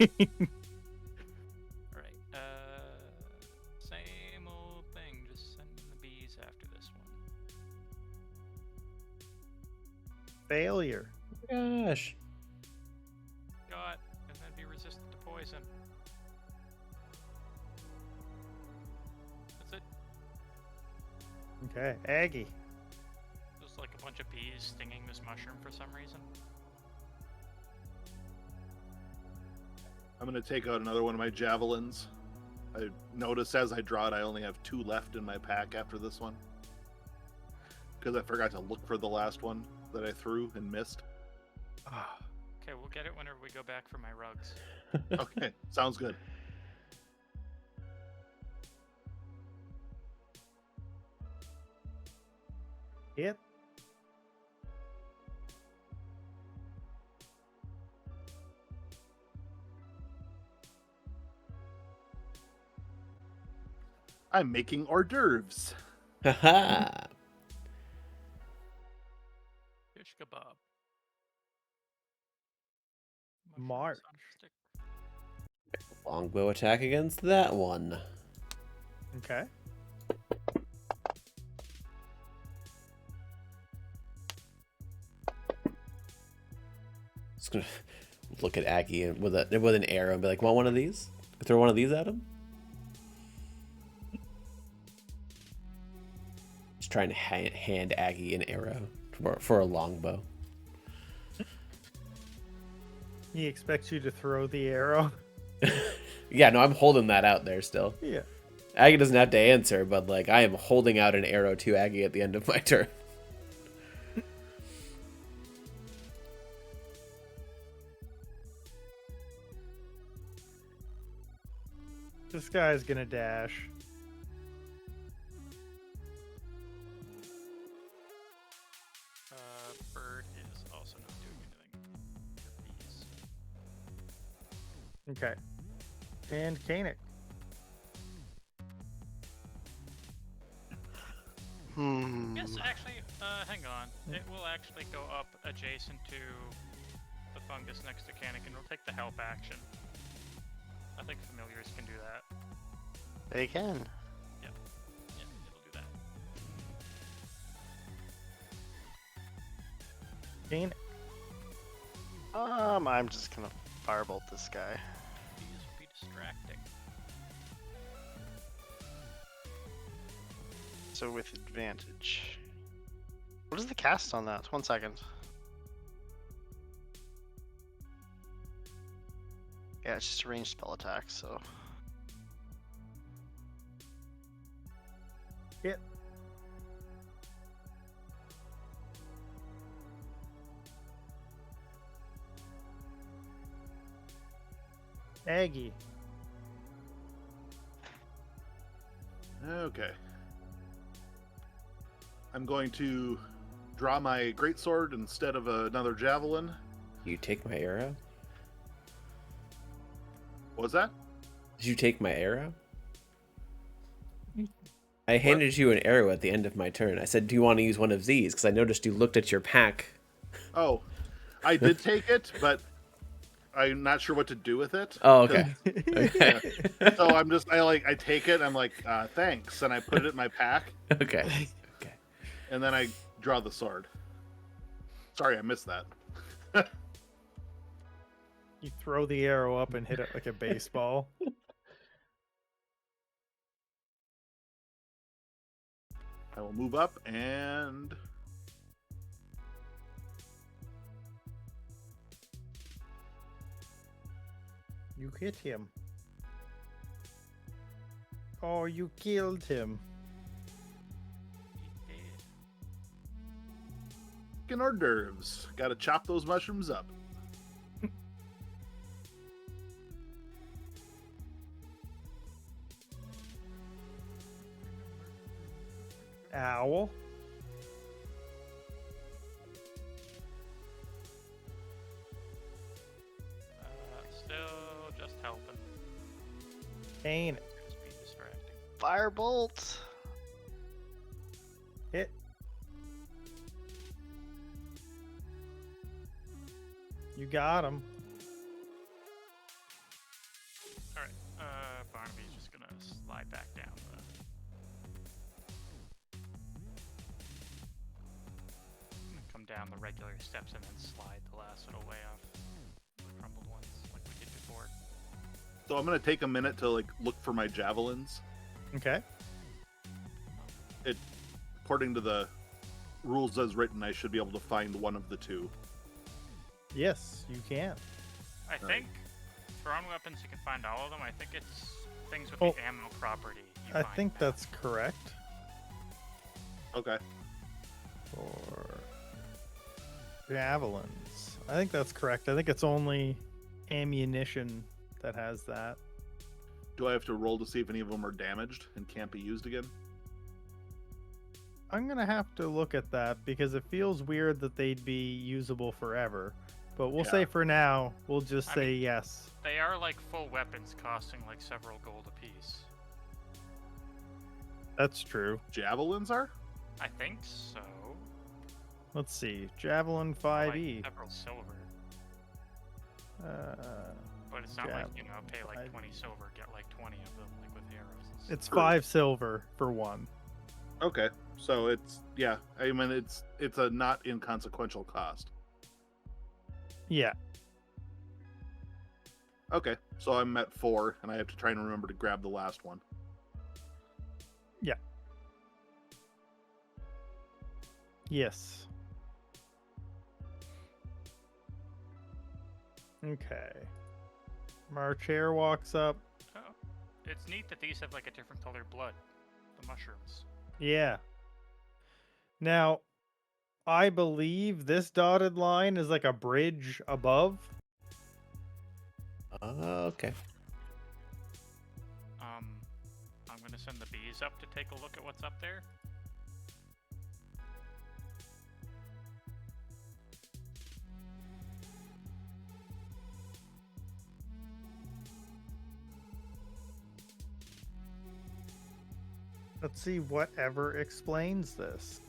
Gosh. Got, and then be resistant to poison. That's it. Okay, Aggie. There's like a bunch of bees stinging this mushroom for some reason. I'm gonna take out another one of my javelins. I notice as I draw it, I only have 2 left in my pack after this one. Because I forgot to look for the last one that I threw and missed. Okay, we'll get it whenever we go back for my rugs. Okay, sounds good. Hit. I'm making hors d'oeuvres. Haha. Fish kebab. March. Mushrooms on a stick. Longbow attack against that one. Okay. Just gonna look at Aggie with an arrow and be like, "Want one of these? Throw one of these at him." Just trying to hand Aggie an arrow for a longbow. He expects you to throw the arrow. Yeah, no, I'm holding that out there still. Yeah. Aggie doesn't have to answer, but like I am holding out an arrow to Aggie at the end of my turn. This guy's gonna dash. Bird is also not doing anything. Bees. Okay. And Kanik. Yes, actually, hang on. It will actually go up adjacent to the fungus next to Kanik, and it'll take the help action. I think familiars can do that. They can. Yeah, it'll do that. Kanik. I'm just gonna firebolt this guy. Bees will be distracting. So with advantage. What is the cast on that? 1 second. Yeah, it's just a ranged spell attack, so. Hit. Aggie. Okay. I'm going to draw my greatsword instead of another javelin. You take my arrow? What was that? Did you take my arrow? I handed you an arrow at the end of my turn. I said, "Do you want to use one of these?" Because I noticed you looked at your pack. Oh, I did take it, but I'm not sure what to do with it. Oh, okay. Okay. So I take it. I'm like, thanks, and I put it in my pack, Okay. and then I draw the sword. Sorry, I missed that. You throw the arrow up and hit it like a baseball. I will move up and You hit him. Oh, you killed him. He did. get hors d'oeuvres. Got to chop those mushrooms up. Owl. Still just helping. Kane. Just be distracting. Firebolt. Hit. You got him. Alright, Barnaby's just gonna slide back down come down the regular steps and then slide the last little way off the crumbled ones, like we did before. So I'm gonna take a minute to like look for my javelins. Okay. According to the rules as written, I should be able to find one of the two. Yes, you can. I Right. think thrown weapons you can find all of them. I think it's things with Oh, the ammo property. You I find think now. that's correct. Okay. For javelins. I think that's correct. I think it's only ammunition that has that. Do I have to roll to see if any of them are damaged and can't be used again? I'm gonna have to look at that because it feels weird that they'd be usable forever. But we'll say Yeah. for now, we'll just I say mean- yes. They are like full weapons costing like several gold apiece. That's true. Javelins are? I think so. Let's see. Javelin Or, 5e. Like several silver. But it's not like, you know, pay like 20 silver, get like 20 of them, like with arrows and stuff. It's 5 silver for one. Okay. So it's I mean it's a not inconsequential cost. Yeah. Okay. So I'm at 4 and I have to try and remember to grab the last one. Yes. Okay. Marchair walks up. Oh, it's neat that these have like a different colored blood. The mushrooms. Yeah. Now, I believe this dotted line is like a bridge above. Okay. I'm gonna send the bees up to take a look at what's up there. Let's see whatever explains this.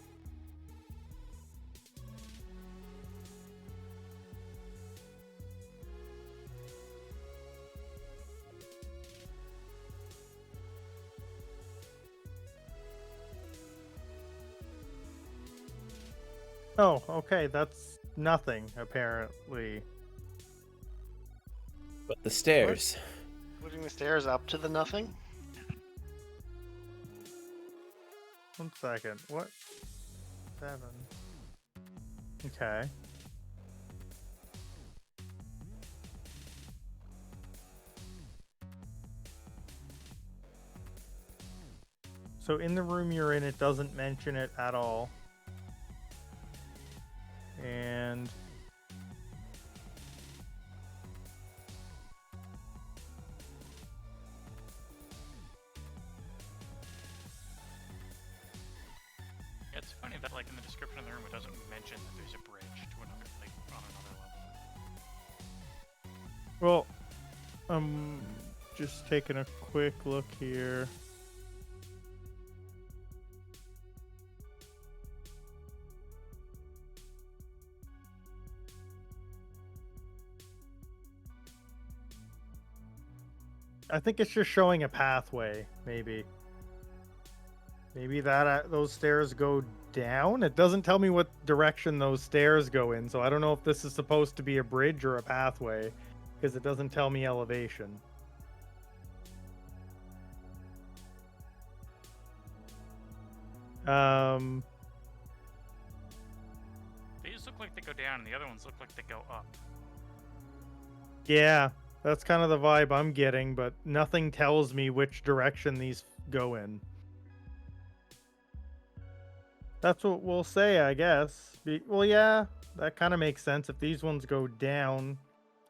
Oh, okay, that's nothing, apparently. But the stairs. Putting the stairs up to the nothing? 1 second. What? 7. Okay. So in the room you're in, it doesn't mention it at all. And It's funny that like in the description of the room it doesn't mention that there's a bridge to another, like on another level. well, just taking a quick look here. I think it's just showing a pathway, maybe. Maybe that those stairs go down. It doesn't tell me what direction those stairs go in, so I don't know if this is supposed to be a bridge or a pathway, because it doesn't tell me elevation. These look like they go down, and the other ones look like they go up. Yeah, that's kind of the vibe I'm getting, but nothing tells me which direction these go in. That's what we'll say, I guess. Well, yeah, that kind of makes sense if these ones go down,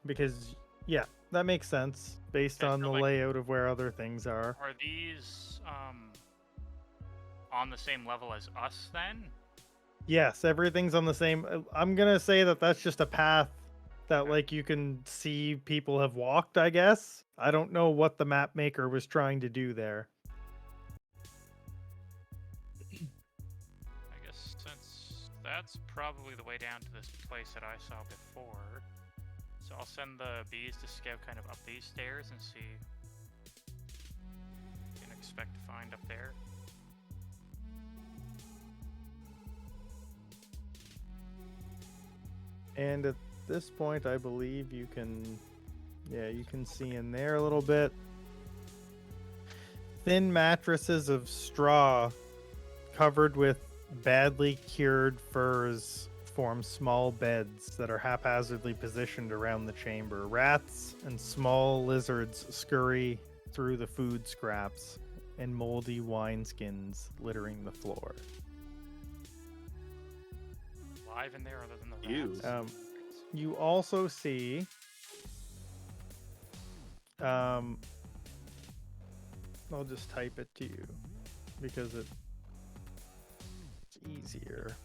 because, yeah, that makes sense based Okay, on so, the like- layout of where other things are. Are these on the same level as us then? Yes, everything's on the same. I'm gonna say that that's just a path that, Okay. like, you can see people have walked, I guess. I don't know what the map maker was trying to do there. I guess since that's probably the way down to this place that I saw before. So I'll send the bees to scout kind of up these stairs and see what you can expect to find up there. And at this point, I believe you can, yeah, you can see in there a little bit. Thin mattresses of straw covered with badly cured furs form small beds that are haphazardly positioned around the chamber. Rats and small lizards scurry through the food scraps and moldy wineskins littering the floor. Live in there other than the Ew. rats. You also see I'll just type it to you because it's easier.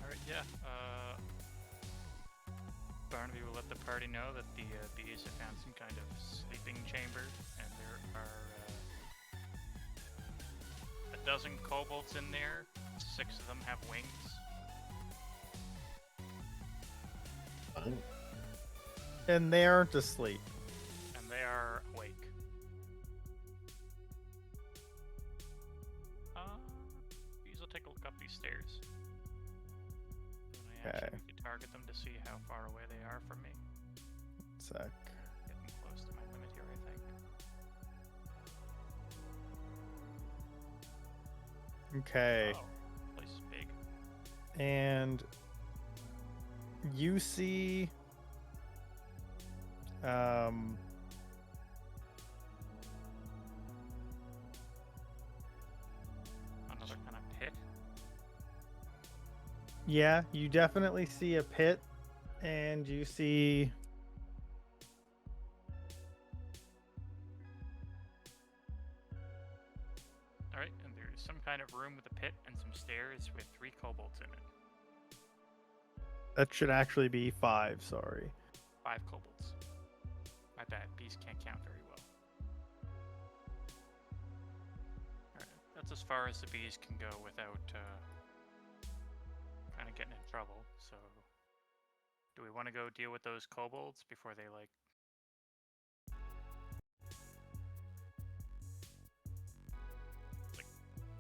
Alright, yeah. Barnaby will let the party know that the bees have found some kind of sleeping chamber, and there are a dozen kobolds in there. 6 of them have wings. And they aren't asleep. And they are awake. Bees will take a look up these stairs. And I actually could target them to see how far away they are from me. Sec. Getting close to my limit here, I think. Okay. Oh, place is big. And you see Another kind of pit. yeah, you definitely see a pit, and you see Alright, and there's some kind of room with a pit and some stairs with 3 kobolds in it. that should actually be 5, sorry. 5 kobolds. My bad, bees can't count very well. Alright, that's as far as the bees can go without kind of getting in trouble, so... Do we want to go deal with those kobolds before they, like...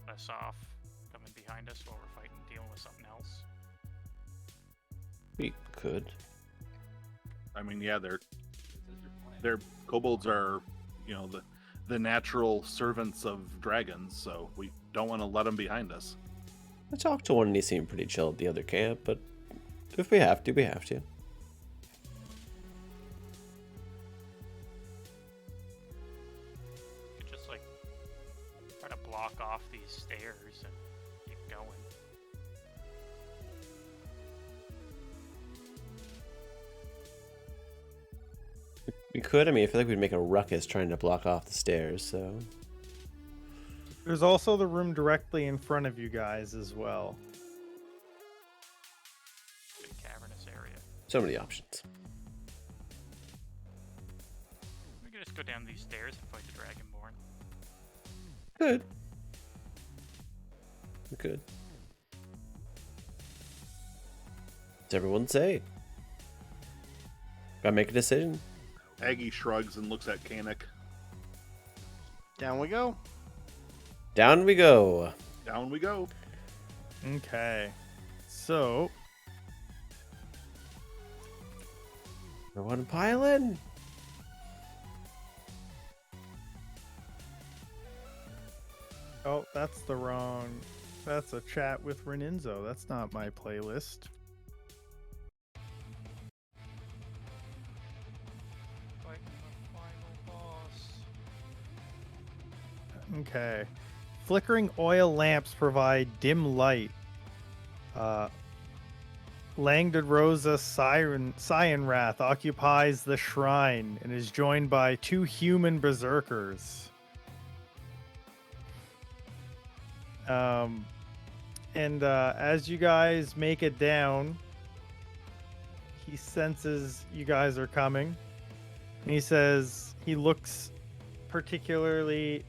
us off, coming behind us while we're fighting, dealing with something else? We could. I mean, yeah, their kobolds are, the natural servants of dragons, so we don't want to let them behind us. I talked to one and he seemed pretty chill at the other camp, but if we have to, we have to. You could just, like, try to block off these stairs and keep going. We could. I mean, I feel like we'd make a ruckus trying to block off the stairs, so... There's also the room directly in front of you guys as well. Big cavernous area. So many options. We could just go down these stairs and fight the Dragonborn. Good. We could. What's everyone say? Gotta make a decision. Aggie shrugs and looks at Kanik. Down we go. Down we go. Down we go. Okay. So, Everyone pile in. oh, that's the wrong. That's a chat with Reninzo. That's not my playlist. Fighting the final boss. Okay. Flickering oil lamps provide dim light. Langded Rosa Cyanrath occupies the shrine and is joined by 2 human berserkers. And as you guys make it down, he senses you guys are coming. And he says he looks particularly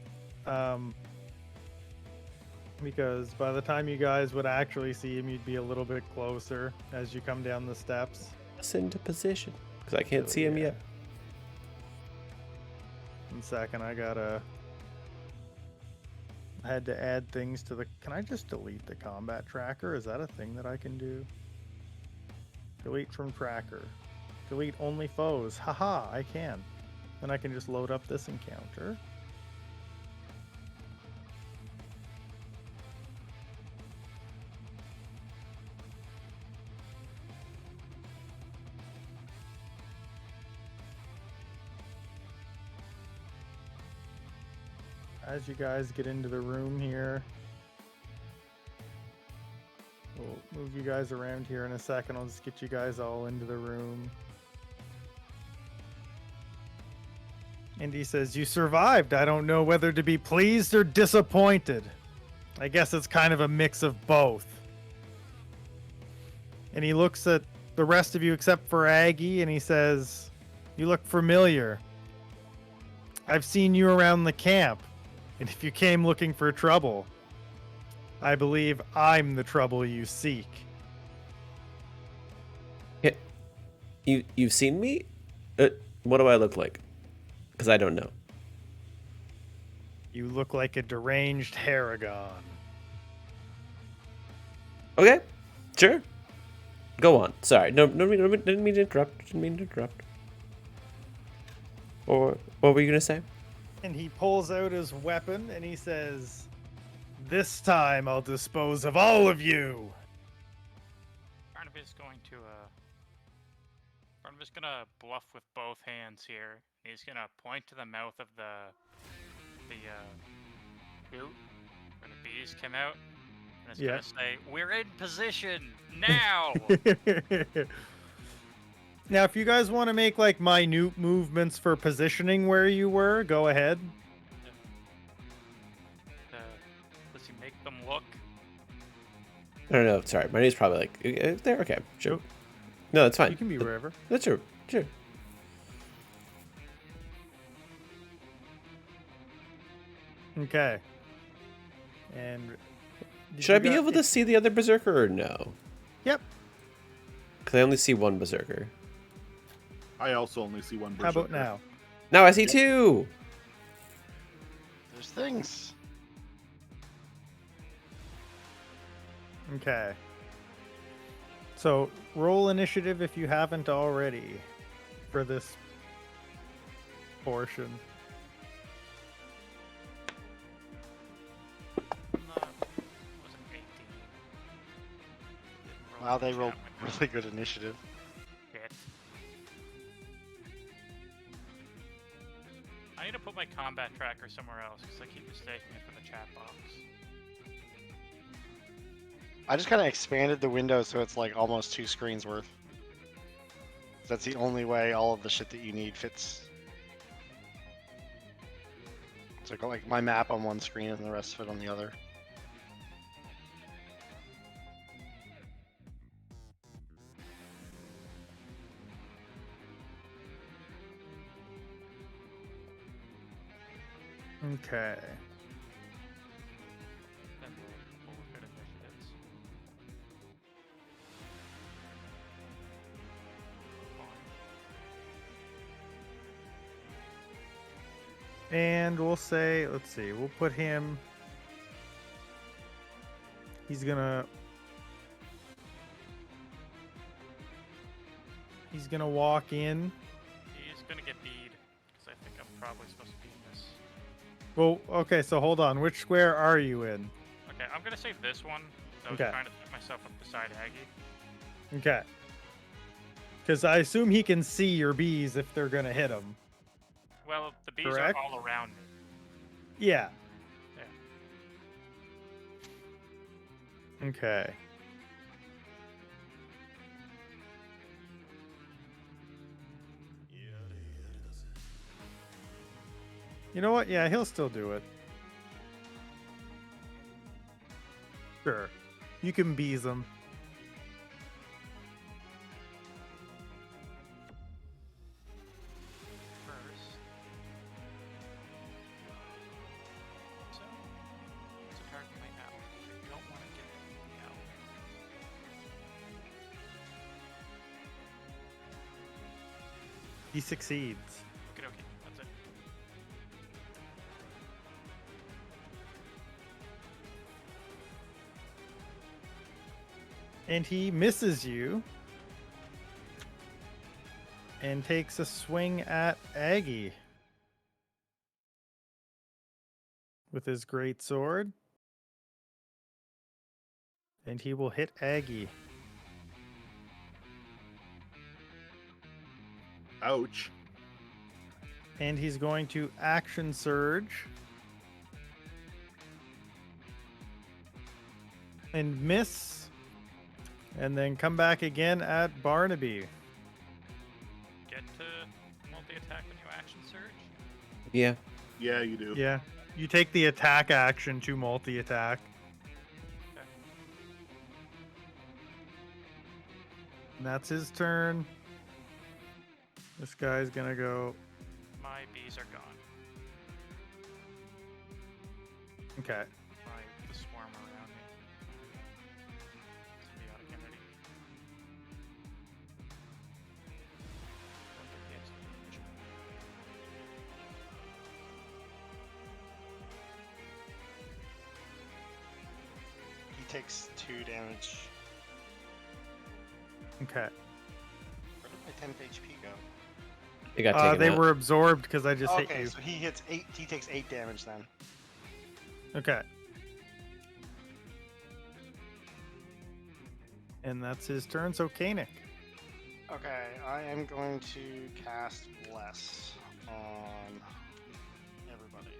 because by the time you guys would actually see him, you'd be a little bit closer as you come down the steps. Us into position. Because I can't see him yet. 1 second. I had to add things to the. Can I just delete the combat tracker? Is that a thing that I can do? Delete from tracker. Delete only foes. Haha, I can. Then I can just load up this encounter. As you guys get into the room here, we'll move you guys around here in a second. I'll just get you guys all into the room. And he says, "You survived. I don't know whether to be pleased or disappointed. I guess it's kind of a mix of both." And he looks at the rest of you except for Aggie and he says, "You look familiar. I've seen you around the camp. And if you came looking for trouble, I believe I'm the trouble you seek." Yeah. You've seen me? What do I look like? Because I don't know. You look like a deranged Haragon. Okay, sure. Go on. Sorry, no, didn't mean to interrupt. Or what were you gonna say? And he pulls out his weapon and he says, "This time I'll dispose of all of you." Barnabas gonna bluff with both hands here. He's gonna point to the mouth of the boot where the bees come out, and it's gonna say, "We're in position now." Now, if you guys want to make like minute movements for positioning where you were, go ahead. Does he make them look? I don't know. Sorry, my name's probably like there. Okay, sure. No, that's fine. You can be wherever. That's true. Sure. Okay. And should I be able to see the other berserker or no? Yep. Because I only see one berserker. I also only see one berserker. How about now? Now I see two. There's things. Okay. So roll initiative if you haven't already for this portion. Was it 18? Wow, they rolled really good initiative. Shit. I need to put my combat tracker somewhere else because I keep mistaking it for the chat box. I just kind of expanded the window so it's like almost 2 screens worth. That's the only way all of the shit that you need fits. So I got like my map on one screen and the rest of it on the other. Okay. Then we'll look at initiatives. And we'll say, let's see, we'll put him. He's gonna walk in. He's gonna get bead because I think I'm probably supposed to be in this. Well, okay, so hold on. Which square are you in? Okay, I'm gonna save this one. I was Okay. trying to put myself up beside Aggie. Okay. Because I assume he can see your bees if they're gonna hit him. Well, the bees Correct. are all around me. Yeah. Yeah. Okay. You know what? Yeah, he'll still do it. Sure. You can bees him. First. So, it's a target right now. I don't want to get the out. He succeeds. Okay, that's it. And he misses you. And takes a swing at Aggie. With his great sword. And he will hit Aggie. Ouch. And he's going to action surge. And miss. And then come back again at Barnaby. Get to multi-attack when you action surge. Yeah. Yeah, you do. Yeah. You take the attack action to multi-attack. Okay. And that's his turn. This guy's gonna go. My bees are gone. Okay. The swarm around me. Symbiotic entity. Don't get the explosion. He takes 2 damage. Okay. Where did my 10 HP go? It got taken They out. were absorbed because I just hit Okay, you. so he hits 8. He takes 8 damage then. Okay. And that's his turn. So Koenig. Okay, I am going to cast Bless on everybody.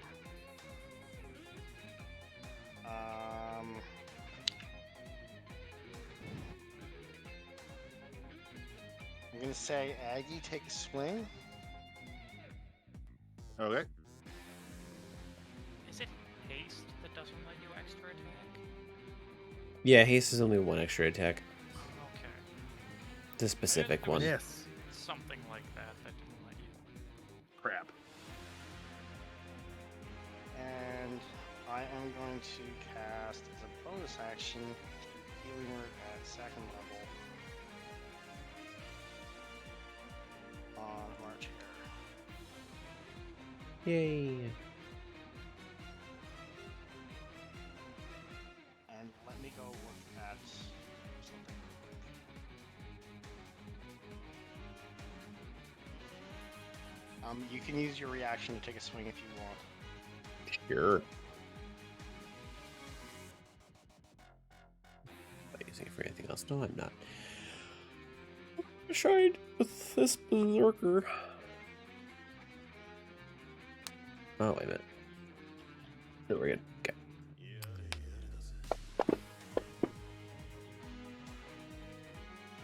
I'm gonna say Aggie, take a swing. Okay. Is it haste that doesn't let you extra attack? Yeah, haste is only 1 extra attack. Okay. The specific one. Yes. Something like that that didn't let you. Crap. And I am going to cast as a bonus action Healing Word at 2nd level on March Hare. Yay. And let me go look at something real quick. You can use your reaction to take a swing if you want. Sure. Not using it for anything else. No, I'm not. I tried with this berserker. Oh, wait a minute. No, we're good. Okay.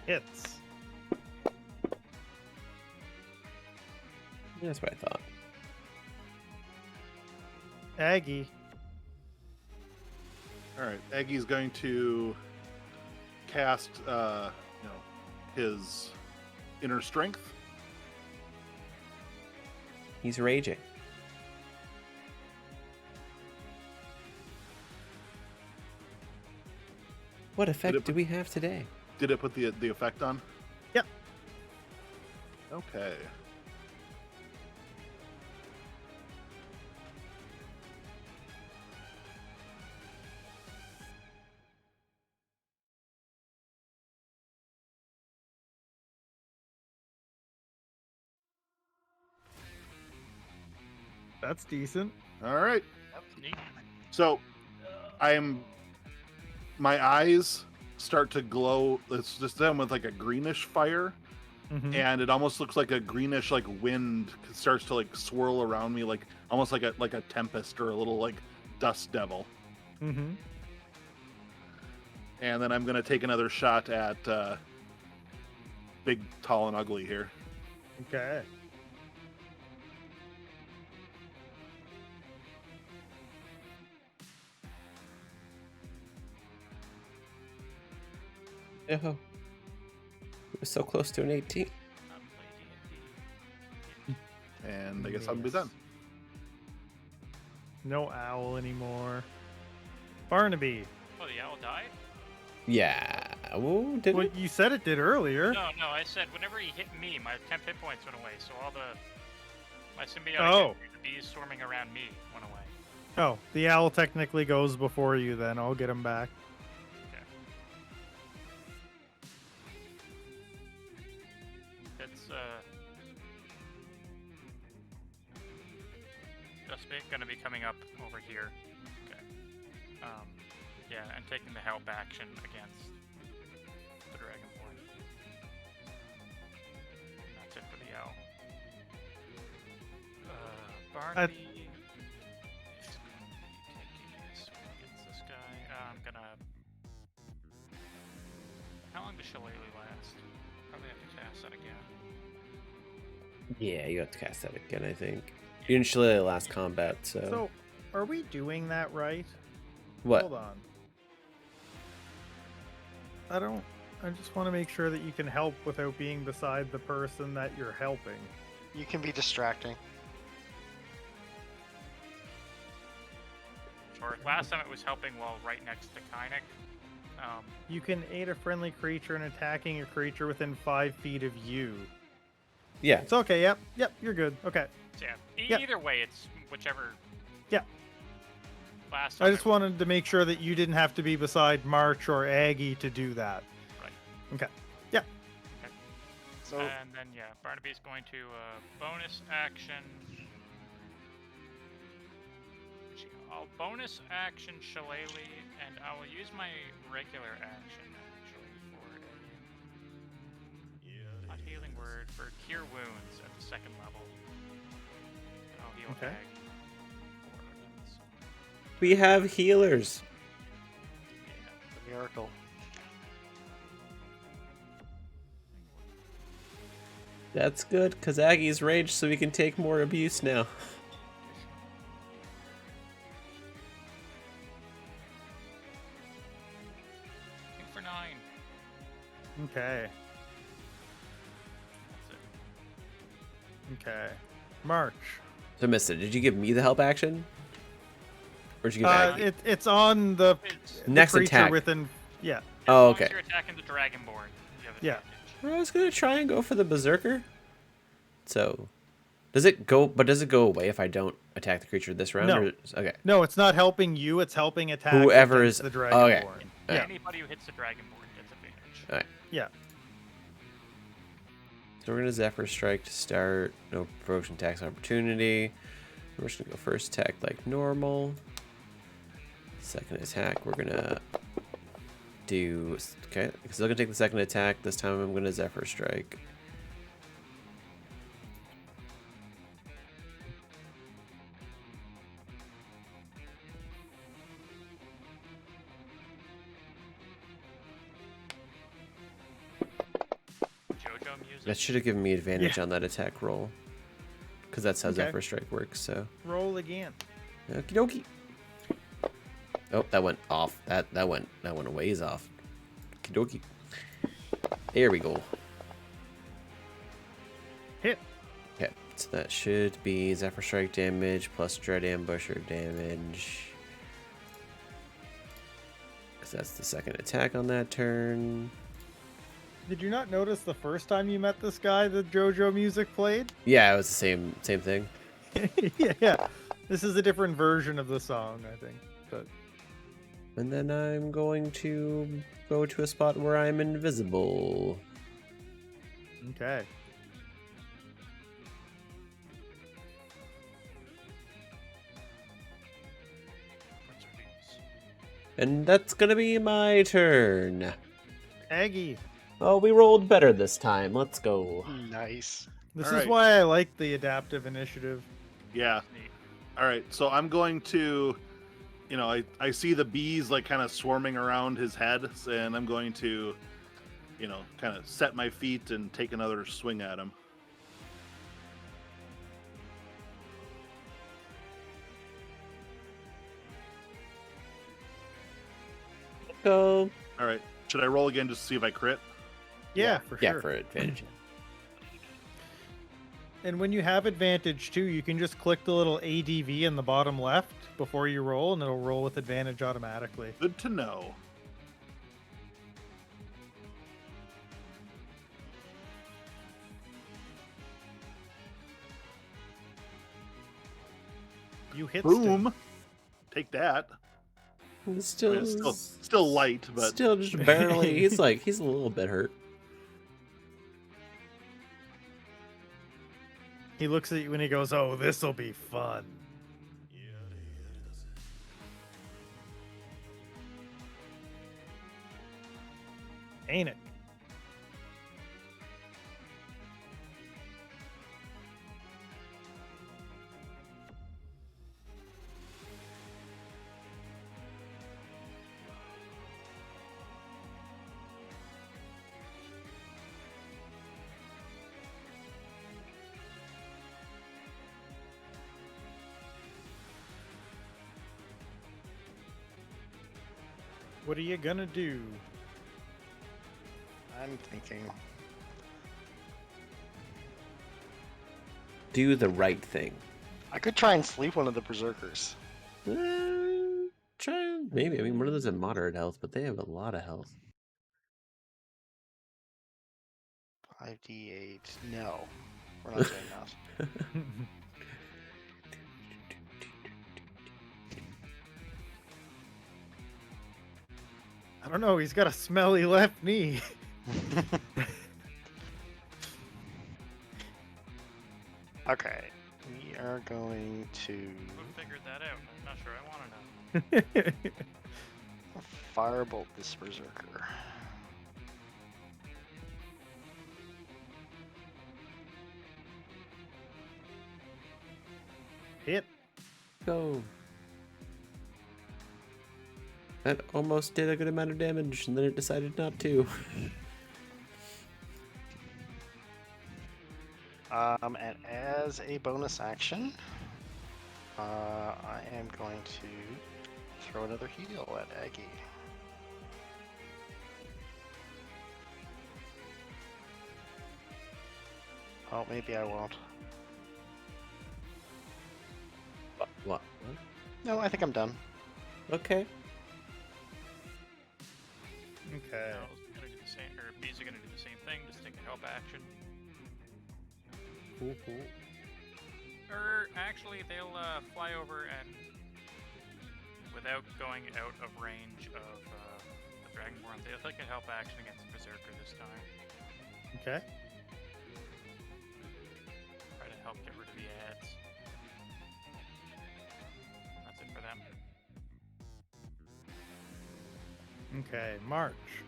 Hits. That's what I thought. Aggie. All right. Aggie's going to cast, his inner strength. He's raging. What effect do we have today? Did it put the effect on? Yep. Okay. That's decent. All right. Neat. So, my eyes start to glow. It's just them with like a greenish fire, Mhm. and it almost looks like a greenish like wind starts to like swirl around me, like almost like a tempest or a little like dust devil. Mm-hmm. And then I'm gonna take another shot at big, tall, and ugly here. Okay. Oh. It was so close to an 18. Not play D&D. And I guess I'll be Yes. done. No owl anymore. Barnaby. Oh, the owl died? Yeah. Oh, did Well, it? you said it did earlier. No, I said whenever he hit me, my 10 hit points went away. So all my symbiotic Oh. the bees swarming around me went away. Oh, the owl technically goes before you then. I'll get him back. Okay. Sure. Okay. Yeah, and taking the help action against the Dragonborn. And that's it for the L. Barnaby is going to be taking a swing against this guy. I'm gonna. How long does Shillelagh last? Probably have to cast that again. Yeah, you have to cast that again, I think. You didn't Shillelagh last combat, so... So, are we doing that right? What? Hold on. I just want to make sure that you can help without being beside the person that you're helping. You can be distracting. Or last time it was helping while right next to Kynic. You can aid a friendly creature in attacking a creature within 5 feet of you. Yeah. It's okay, yep, you're good. Okay. So yeah, Yeah. either way, it's whichever. Yeah. Last I time just wanted to make sure that you didn't have to be beside March or Aggie to do that. Right. Okay. So And then yeah, Barnaby's going to bonus action. I'll bonus action Shillelagh, and I will use my regular action actually for a not healing word for cure wounds at the 2nd level. And I'll heal Okay. Ag 4 against. We have healers. the miracle. That's good, because Aggie's raged, so we can take more abuse now. Aim for 9. Okay. That's it. Okay. March. So, Mister, did you give me the help action? Or did you give Aggie? It's on the It's Next creature attack. within. Yeah. Oh, as long okay. as you're attacking the Dragonborn, you have Yeah. advantage. I was gonna try and go for the Berserker. So, does it go? But does it go away if I don't attack the creature this round? No. Or, okay. No, it's not helping you. It's helping attack Whoever against is- the okay. Dragonborn. Yeah. Anybody who hits the Dragonborn gets advantage. All right. Yeah. So we're gonna Zephyr Strike to start. No provoking tax opportunity. We're just gonna go first attack like normal. Second attack, we're gonna do. Okay, still gonna take the second attack. This time I'm gonna Zephyr Strike. JoJo music. That should have given me advantage on that attack roll. Because that's how Okay. Zephyr Strike works, so. Roll again. Okie dokie. Oh, that went off. That went a ways off. Okie dokie. There we go. Hit. Okay, so that should be Zephyr Strike damage plus Dread Ambusher damage. Because that's the second attack on that turn. Did you not notice the first time you met this guy the JoJo music played? Yeah, it was the same thing. Yeah. This is a different version of the song, I think. But And then I'm going to go to a spot where I'm invisible. okay. What's our beats? And that's gonna be my turn. Aggie. Oh, we rolled better this time. Let's go. Nice. This All is right. why I like the adaptive initiative. Yeah. Neat. All right. So I'm going to, I see the bees like kind of swarming around his head, and I'm going to, kind of set my feet and take another swing at him. Go. All right. Should I roll again just to see if I crit? Yeah, for Yeah, sure. for advantage. And when you have advantage too, you can just click the little ADV in the bottom left before you roll, and it'll roll with advantage automatically. Good to know. You hit Boom. Take that. It's I still, mean, it's still light, but still just barely. He's a little bit hurt. He looks at you and he goes, "Oh, this'll be fun." ain't it? What are you gonna do? I'm thinking. Do the right thing. I could try and sleep one of the berserkers. Try maybe. I mean, one of those have moderate health, but they have a lot of health. 5d8. No, we're not doing that. I don't know. He's got a smelly left knee. Okay, we are going to Who figured that out? I'm not sure I want to know. firebolt this berserker. Hit. Go. That almost did a good amount of damage, and then it decided not to. And as a bonus action, I am going to throw another heal at Aggie. Oh, maybe I won't. What? No, I think I'm done. Okay. Okay. No, gonna do the same, or bees are gonna do the same thing. Just take a help action. Cool, cool. Or actually, they'll fly over and, without going out of range of the Dragonborn, they'll take a help action against the Berserker this time. Okay. Try to help get rid of the ads. That's it for them. Okay. March.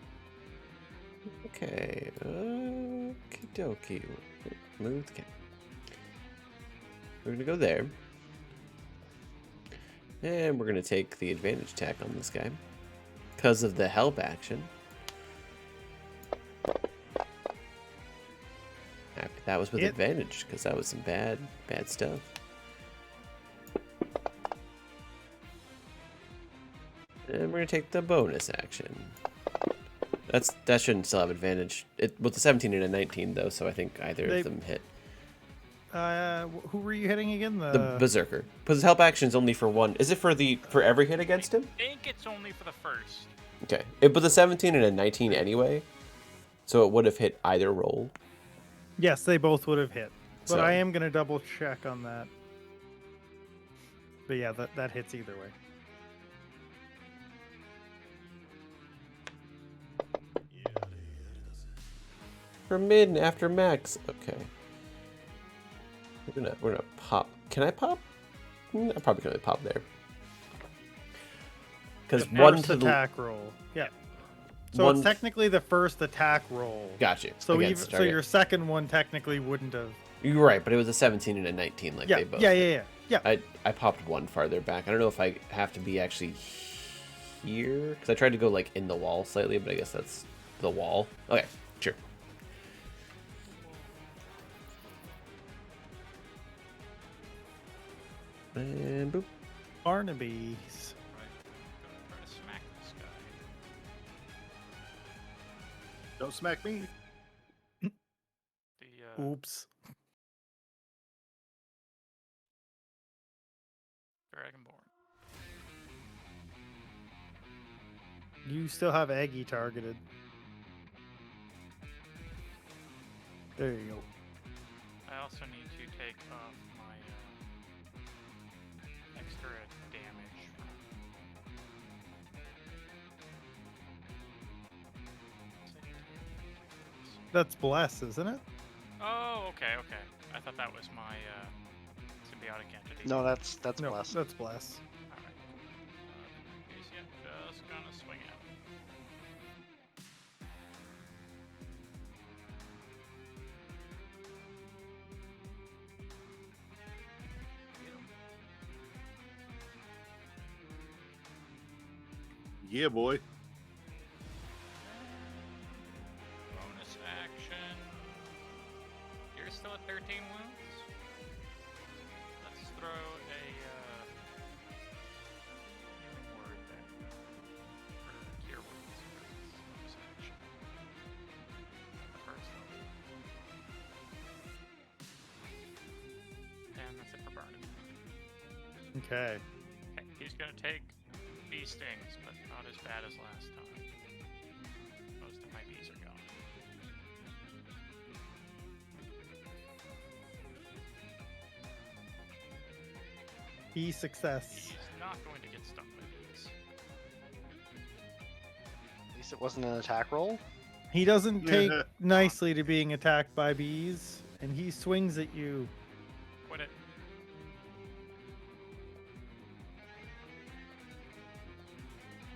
Okay. Okie dokie. Move the camp. We're gonna go there. And we're gonna take the advantage attack on this guy. Because of the help action. Happy that was with Hit. advantage, because that was some bad stuff. And we're gonna take the bonus action. That shouldn't still have advantage. With the 17 and a 19 though, so I think either of them hit. Who were you hitting again? The Berserker. Because his help action is only for one. Is it for every hit against him? I think it's only for the first. Okay. It was a 17 and a 19 anyway, so it would have hit either roll. Yes, they both would have hit. But So- I am gonna double check on that. But yeah, that hits either way. For mid and after max. Okay. We're gonna pop. Can I pop? I'm probably gonna pop there. Because The one first to the attack roll. Yeah. So one. it's technically the first attack roll. Gotcha. So against even the so, target. your second one technically wouldn't have. You're right, but it was a 17 and a 19, like Yeah, they both. yeah. I popped one farther back. I don't know if I have to be actually here because I tried to go like in the wall slightly, but I guess that's the wall. Okay, sure. And boop. Barnaby's. Right. Gonna try to smack this guy. Don't smack me. The Oops. Dragonborn. You still have Aggie targeted. There you go. I also need to take off my extra damage from. That's Bless, isn't it? Oh, okay. I thought that was my symbiotic entity. No, that's No, blessed. that's Bless. All right. In that case, yeah, just gonna swing at him. Yeah, boy. Bonus action. You're still at 13 wounds. Let's throw a healing word then. For cure wounds. Bonus action. The first level. And that's it for Barnaby. Okay. Okay, he's gonna take bee stings, but not as bad as last time. Most of my bees are gone. Bee success. He's not going to get stung by bees. At least it wasn't an attack roll. He doesn't take Yeah. nicely to being attacked by bees, and he swings at you. Quit it.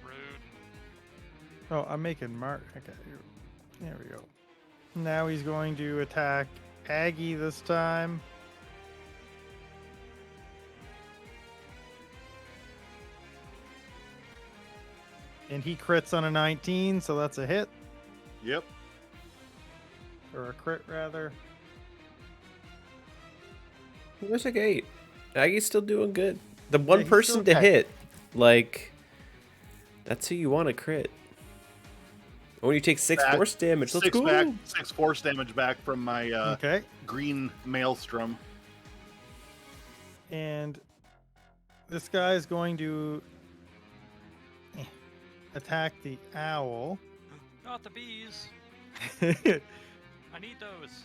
Rude. Oh, I'm making mark. Okay, there we go. Now he's going to attack Aggie this time. And he crits on a 19, so that's a hit. Yep. Or a crit, rather. Where's like 8? Aggie's still doing good. The one he's person still to okay. hit, like, that's who you want to crit. When you take 6 Back- force damage, let's Six go. back, 6 force damage back from my Okay. green maelstrom. And this guy is going to attack the owl. Not the bees. I need those.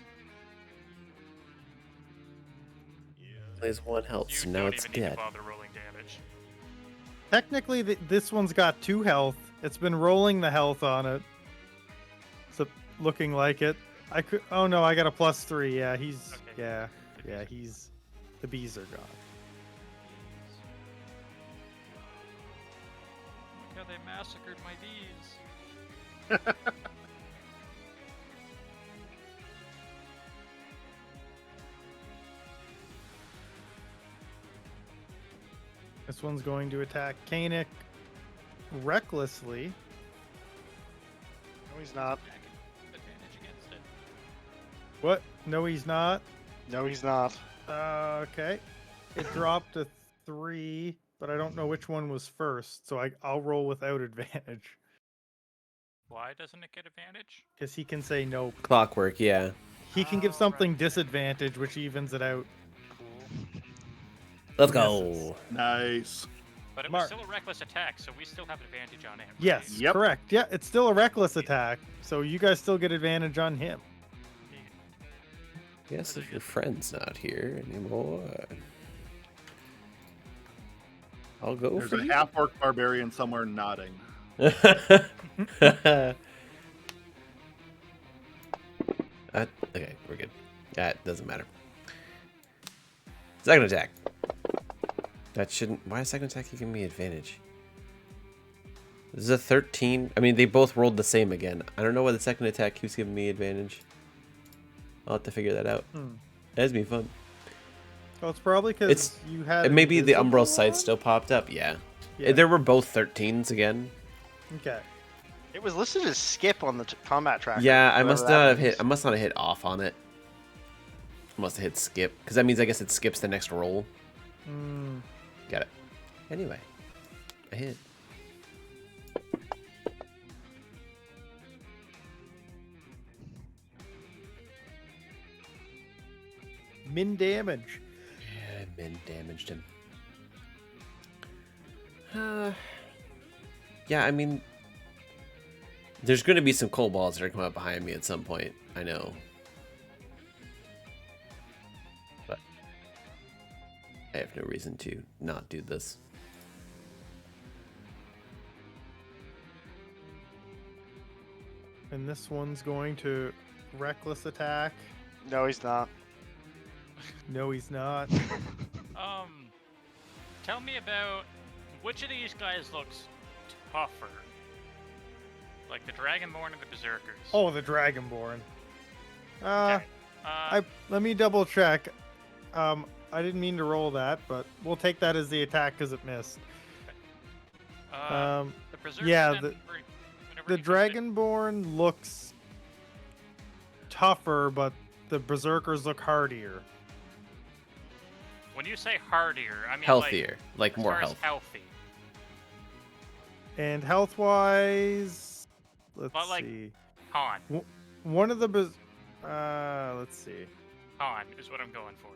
Plays 1 health, so You now don't it's even need to dead. bother rolling damage. Technically, this one's got 2 health. It's been rolling the health on it. So looking like it. I could. Oh no, I got a +3. Yeah, he's. Okay. Yeah, The yeah, bees he's. The bees are gone. Look how they massacred my bees. This one's going to attack Kanik recklessly. No, he's not. Advantage against it. What? No, he's not. No, he's not. Okay. It dropped to 3, but I don't know which one was first, so I'll roll without advantage Why doesn't it get advantage? because he can say nope. Clockwork, yeah. He can give Oh, something right. disadvantage, which evens it out. Cool. Let's Misses. go. Nice. But it Mark. was still a reckless attack, so we still have advantage on him. Yes, Yep. correct. Yeah, it's still a reckless attack, so you guys still get advantage on him. Yes, if your friend's not here anymore. I'll go There's for a you. half-orc barbarian somewhere nodding. Okay, we're good. That doesn't matter. Second attack. That shouldn't. Why is second attack giving me advantage? This is a 13. I mean, they both rolled the same again. I don't know why the second attack keeps giving me advantage. I'll have to figure that out. That's be fun. Well, it's probably because It's- you had. And maybe the invisible Umbral sight on? still popped up. Yeah. Yeah. There were both 13s again. Okay. It was listed as skip on the combat tracker. Yeah, I whatever must that not have means. hit. I must not have hit off on it. I must have hit skip because that means I guess it skips the next roll. Mm, Got it. Anyway, I hit. min damage. Yeah, min damaged him. Yeah, I mean, there's going to be some cold balls that are coming up behind me at some point. I know. But I have no reason to not do this. And this one's going to reckless attack. No, he's not. No, he's not. Tell me about which of these guys looks tougher? Like the Dragonborn and the Berserkers. Oh, the Dragonborn. Okay. Let me double check. I didn't mean to roll that, but we'll take that as the attack because it missed. The Berserkers Yeah, and the- whenever The he comes in- Dragonborn looks tougher, but the Berserkers look hardier. When you say hardier, I mean Healthier, like as more far as health. healthy. And health-wise, let's But, like, see. Han. One of the let's see. Han is what I'm going for.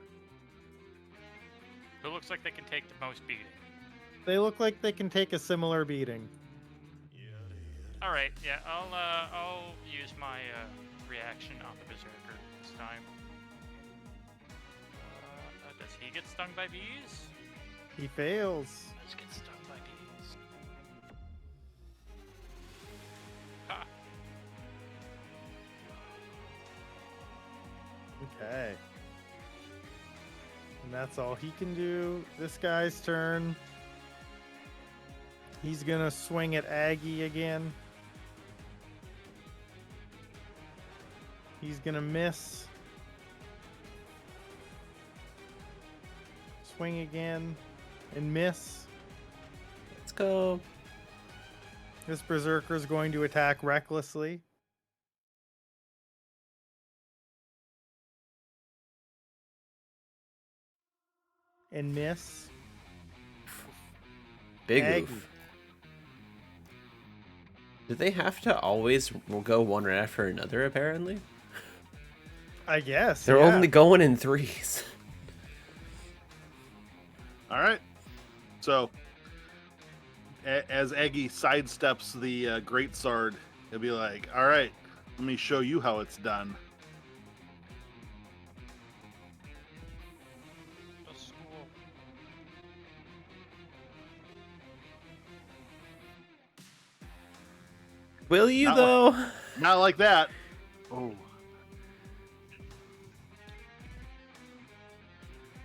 Who looks like they can take the most beating. They look like they can take a similar beating. All right, yeah, I'll use my reaction on the Berserker this time. Does he get stung by bees? He fails. Let's get stung by bees. Ha! Okay. And that's all he can do. This guy's turn. He's gonna swing at Aggie again. He's gonna miss. Swing again and miss. Let's go. This Berserker is going to attack recklessly. And miss. Big Aggie. oof. Do they have to always go one right after another, apparently? I guess. They're yeah. only going in threes. All right. So, as Eggy sidesteps the great sword, he'll be like, "All right, let me show you how it's done." Go school. Will you, Not though? Not like that. Oh,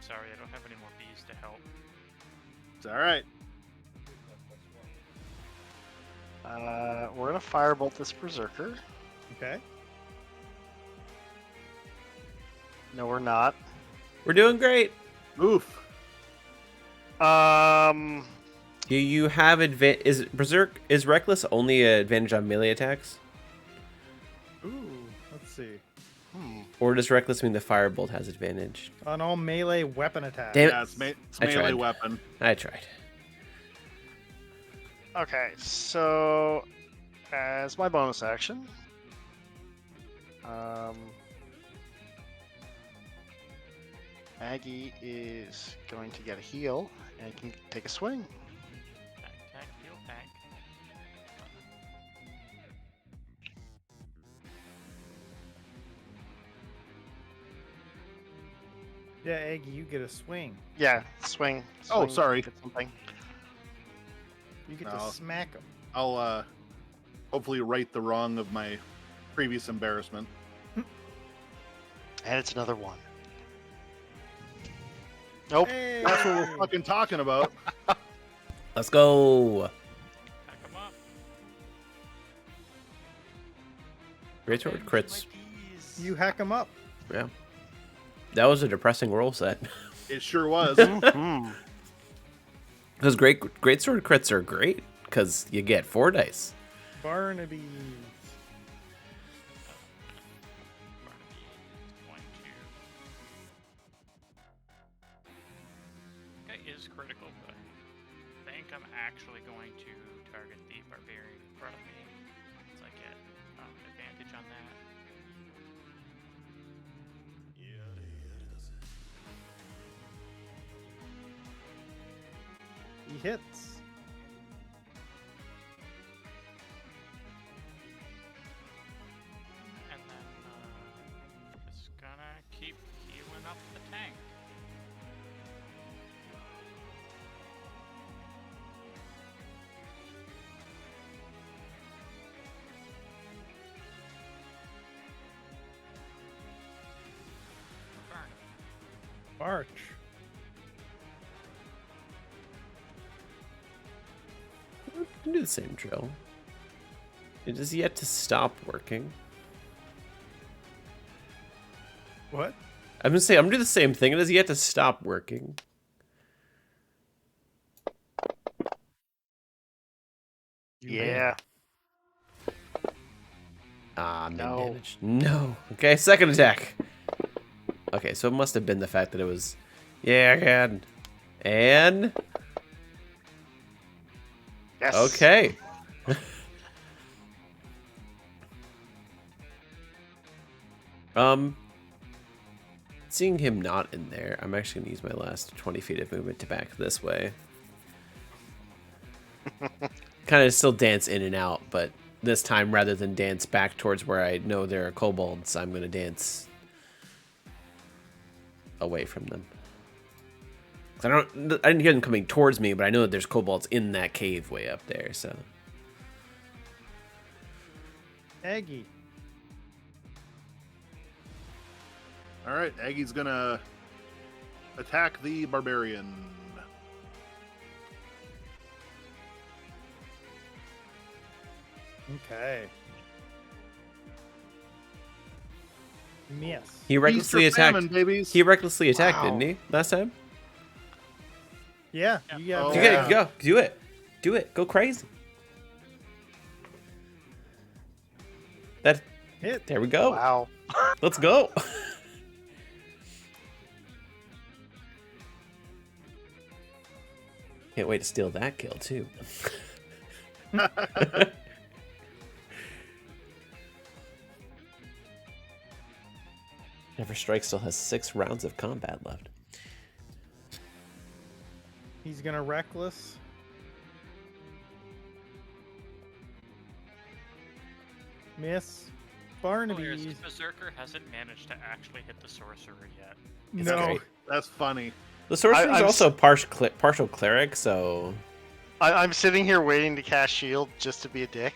Sorry, I don't have any more bees to help. it's all right. We're gonna firebolt this berserker. Okay. No, we're not. We're doing great. Oof. Do you have is Reckless only an advantage on melee attacks? Ooh, let's see. Or does Reckless mean the Firebolt has advantage? On all melee weapon attacks. Damn it. Yeah, it's I melee tried. weapon. I tried. Okay, so as my bonus action, Aggie is going to get a heal and can take a swing. Tank, heal, tank. Yeah, Aggie, you get a swing. Yeah, swing. Oh, swing, sorry. get something. You get No. to smack him. I'll hopefully right the wrong of my previous embarrassment. And it's another one. Nope. Hey! That's what we're fucking talking about. Let's go. Pack 'em up. Greatsword crits. You hack him up. Yeah. That was a depressing roll set. It sure was. Mhm. Because greatsword crits are great. Because you get 4 dice. Barnaby. Barnaby is going to. Okay, is critical, but I think I'm actually going to target the barbarian in front of me. So I get advantage on that. He hits. And then just gonna keep healing up the tank. Burn. March. You can do the same drill. It is yet to stop working. What? I'm gonna say I'm gonna do the same thing. It is yet to stop working. You Yeah. Ah, min No. damage. No. Okay, second attack. Okay, so it must have been the fact that it was... Yeah, I can. And... Yes. Okay. Seeing him not in there, I'm actually going to use my last 20 feet of movement to back this way. Kind of still dance in and out, but this time rather than dance back towards where I know there are kobolds, I'm going to dance away from them. 'Cause I didn't hear them coming towards me, but I know that there's kobolds in that cave way up there, so. Aggie. All right, Aggie's gonna attack the barbarian. Okay. Miss. He recklessly Feast or attacked. famine, babies. He recklessly attacked, Wow. didn't he? Last time? Yeah, Yeah. you got Oh, You that. gotta go. Do it. Do it. Go crazy. That. Hit. There we go. Wow. Let's go. Can't wait to steal that kill too. Never Strike still has 6 rounds of combat left. He's gonna reckless. Miss. Players, Barnaby. Berserker hasn't managed to actually hit the sorcerer yet. It's No. great. That's funny. The sorcerer is I'm also partial cleric, so I'm sitting here waiting to cast shield just to be a dick.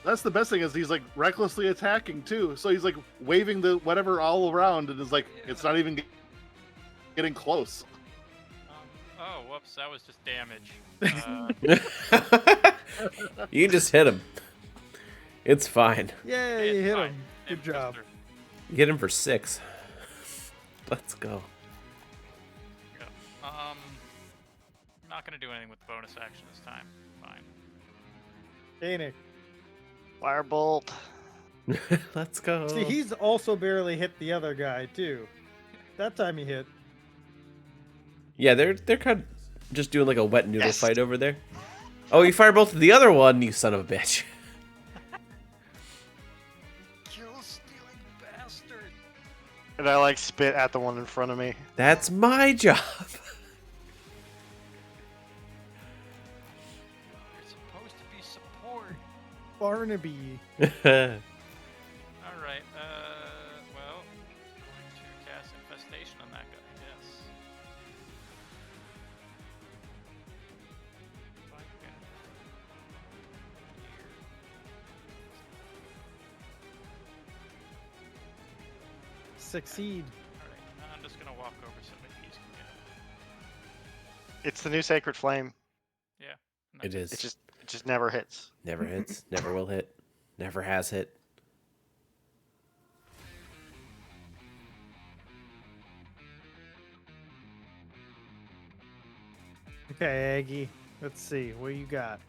That's the best thing is he's like recklessly attacking too. So he's like waving the whatever all around and is like it's not even getting close. Oh, whoops, that was just damage. you can just hit him. It's fine. Yay, it's you hit fine. him. It Good goes job. through. You hit him for 6. Let's go. Yeah. Not gonna do anything with the bonus action this time. Fine. Danik. Firebolt. Let's go. See, he's also barely hit the other guy too. That time he hit. Yeah, they're kind of just doing like a wet noodle Yes. fight over there. Oh, you fired both of the other one, you son of a bitch. Kill stealing bastard! And I like spit at the one in front of me. That's my job. You're supposed to be support. Barnaby. Alright, well, going to cast Infestation on that guy, I guess. If I can... Here. Succeed. Alright, I'm just gonna walk over so that he's can get it. It's the new Sacred Flame. Yeah. and It that's is. It just never hits. Never hits. Never will hit. Never has hit. Okay, Aggie. Let's see. What you got?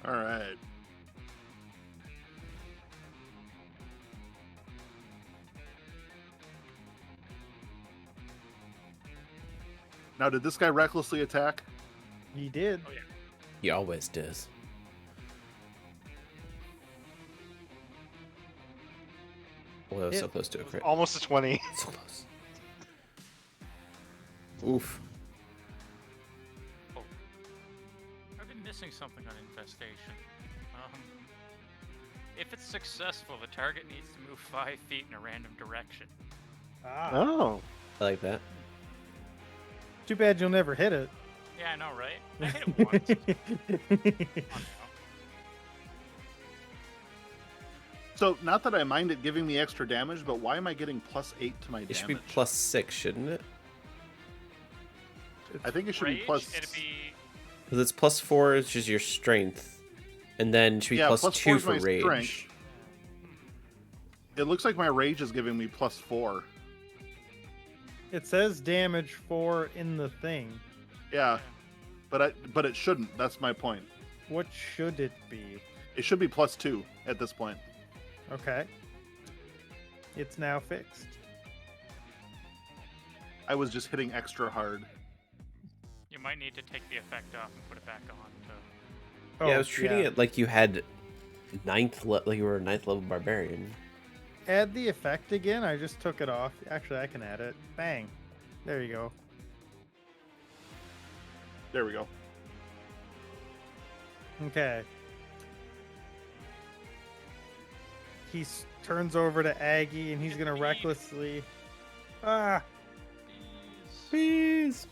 All right. Now, did this guy recklessly attack? He did. Oh, yeah. He always does. Oh, that was so Hit. close to a crit. Almost a 20. So close. Oof. I've been missing something on Infestation. If it's successful, the target needs to move 5 feet in a random direction. Ah. Oh. I like that. Too bad you'll never hit it. Yeah, I know, right? I hit it once. Come on now. So, not that I mind it giving me extra damage, but why am I getting +8 to my It damage? should be +6, shouldn't it? I think it should Rage, be plus. it'd be... Because it's +4 is just your strength, and then it should be Yeah, plus +2 4 is for my rage. strength. It looks like my rage is giving me +4. It says damage 4 in the thing. Yeah, but it shouldn't. That's my point. What should it be? It should be +2 at this point. Okay. It's now fixed. I was just hitting extra hard. You might need to take the effect off and put it back on. To... Yeah, I was treating it like you had like you were a 9th level barbarian. Add the effect again. I just took it off. Actually, I can add it. Bang. There you go. There we go. Okay. He turns over to Aggie, and he's gonna recklessly. Ah, Please.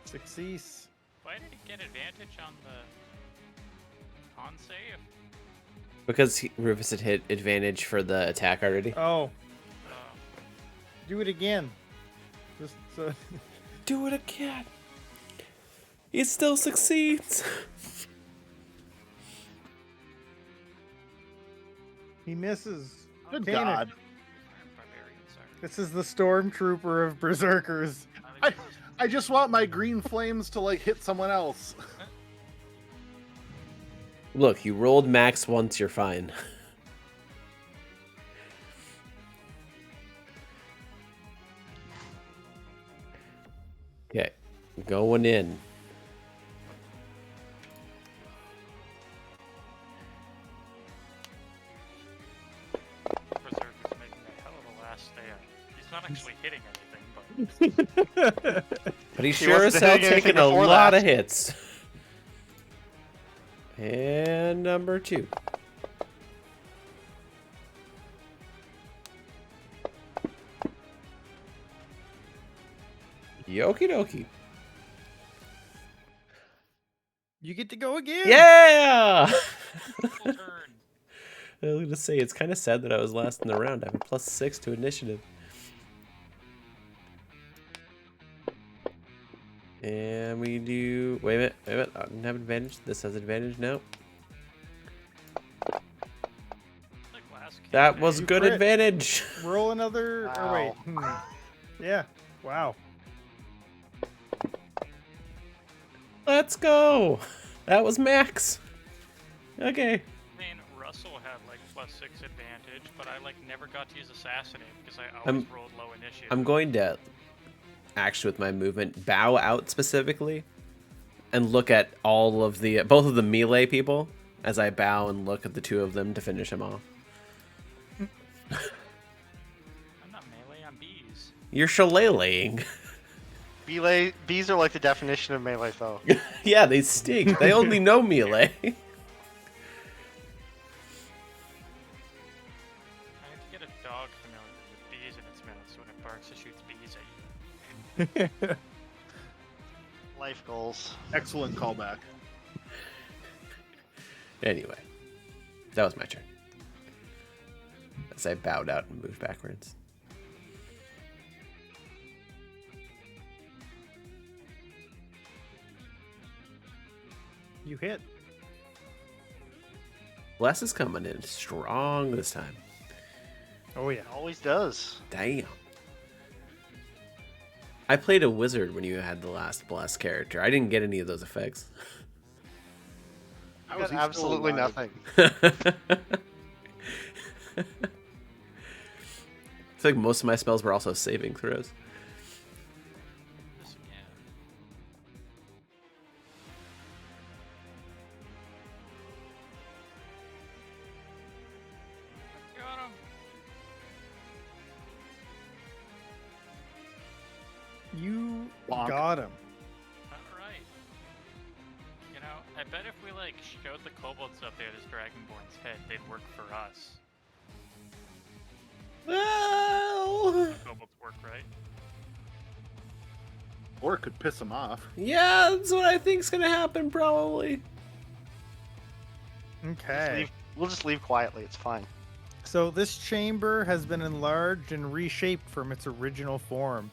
success. Why did he get advantage on the con save? Because Rufus had hit advantage for the attack already. Oh, Uh, do it again. Just so. Do it again. It still succeeds. He misses. Good Can't it? God. barbarians are. This is the stormtrooper of berserkers. I just want my green flames to like hit someone else. Look, you rolled max once, you're fine. Okay, going in. Berserker's making a hell of a last stand. He's not actually hitting anything, but But he He sure as wasn't hell hitting anything taking a before lot that. of hits. And number 2. Yokie dokie. You get to go again. Yeah! full turn. I was gonna say, it's kind of sad that I was last in the round. I have a +6 to initiative. And we do... Wait a minute. I didn't have advantage. This has advantage now. Like last That campaign. was You good crit. advantage. Roll another. Or wait. Wow. Yeah. Wow. Let's go. That was max. Okay. I mean, Russell had like +6 advantage, but I like never got to use assassinate because I always rolled low initiative. I'm going to actually with my movement bow out specifically and look at all of the both of the melee people as I bow and look at the 2 of them to finish them off. I'm not melee, I'm bees. You're shillelaghing. Bees are like the definition of melee, though. Yeah, they stink. They only know melee. I need to get a dog familiar with bees in its mouth so when it barks it shoots bees at you. Life goals. Excellent callback. Anyway, that was my turn. As I bowed out and moved backwards. You hit. Bless is coming in strong this time. Oh yeah. It always does. Damn. I played a wizard when you had the last Bless character. I didn't get any of those effects. How You is got he still absolutely alive? nothing. I feel like most of my spells were also saving throws. Yeah. Got him. You Bonk. got him. Alright. You know, I bet if we like showed the kobolds up there this Dragonborn's head, they'd work for us. Well, Kobolds work, right? Or it could piss him off. yeah, that's what I think's gonna happen probably. Okay. We'll just leave quietly. It's fine. So this chamber has been enlarged and reshaped from its original form.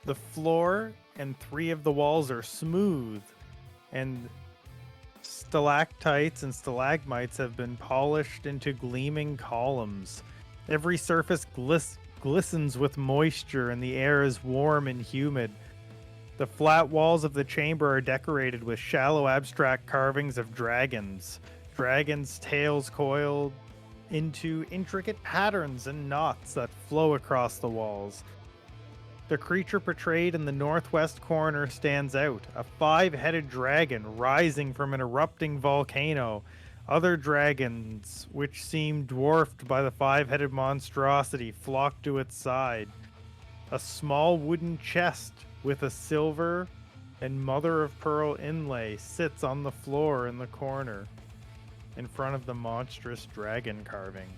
The floor and 3 of the walls are smooth, and stalactites and stalagmites have been polished into gleaming columns. Every surface glistens with moisture, and the air is warm and humid. The flat walls of the chamber are decorated with shallow abstract carvings of dragons. Dragons' tails coiled into intricate patterns and knots that flow across the walls. The creature portrayed in the northwest corner stands out, a 5-headed dragon rising from an erupting volcano. Other dragons, which seem dwarfed by the 5-headed monstrosity, flock to its side. A small wooden chest with a silver and mother of pearl inlay sits on the floor in the corner, in front of the monstrous dragon carving.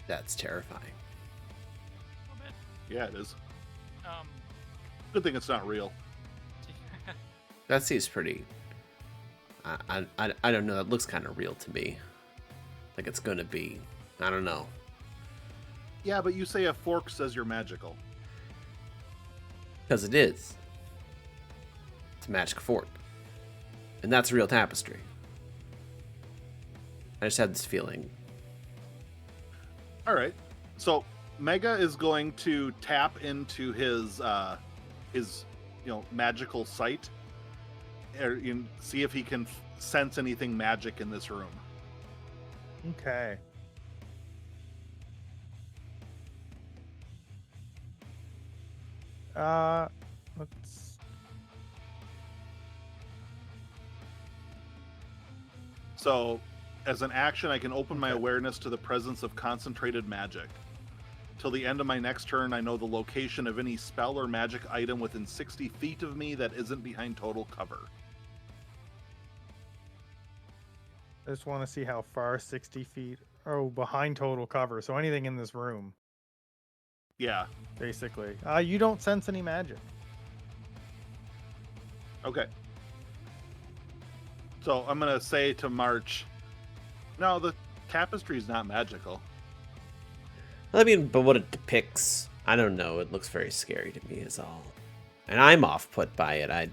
That's terrifying. A little bit. Yeah, it is. Um, Good thing it's not real. That seems pretty. I don't know. That looks kind of real to me. Like it's gonna be. I don't know. Yeah, but you say a fork says you're magical. Because it is. It's a magic fork. And that's real tapestry. I just had this feeling. All right. So Mega is going to tap into his magical sight, see if he can sense anything magic in this room. Okay. Let's. So, as an action, I can open my awareness to the presence of concentrated magic. Till the end of my next turn, I know the location of any spell or magic item within 60 feet of me that isn't behind total cover. I just want to see how far 60 feet. Oh, behind total cover. So anything in this room, Yeah. basically. You don't sense any magic. Okay. So I'm going to say to March, no, the tapestry's not magical. I mean, but what it depicts, I don't know. It looks very scary to me, is all. And I'm off put by it. I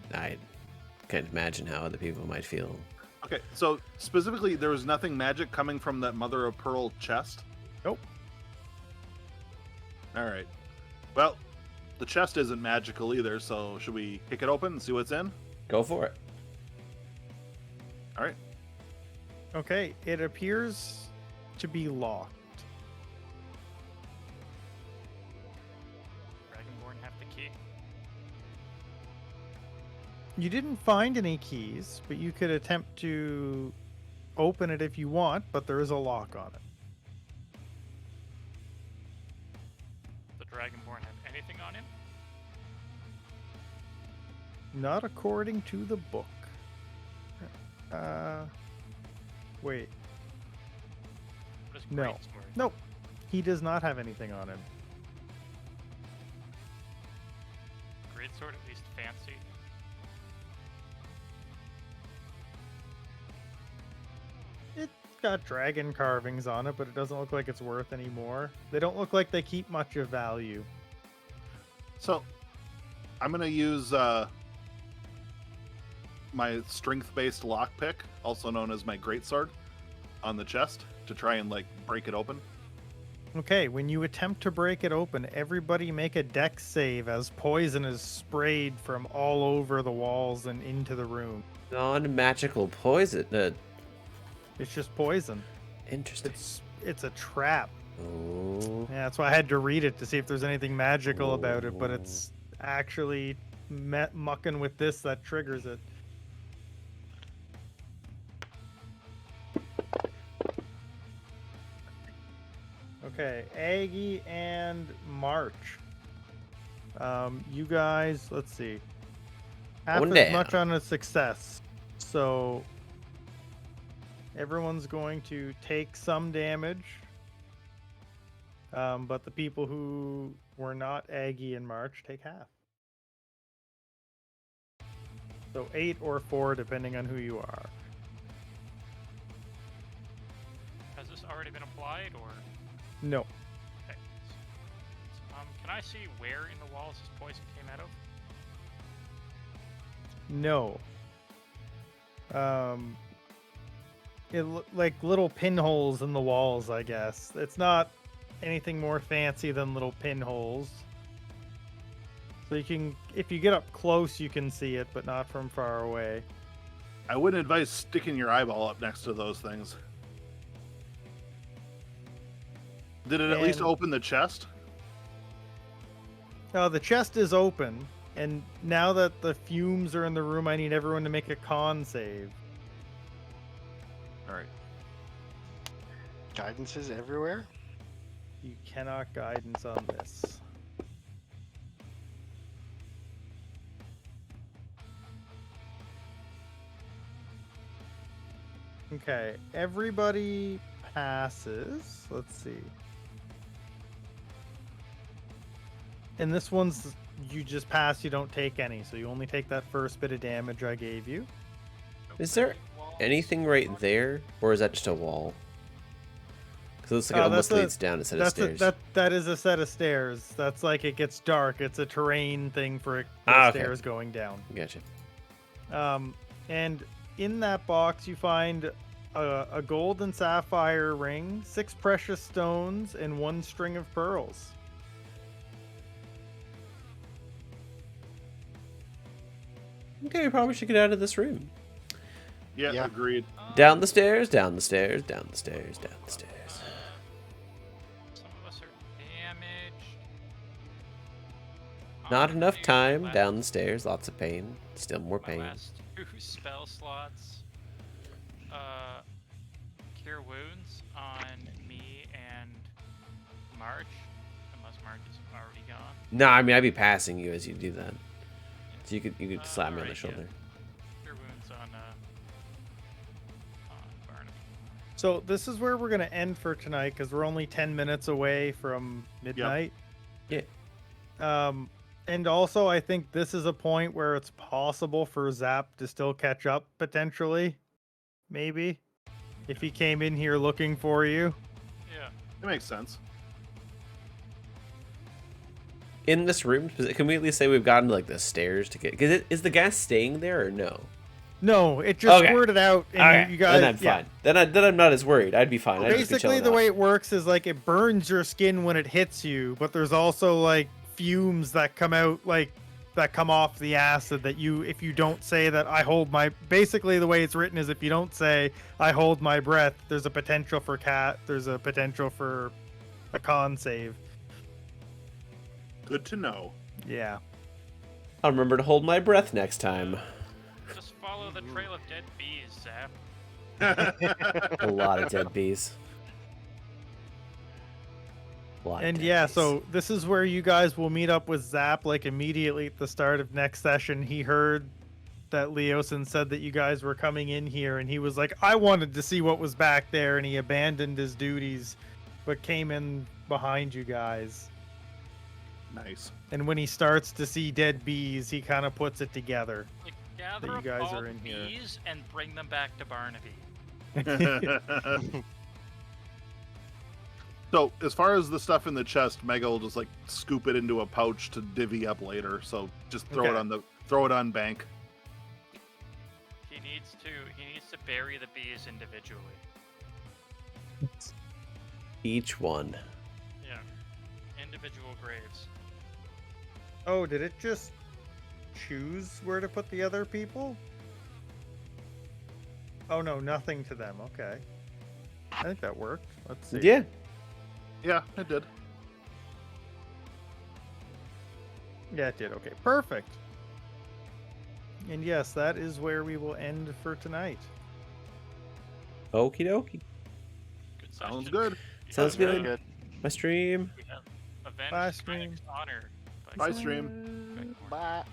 can't imagine how other people might feel. Okay, so specifically, there was nothing magic coming from that mother of pearl chest? Nope. All right. Well, the chest isn't magical either, so should we kick it open and see what's in? Go for it. All right. Okay, it appears to be locked. Dragonborn have the key. You didn't find any keys, but you could attempt to open it if you want, but there is a lock on it. The Dragonborn have anything on him? Not according to the book. Wait. What is No. Greatsword? Nope. He does not have anything on him. Greatsword at least fancy. It's got dragon carvings on it, but it doesn't look like it's worth any more. They don't look like they keep much of value. So I'm going to use my strength-based lockpick, also known as my greatsword, on the chest to try and break it open. Okay, when you attempt to break it open, everybody make a dex save as poison is sprayed from all over the walls and into the room. Non-magical poison. It's just poison. Interesting. It's a trap. Oh. Yeah, that's why I had to read it to see if there's anything magical about it, but it's actually mucking with this that triggers it. Okay, Aggie and March. You guys, let's see. Half Going as down. much on a success. So everyone's going to take some damage. But the people who were not Aggie and March take half. So 8 or 4, depending on who you are. Has this already been applied, or? No. Okay. Can I see where in the walls this poison came out of? No. like little pinholes in the walls, I guess. It's not anything more fancy than little pinholes. So you can, if you get up close, you can see it, but not from far away. I wouldn't advise sticking your eyeball up next to those things. Did it at least And- open the chest? The chest is open, and now that the fumes are in the room, I need everyone to make a con save. All right. Guidance is everywhere. You cannot guidance on this. Okay, everybody passes. Let's see. And this one's, you just pass, you don't take any, so you only take that first bit of damage I gave you. Is there anything right there, or is that just a wall? Because it looks like it almost leads down a set of stairs. That is a set of stairs. That's like it gets dark. It's a terrain thing for the Okay. stairs going down. Gotcha. And in that box you find a gold and sapphire ring, 6 precious stones, and 1 string of pearls. Okay, we probably should get out of this room. Yeah, Yeah. agreed. Down the stairs, down the stairs, down the stairs, down the stairs. Some of us are damaged. Not enough My time. last- Down the stairs, lots of pain. Still more My pain. last 2 spell slots. Cure wounds on me and March, unless March is already gone. No, I mean I'd be passing you as you do that. So you could slap me on the alright, yeah. shoulder. Cure wounds on Barnaby. So this is where we're gonna end for tonight because we're only 10 minutes away from midnight. Yeah. And also I think this is a point where it's possible for Zap to still catch up potentially, maybe, if he came in here looking for you. Yeah. It makes sense. In this room, can we at least say we've gotten to like the stairs to get? Because is the gas staying there or no? No, it just Okay. squirted out, and Okay, you guys. then I'm yeah. fine. Then I'm not as worried. I'd be fine. I'd just be Basically, chilling the out. way it works is like it burns your skin when it hits you, but there's also like fumes that come out, like that come off the acid that you, if you don't say that I hold my. Basically, the way it's written is if you don't say I hold my breath, there's a potential for There's a potential for a con save. Good to know. Yeah. I'll remember to hold my breath next time. Just follow the trail of dead bees, Zap. A lot of dead bees. A lot of And dead yeah, bees. so this is where you guys will meet up with Zap like immediately at the start of next session. He heard that Leosin said that you guys were coming in here, and he was like, I wanted to see what was back there, and he abandoned his duties but came in behind you guys. Nice. And when he starts to see dead bees, he kind of puts it together. Like, gather you up guys all are the in here. bees and bring them back to Barnaby. So, as far as the stuff in the chest, Mega will just like scoop it into a pouch to divvy up later. So just throw it Okay. on bank. He needs to bury the bees individually. Each one. Yeah. Individual graves. Oh, did it just choose where to put the other people? Oh no, nothing to them. Okay. I think that worked. Let's see. Yeah. Yeah, it did. Yeah, it did. Okay, perfect. And yes, that is where we will end for tonight. Okie dokie. Good Sounds session. good. Sounds Very good. good. My stream. We have avenged Bye, Phoenix stream. honor. Bye, stream. Good. Bye.